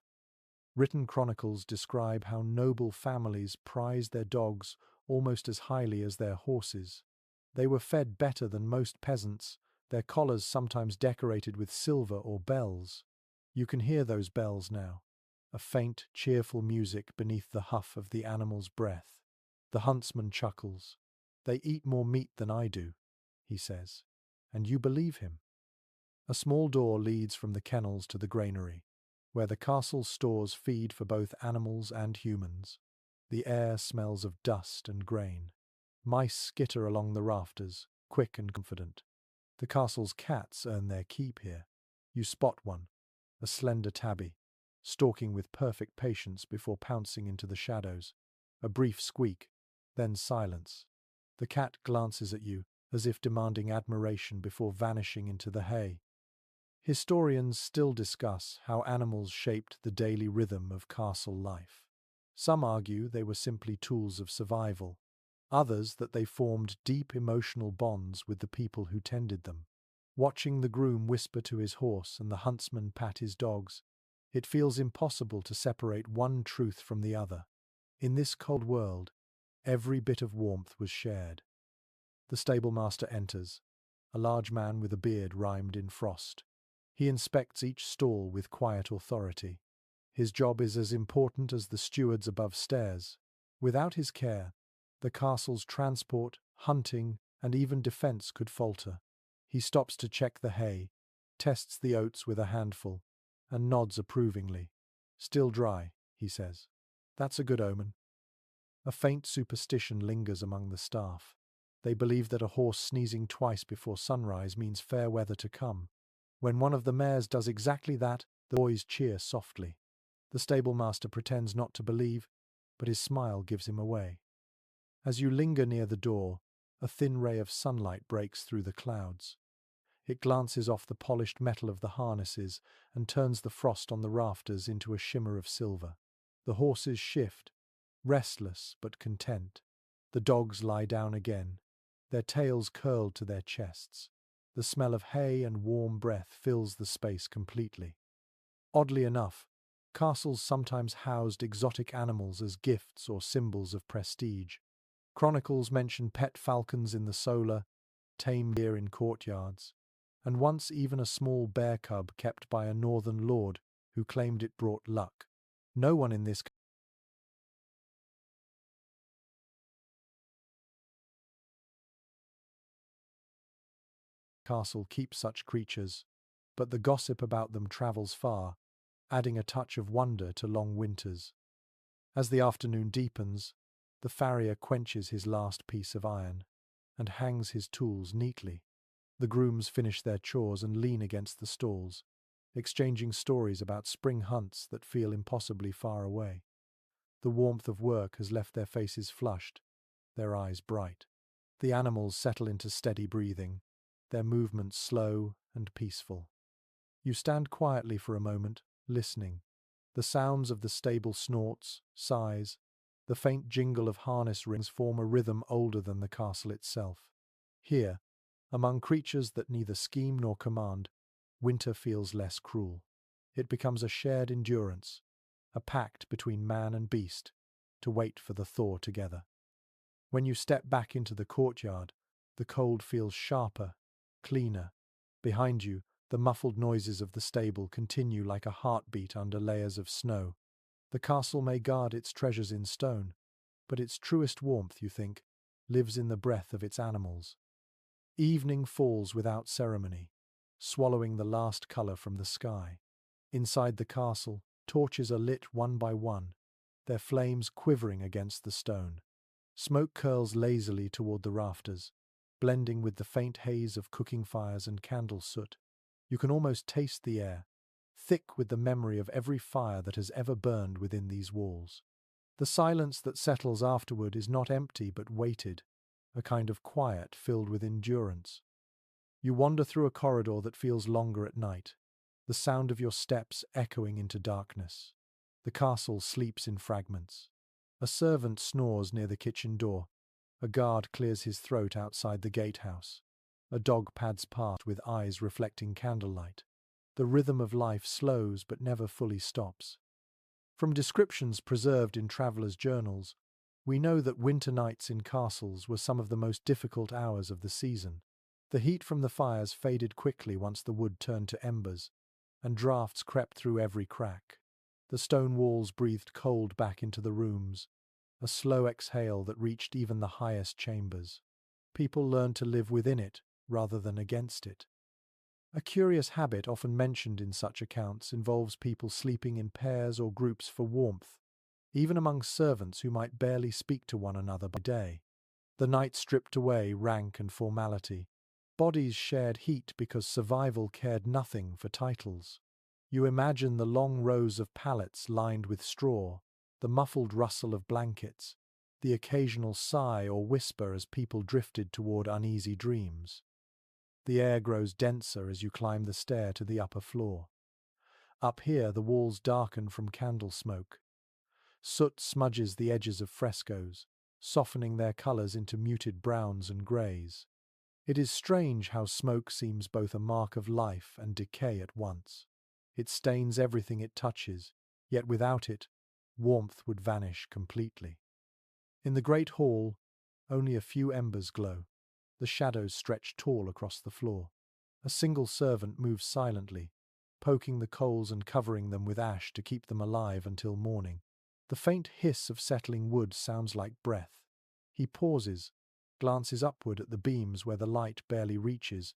S1: Written chronicles describe how noble families prized their dogs almost as highly as their horses. They were fed better than most peasants, their collars sometimes decorated with silver or bells. You can hear those bells now, a faint, cheerful music beneath the huff of the animal's breath. The huntsman chuckles. They eat more meat than I do, he says, and you believe him. A small door leads from the kennels to the granary, where the castle's stores feed for both animals and humans. The air smells of dust and grain. Mice skitter along the rafters, quick and confident. The castle's cats earn their keep here. You spot one, a slender tabby, stalking with perfect patience before pouncing into the shadows. A brief squeak, then silence. The cat glances at you, as if demanding admiration before vanishing into the hay. Historians still discuss how animals shaped the daily rhythm of castle life. Some argue they were simply tools of survival, others that they formed deep emotional bonds with the people who tended them. Watching the groom whisper to his horse and the huntsman pat his dogs, it feels impossible to separate one truth from the other. In this cold world, every bit of warmth was shared. The stablemaster enters, a large man with a beard rimed in frost. He inspects each stall with quiet authority. His job is as important as the stewards above stairs. Without his care, the castle's transport, hunting, and even defense could falter. He stops to check the hay, tests the oats with a handful, and nods approvingly. "Still dry," he says. "That's a good omen." A faint superstition lingers among the staff. They believe that a horse sneezing twice before sunrise means fair weather to come. When one of the mares does exactly that, the boys cheer softly. The stablemaster pretends not to believe, but his smile gives him away. As you linger near the door, a thin ray of sunlight breaks through the clouds. It glances off the polished metal of the harnesses and turns the frost on the rafters into a shimmer of silver. The horses shift, restless but content. The dogs lie down again, their tails curled to their chests. The smell of hay and warm breath fills the space completely. Oddly enough, castles sometimes housed exotic animals as gifts or symbols of prestige. Chronicles mention pet falcons in the solar, tame deer in courtyards, and once even a small bear cub kept by a northern lord who claimed it brought luck. No one in this castle keeps such creatures, but the gossip about them travels far, adding a touch of wonder to long winters. As the afternoon deepens, the farrier quenches his last piece of iron and hangs his tools neatly. The grooms finish their chores and lean against the stalls, exchanging stories about spring hunts that feel impossibly far away. The warmth of work has left their faces flushed, their eyes bright. The animals settle into steady breathing, their movements slow and peaceful. You stand quietly for a moment, listening. The sounds of the stable snorts, sighs, the faint jingle of harness rings form a rhythm older than the castle itself. Here, among creatures that neither scheme nor command, winter feels less cruel. It becomes a shared endurance, a pact between man and beast, to wait for the thaw together. When you step back into the courtyard, the cold feels sharper, cleaner. Behind you, the muffled noises of the stable continue like a heartbeat under layers of snow. The castle may guard its treasures in stone, but its truest warmth, you think, lives in the breath of its animals. Evening falls without ceremony, swallowing the last colour from the sky. Inside the castle, torches are lit one by one, their flames quivering against the stone. Smoke curls lazily toward the rafters, blending with the faint haze of cooking fires and candle soot. You can almost taste the air, thick with the memory of every fire that has ever burned within these walls. The silence that settles afterward is not empty but weighted, a kind of quiet filled with endurance. You wander through a corridor that feels longer at night, the sound of your steps echoing into darkness. The castle sleeps in fragments. A servant snores near the kitchen door. A guard clears his throat outside the gatehouse. A dog pads past with eyes reflecting candlelight. The rhythm of life slows but never fully stops. From descriptions preserved in travellers' journals, we know that winter nights in castles were some of the most difficult hours of the season. The heat from the fires faded quickly once the wood turned to embers, and draughts crept through every crack. The stone walls breathed cold back into the rooms, a slow exhale that reached even the highest chambers. People learned to live within it rather than against it. A curious habit often mentioned in such accounts involves people sleeping in pairs or groups for warmth, even among servants who might barely speak to one another by day. The night stripped away rank and formality. Bodies shared heat because survival cared nothing for titles. You imagine the long rows of pallets lined with straw, the muffled rustle of blankets, the occasional sigh or whisper as people drifted toward uneasy dreams. The air grows denser as you climb the stair to the upper floor. Up here, the walls darken from candle smoke. Soot smudges the edges of frescoes, softening their colors into muted browns and grays. It is strange how smoke seems both a mark of life and decay at once. It stains everything it touches, yet without it, warmth would vanish completely. In the great hall, only a few embers glow. The shadows stretch tall across the floor. A single servant moves silently, poking the coals and covering them with ash to keep them alive until morning. The faint hiss of settling wood sounds like breath. He pauses, glances upward at the beams where the light barely reaches,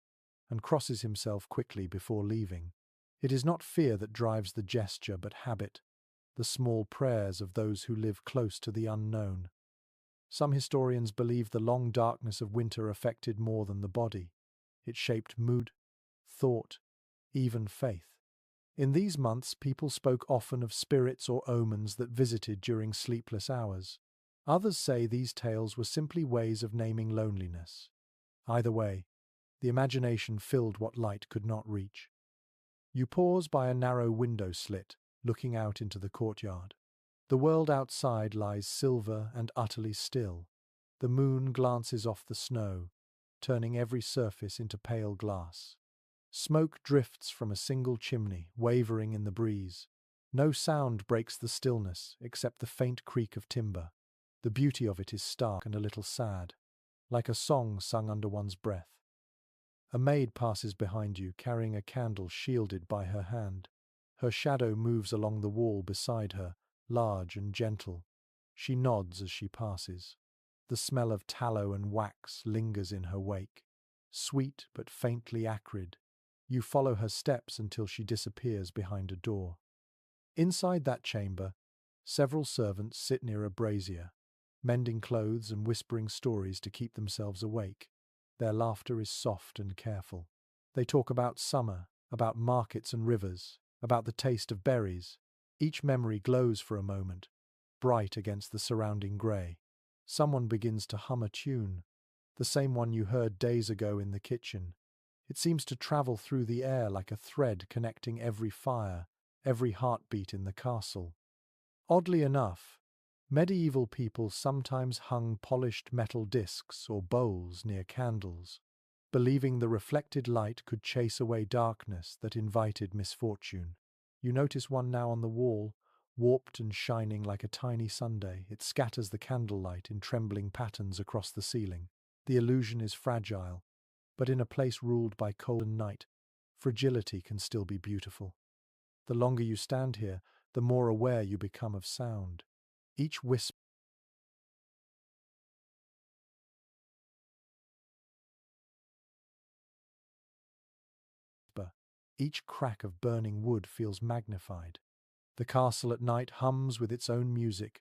S1: and crosses himself quickly before leaving. It is not fear that drives the gesture, but habit, the small prayers of those who live close to the unknown. Some historians believe the long darkness of winter affected more than the body. It shaped mood, thought, even faith. In these months, people spoke often of spirits or omens that visited during sleepless hours. Others say these tales were simply ways of naming loneliness. Either way, the imagination filled what light could not reach. You pause by a narrow window slit, looking out into the courtyard. The world outside lies silver and utterly still. The moon glances off the snow, turning every surface into pale glass. Smoke drifts from a single chimney, wavering in the breeze. No sound breaks the stillness except the faint creak of timber. The beauty of it is stark and a little sad, like a song sung under one's breath. A maid passes behind you, carrying a candle shielded by her hand. Her shadow moves along the wall beside her, large and gentle. She nods as she passes. The smell of tallow and wax lingers in her wake, sweet but faintly acrid. You follow her steps until she disappears behind a door. Inside that chamber, several servants sit near a brazier, mending clothes and whispering stories to keep themselves awake. Their laughter is soft and careful. They talk about summer, about markets and rivers, about the taste of berries. Each memory glows for a moment, bright against the surrounding grey. Someone begins to hum a tune, the same one you heard days ago in the kitchen. It seems to travel through the air like a thread connecting every fire, every heartbeat in the castle. Oddly enough, medieval people sometimes hung polished metal discs or bowls near candles, believing the reflected light could chase away darkness that invited misfortune. You notice one now on the wall, warped and shining like a tiny sundae. It scatters the candlelight in trembling patterns across the ceiling. The illusion is fragile, but in a place ruled by cold and night, fragility can still be beautiful. The longer you stand here, the more aware you become of sound. Each whisper, each crack of burning wood feels magnified. The castle at night hums with its own music,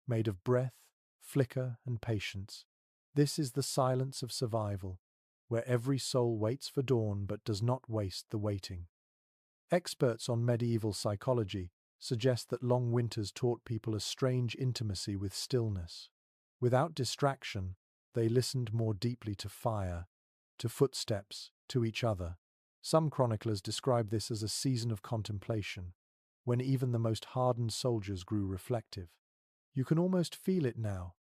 S1: made of breath, flicker, and patience. This is the silence of survival, where every soul waits for dawn but does not waste the waiting. Experts on medieval psychology suggest that long winters taught people a strange intimacy with stillness. Without distraction, they listened more deeply to fire, to footsteps, to each other. Some chroniclers describe this as a season of contemplation, when even the most hardened soldiers grew reflective. You can almost feel it now,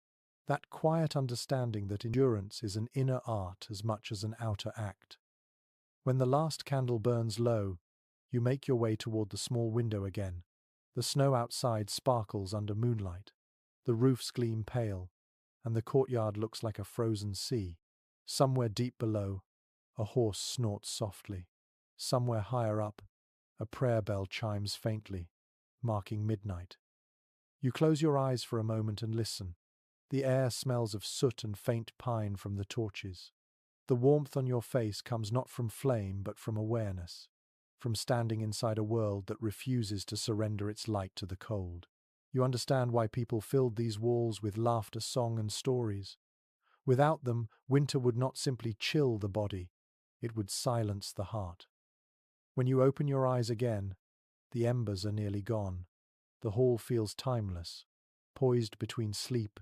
S1: that quiet understanding that endurance is an inner art as much as an outer act. When the last candle burns low, you make your way toward the small window again. The snow outside sparkles under moonlight. The roofs gleam pale, and the courtyard looks like a frozen sea. Somewhere deep below, a horse snorts softly. Somewhere higher up, a prayer bell chimes faintly, marking midnight. You close your eyes for a moment and listen. The air smells of soot and faint pine from the torches. The warmth on your face comes not from flame but from awareness, from standing inside a world that refuses to surrender its light to the cold. You understand why people filled these walls with laughter, song, and stories. Without them, winter would not simply chill the body, it would silence the heart. When you open your eyes again, the embers are nearly gone. The hall feels timeless, poised between sleep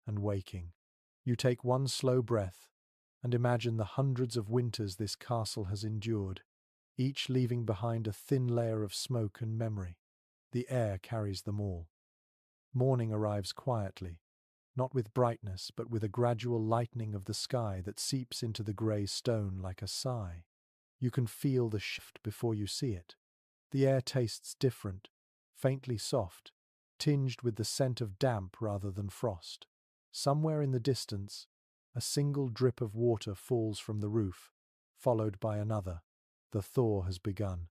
S1: and waking. You take one slow breath and imagine the hundreds of winters this castle has endured, each leaving behind a thin layer of smoke and memory. The air carries them all. Morning arrives quietly, not with brightness, but with a gradual lightening of the sky that seeps into the grey stone like a sigh. You can feel the shift before you see it. The air tastes different, faintly soft, tinged with the scent of damp rather than frost. Somewhere in the distance, a single drip of water falls from the roof, followed by another. The thaw has begun.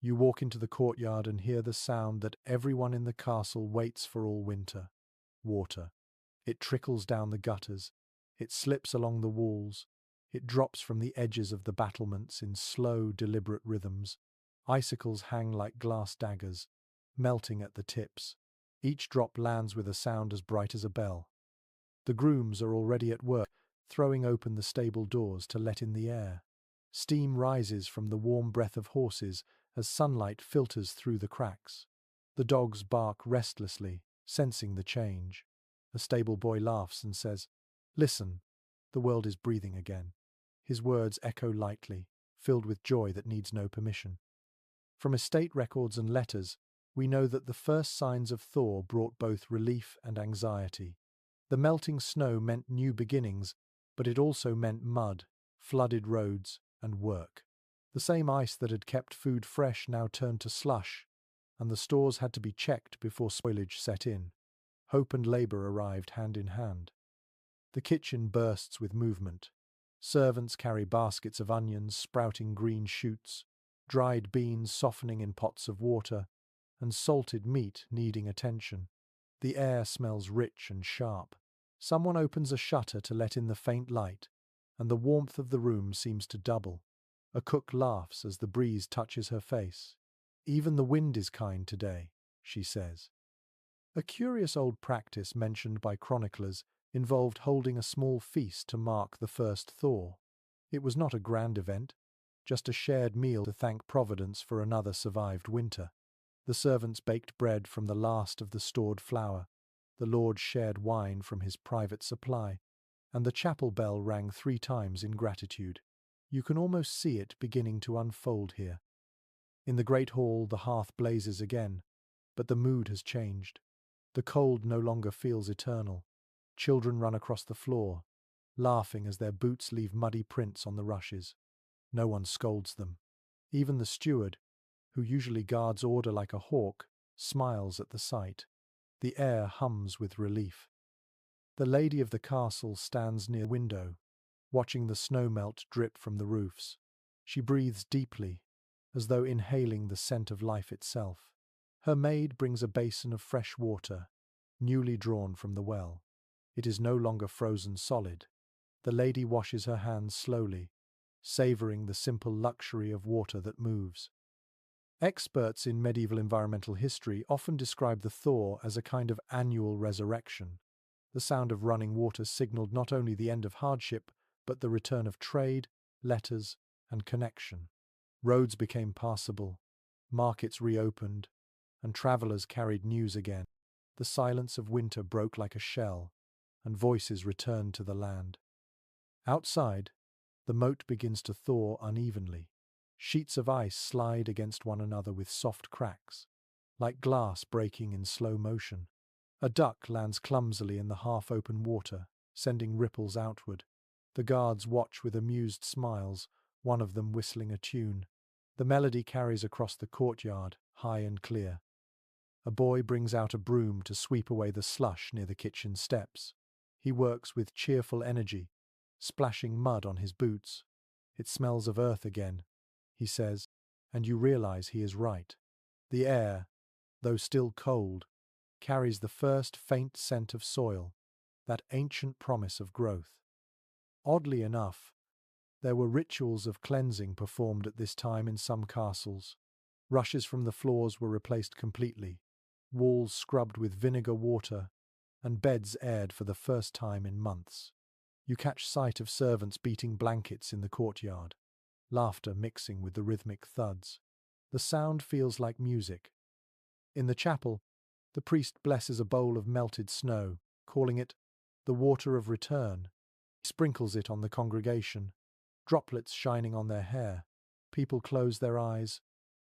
S1: You walk into the courtyard and hear the sound that everyone in the castle waits for all winter. Water. It trickles down the gutters. It slips along the walls. It drops from the edges of the battlements in slow, deliberate rhythms. Icicles hang like glass daggers, melting at the tips. Each drop lands with a sound as bright as a bell. The grooms are already at work, throwing open the stable doors to let in the air. Steam rises from the warm breath of horses as sunlight filters through the cracks. The dogs bark restlessly, sensing the change. A stable boy laughs and says, "Listen, the world is breathing again." His words echo lightly, filled with joy that needs no permission. From estate records and letters, we know that the first signs of thaw brought both relief and anxiety. The melting snow meant new beginnings, but it also meant mud, flooded roads, and work. The same ice that had kept food fresh now turned to slush, and the stores had to be checked before spoilage set in. Hope and labor arrived hand in hand. The kitchen bursts with movement. Servants carry baskets of onions sprouting green shoots, dried beans softening in pots of water, and salted meat needing attention. The air smells rich and sharp. Someone opens a shutter to let in the faint light, and the warmth of the room seems to double. A cook laughs as the breeze touches her face. "Even the wind is kind today," she says. A curious old practice mentioned by chroniclers involved holding a small feast to mark the first thaw. It was not a grand event, just a shared meal to thank Providence for another survived winter. The servants baked bread from the last of the stored flour, the Lord shared wine from his private supply, and the chapel bell rang 3 times in gratitude. You can almost see it beginning to unfold here. In the great hall the hearth blazes again, but the mood has changed. The cold no longer feels eternal. Children run across the floor, laughing as their boots leave muddy prints on the rushes. No one scolds them. Even the steward, who usually guards order like a hawk, smiles at the sight. The air hums with relief. The lady of the castle stands near the window, watching the snow melt drip from the roofs. She breathes deeply, as though inhaling the scent of life itself. Her maid brings a basin of fresh water, newly drawn from the well. It is no longer frozen solid. The lady washes her hands slowly, savouring the simple luxury of water that moves. Experts in medieval environmental history often describe the thaw as a kind of annual resurrection. The sound of running water signalled not only the end of hardship, but the return of trade, letters, and connection. Roads became passable, markets reopened, and travellers carried news again. The silence of winter broke like a shell, and voices returned to the land. Outside, the moat begins to thaw unevenly. Sheets of ice slide against one another with soft cracks, like glass breaking in slow motion. A duck lands clumsily in the half-open water, sending ripples outward. The guards watch with amused smiles, one of them whistling a tune. The melody carries across the courtyard, high and clear. A boy brings out a broom to sweep away the slush near the kitchen steps. He works with cheerful energy, splashing mud on his boots. "It smells of earth again," he says, and you realize he is right. The air, though still cold, carries the first faint scent of soil, that ancient promise of growth. Oddly enough, there were rituals of cleansing performed at this time in some castles. Rushes from the floors were replaced completely, walls scrubbed with vinegar water, and beds aired for the first time in months. You catch sight of servants beating blankets in the courtyard, laughter mixing with the rhythmic thuds. The sound feels like music. In the chapel, the priest blesses a bowl of melted snow, calling it the water of return. He sprinkles it on the congregation, droplets shining on their hair. People close their eyes,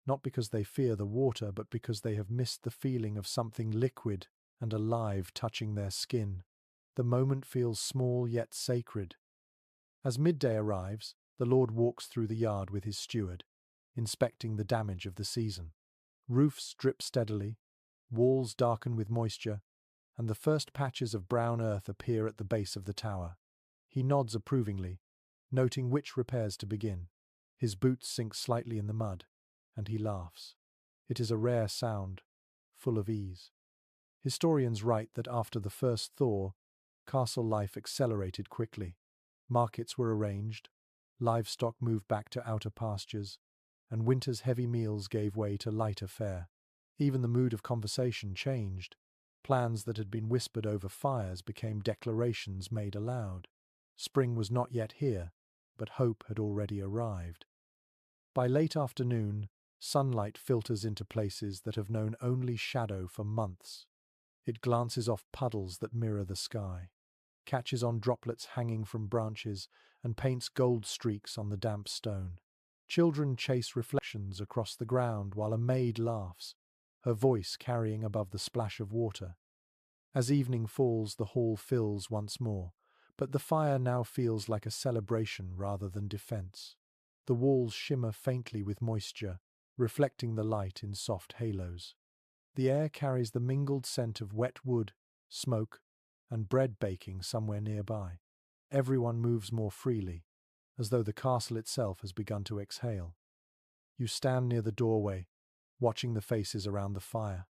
S1: not because they fear the water, but because they have missed the feeling of something liquid and alive touching their skin. The moment feels small yet sacred. As midday arrives, the Lord walks through the yard with his steward, inspecting the damage of the season. Roofs drip steadily, walls darken with moisture, and the first patches of brown earth appear at the base of the tower. He nods approvingly, noting which repairs to begin. His boots sink slightly in the mud, and he laughs. It is a rare sound, full of ease. Historians write that after the first thaw, castle life accelerated quickly. Markets were arranged, livestock moved back to outer pastures, and winter's heavy meals gave way to lighter fare. Even the mood of conversation changed. Plans that had been whispered over fires became declarations made aloud. Spring was not yet here, but hope had already arrived. By late afternoon, sunlight filters into places that have known only shadow for months. It glances off puddles that mirror the sky, catches on droplets hanging from branches, and paints gold streaks on the damp stone. Children chase reflections across the ground while a maid laughs, her voice carrying above the splash of water. As evening falls, the hall fills once more, but the fire now feels like a celebration rather than defense. The walls shimmer faintly with moisture, reflecting the light in soft halos. The air carries the mingled scent of wet wood, smoke, and bread baking somewhere nearby. Everyone moves more freely, as though the castle itself has begun to exhale. You stand near the doorway, watching the faces around the fire.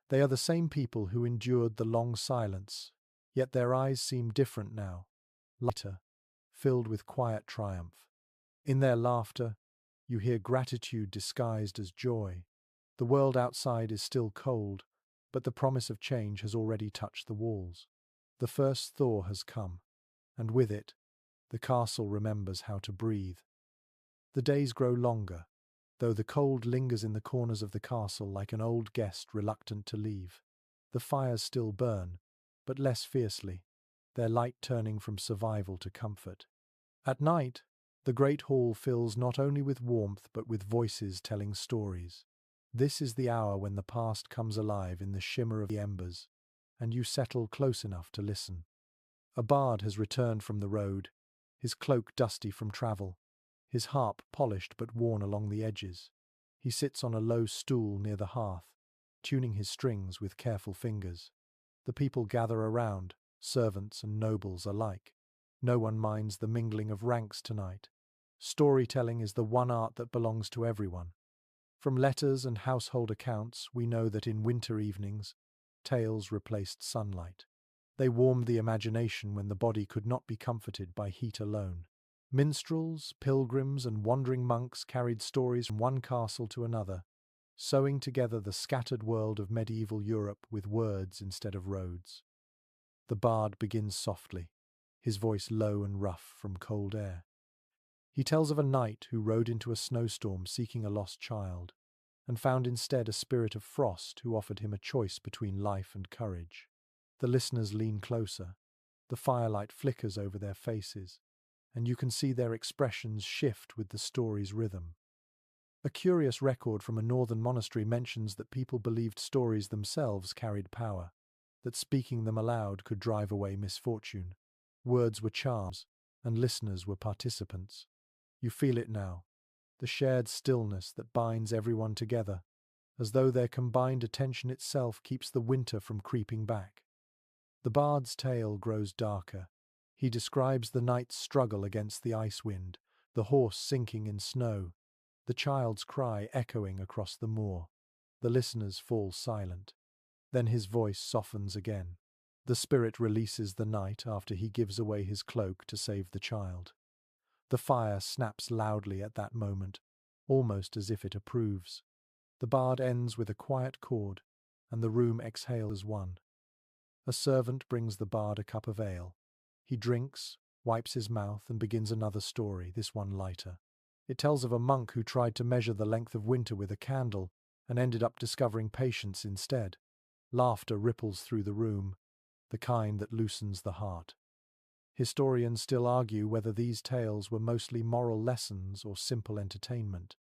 S1: They are the same people who endured the long silence, yet their eyes seem different now, lighter, filled with quiet triumph. In their laughter, you hear gratitude disguised as joy. The world outside is still cold, but the promise of change has already touched the walls. The first thaw has come, and with it, the castle remembers how to breathe. The days grow longer, though the cold lingers in the corners of the castle like an old guest reluctant to leave. The fires still burn, but less fiercely, their light turning from survival to comfort. At night, the great hall fills not only with warmth but with voices telling stories. This is the hour when the past comes alive in the shimmer of the embers, and you settle close enough to listen. A bard has returned from the road, his cloak dusty from travel, his harp polished but worn along the edges. He sits on a low stool near the hearth, tuning his strings with careful fingers. The people gather around, servants and nobles alike. No one minds the mingling of ranks tonight. Storytelling is the one art that belongs to everyone. From letters and household accounts, we know that in winter evenings, tales replaced sunlight. They warmed the imagination when the body could not be comforted by heat alone. Minstrels, pilgrims, and wandering monks carried stories from one castle to another, sewing together the scattered world of medieval Europe with words instead of roads. The bard begins softly, his voice low and rough from cold air. He tells of a knight who rode into a snowstorm seeking a lost child, and found instead a spirit of frost who offered him a choice between life and courage. The listeners lean closer. The firelight flickers over their faces, and you can see their expressions shift with the story's rhythm. A curious record from a northern monastery mentions that people believed stories themselves carried power, that speaking them aloud could drive away misfortune. Words were charms, and listeners were participants. You feel it now, the shared stillness that binds everyone together, as though their combined attention itself keeps the winter from creeping back. The bard's tale grows darker. He describes the knight's struggle against the ice wind, the horse sinking in snow, the child's cry echoing across the moor. The listeners fall silent. Then his voice softens again. The spirit releases the knight after he gives away his cloak to save the child. The fire snaps loudly at that moment, almost as if it approves. The bard ends with a quiet chord, and the room exhales as one. A servant brings the bard a cup of ale. He drinks, wipes his mouth, and begins another story, this one lighter. It tells of a monk who tried to measure the length of winter with a candle and ended up discovering patience instead. Laughter ripples through the room, the kind that loosens the heart. Historians still argue whether these tales were mostly moral lessons or simple entertainment.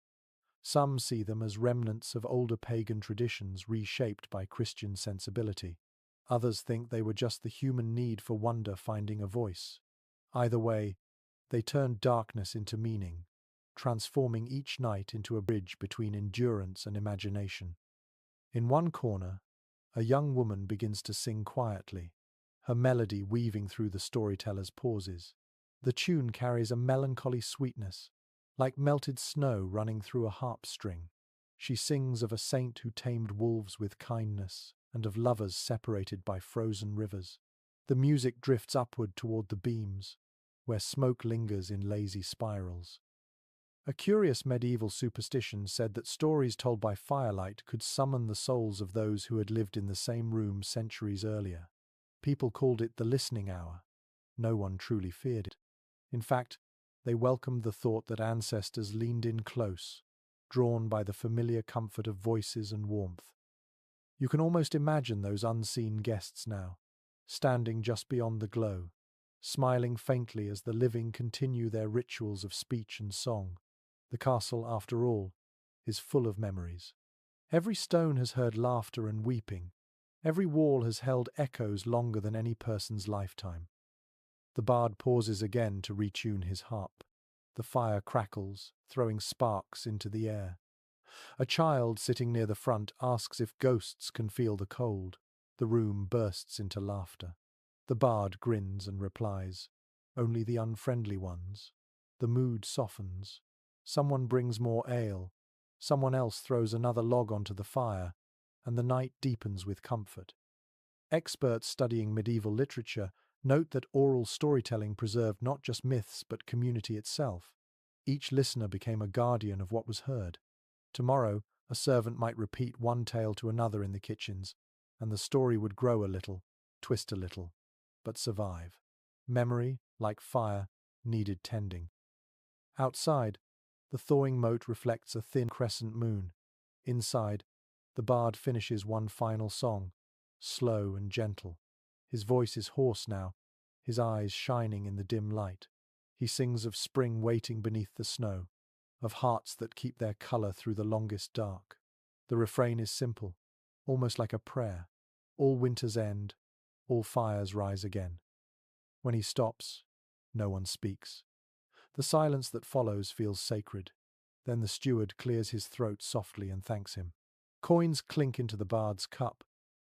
S1: Some see them as remnants of older pagan traditions reshaped by Christian sensibility. Others think they were just the human need for wonder finding a voice. Either way, they turned darkness into meaning, transforming each night into a bridge between endurance and imagination. In one corner, a young woman begins to sing quietly, her melody weaving through the storyteller's pauses. The tune carries a melancholy sweetness, like melted snow running through a harp string. She sings of a saint who tamed wolves with kindness, and of lovers separated by frozen rivers. The music drifts upward toward the beams, where smoke lingers in lazy spirals. A curious medieval superstition said that stories told by firelight could summon the souls of those who had lived in the same room centuries earlier. People called it the listening hour. No one truly feared it. In fact, they welcomed the thought that ancestors leaned in close, drawn by the familiar comfort of voices and warmth. You can almost imagine those unseen guests now, standing just beyond the glow, smiling faintly as the living continue their rituals of speech and song. The castle, after all, is full of memories. Every stone has heard laughter and weeping. Every wall has held echoes longer than any person's lifetime. The bard pauses again to retune his harp. The fire crackles, throwing sparks into the air. A child sitting near the front asks if ghosts can feel the cold. The room bursts into laughter. The bard grins and replies, "Only the unfriendly ones." The mood softens. Someone brings more ale. Someone else throws another log onto the fire, and the night deepens with comfort. Experts studying medieval literature note that oral storytelling preserved not just myths but community itself. Each listener became a guardian of what was heard. Tomorrow, a servant might repeat one tale to another in the kitchens, and the story would grow a little, twist a little, but survive. Memory, like fire, needed tending. Outside, the thawing moat reflects a thin crescent moon. Inside, the bard finishes one final song, slow and gentle. His voice is hoarse now, his eyes shining in the dim light. He sings of spring waiting beneath the snow, of hearts that keep their color through the longest dark. The refrain is simple, almost like a prayer. All winters end, all fires rise again. When he stops, no one speaks. The silence that follows feels sacred. Then the steward clears his throat softly and thanks him. Coins clink into the bard's cup,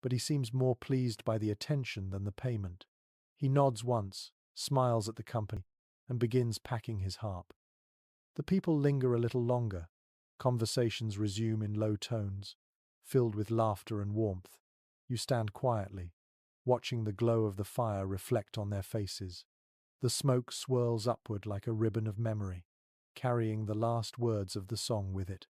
S1: but he seems more pleased by the attention than the payment. He nods once, smiles at the company, and begins packing his harp. The people linger a little longer. Conversations resume in low tones, filled with laughter and warmth. You stand quietly, watching the glow of the fire reflect on their faces. The smoke swirls upward like a ribbon of memory, carrying the last words of the song with it.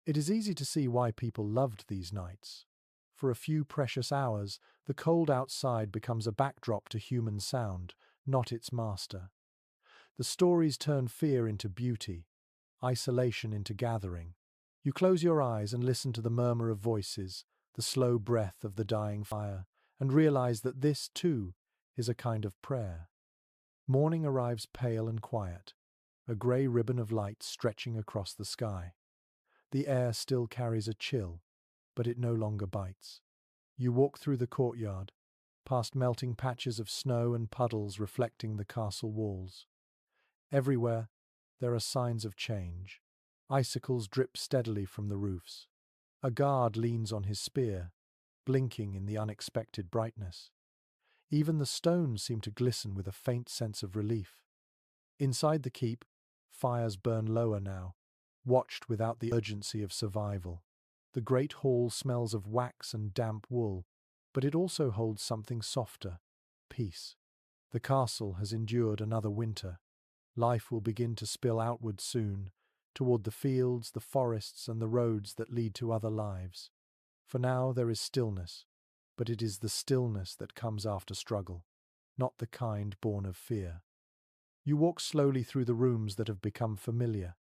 S1: It is easy to see why people loved these nights. For a few precious hours, the cold outside becomes a backdrop to human sound, not its master. The stories turn fear into beauty, isolation into gathering. You close your eyes and listen to the murmur of voices, the slow breath of the dying fire, and realize that this, too, is a kind of prayer. Morning arrives pale and quiet, a grey ribbon of light stretching across the sky. The air still carries a chill, but it no longer bites. You walk through the courtyard, past melting patches of snow and puddles reflecting the castle walls. Everywhere, there are signs of change. Icicles drip steadily from the roofs. A guard leans on his spear, blinking in the unexpected brightness. Even the stones seem to glisten with a faint sense of relief. Inside the keep, fires burn lower now, watched without the urgency of survival. The great hall smells of wax and damp wool, but it also holds something softer, peace. The castle has endured another winter. Life will begin to spill outward soon, toward the fields, the forests, and the roads that lead to other lives. For now there is stillness, but it is the stillness that comes after struggle, not the kind born of fear. You walk slowly through the rooms that have become familiar.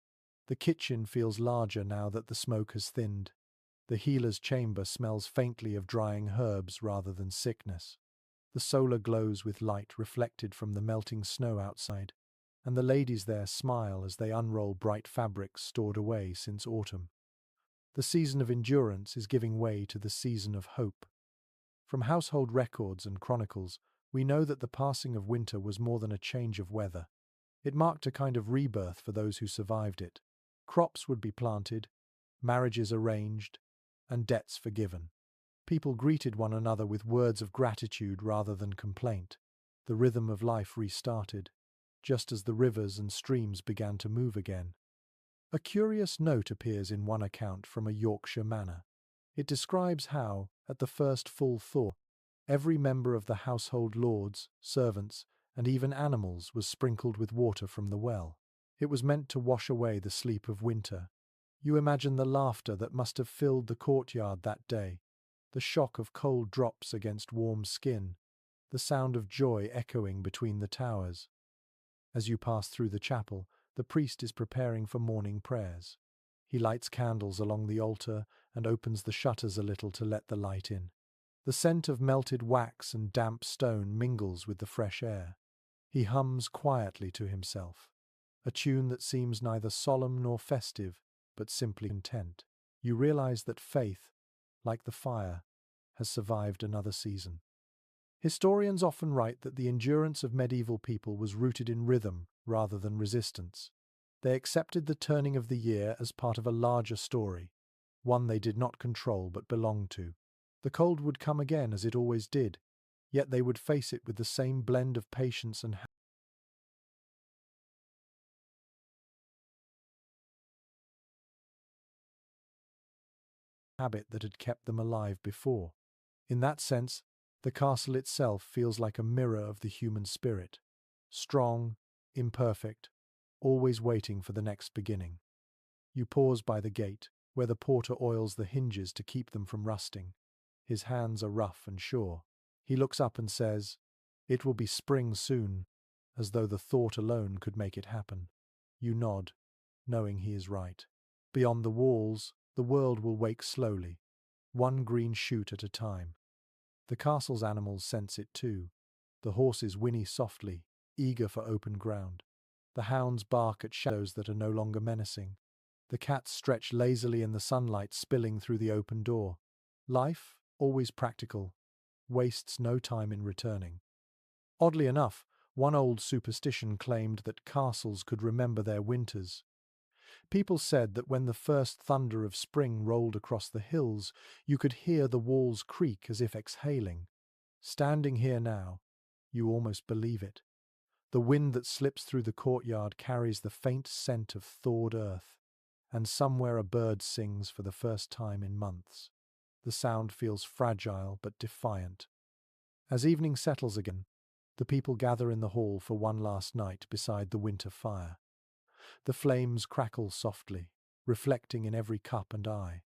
S1: The kitchen feels larger now that the smoke has thinned. The healer's chamber smells faintly of drying herbs rather than sickness. The solar glows with light reflected from the melting snow outside, and the ladies there smile as they unroll bright fabrics stored away since autumn. The season of endurance is giving way to the season of hope. From household records and chronicles, we know that the passing of winter was more than a change of weather. It marked a kind of rebirth for those who survived it. Crops would be planted, marriages arranged, and debts forgiven. People greeted one another with words of gratitude rather than complaint. The rhythm of life restarted, just as the rivers and streams began to move again. A curious note appears in one account from a Yorkshire manor. It describes how, at the first full thaw, every member of the household lords, servants, and even animals was sprinkled with water from the well. It was meant to wash away the sleep of winter. You imagine the laughter that must have filled the courtyard that day, the shock of cold drops against warm skin, the sound of joy echoing between the towers. As you pass through the chapel, the priest is preparing for morning prayers. He lights candles along the altar and opens the shutters a little to let the light in. The scent of melted wax and damp stone mingles with the fresh air. He hums quietly to himself, a tune that seems neither solemn nor festive, but simply content. You realize that faith, like the fire, has survived another season. Historians often write that the endurance of medieval people was rooted in rhythm rather than resistance. They accepted the turning of the year as part of a larger story, one they did not control but belonged to. The cold would come again as it always did, yet they would face it with the same blend of patience and habit that had kept them alive before. In that sense, the castle itself feels like a mirror of the human spirit, strong, imperfect, always waiting for the next beginning. You pause by the gate, where the porter oils the hinges to keep them from rusting. His hands are rough and sure. He looks up and says, "It will be spring soon," as though the thought alone could make it happen. You nod, knowing he is right. Beyond the walls, the world will wake slowly, one green shoot at a time. The castle's animals sense it too. The horses whinny softly, eager for open ground. The hounds bark at shadows that are no longer menacing. The cats stretch lazily in the sunlight spilling through the open door. Life, always practical, wastes no time in returning. Oddly enough, one old superstition claimed that castles could remember their winters. People said that when the first thunder of spring rolled across the hills, you could hear the walls creak as if exhaling. Standing here now, you almost believe it. The wind that slips through the courtyard carries the faint scent of thawed earth, and somewhere a bird sings for the first time in months. The sound feels fragile but defiant. As evening settles again, the people gather in the hall for one last night beside the winter fire. The flames crackle softly, reflecting in every cup and eye.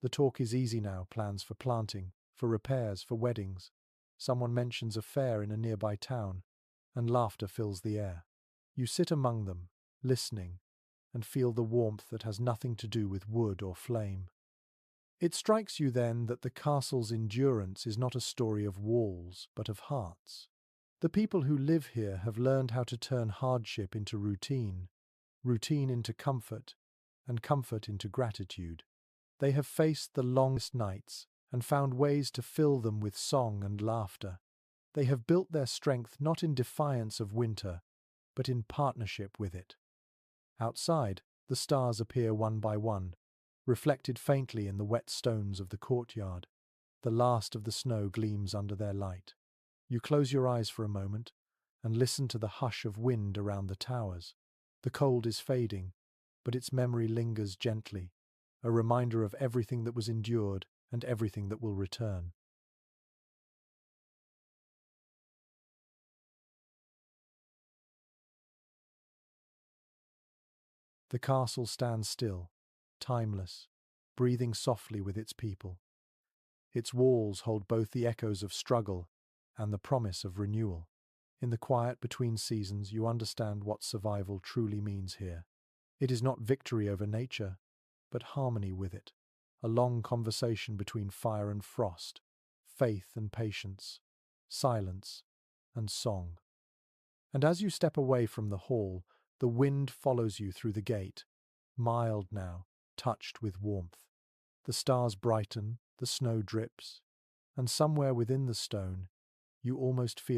S1: The talk is easy now, plans for planting, for repairs, for weddings. Someone mentions a fair in a nearby town, and laughter fills the air. You sit among them, listening, and feel the warmth that has nothing to do with wood or flame. It strikes you then that the castle's endurance is not a story of walls, but of hearts. The people who live here have learned how to turn hardship into routine, routine into comfort, and comfort into gratitude. They have faced the longest nights and found ways to fill them with song and laughter. They have built their strength not in defiance of winter, but in partnership with it. Outside, the stars appear one by one, reflected faintly in the wet stones of the courtyard. The last of the snow gleams under their light. You close your eyes for a moment and listen to the hush of wind around the towers. The cold is fading, but its memory lingers gently, a reminder of everything that was endured and everything that will return. The castle stands still, timeless, breathing softly with its people. Its walls hold both the echoes of struggle and the promise of renewal. In the quiet between seasons, you understand what survival truly means here. It is not victory over nature, but harmony with it. A long conversation between fire and frost, faith and patience, silence and song. And as you step away from the hall, the wind follows you through the gate, mild now, touched with warmth. The stars brighten, the snow drips, and somewhere within the stone, you almost feel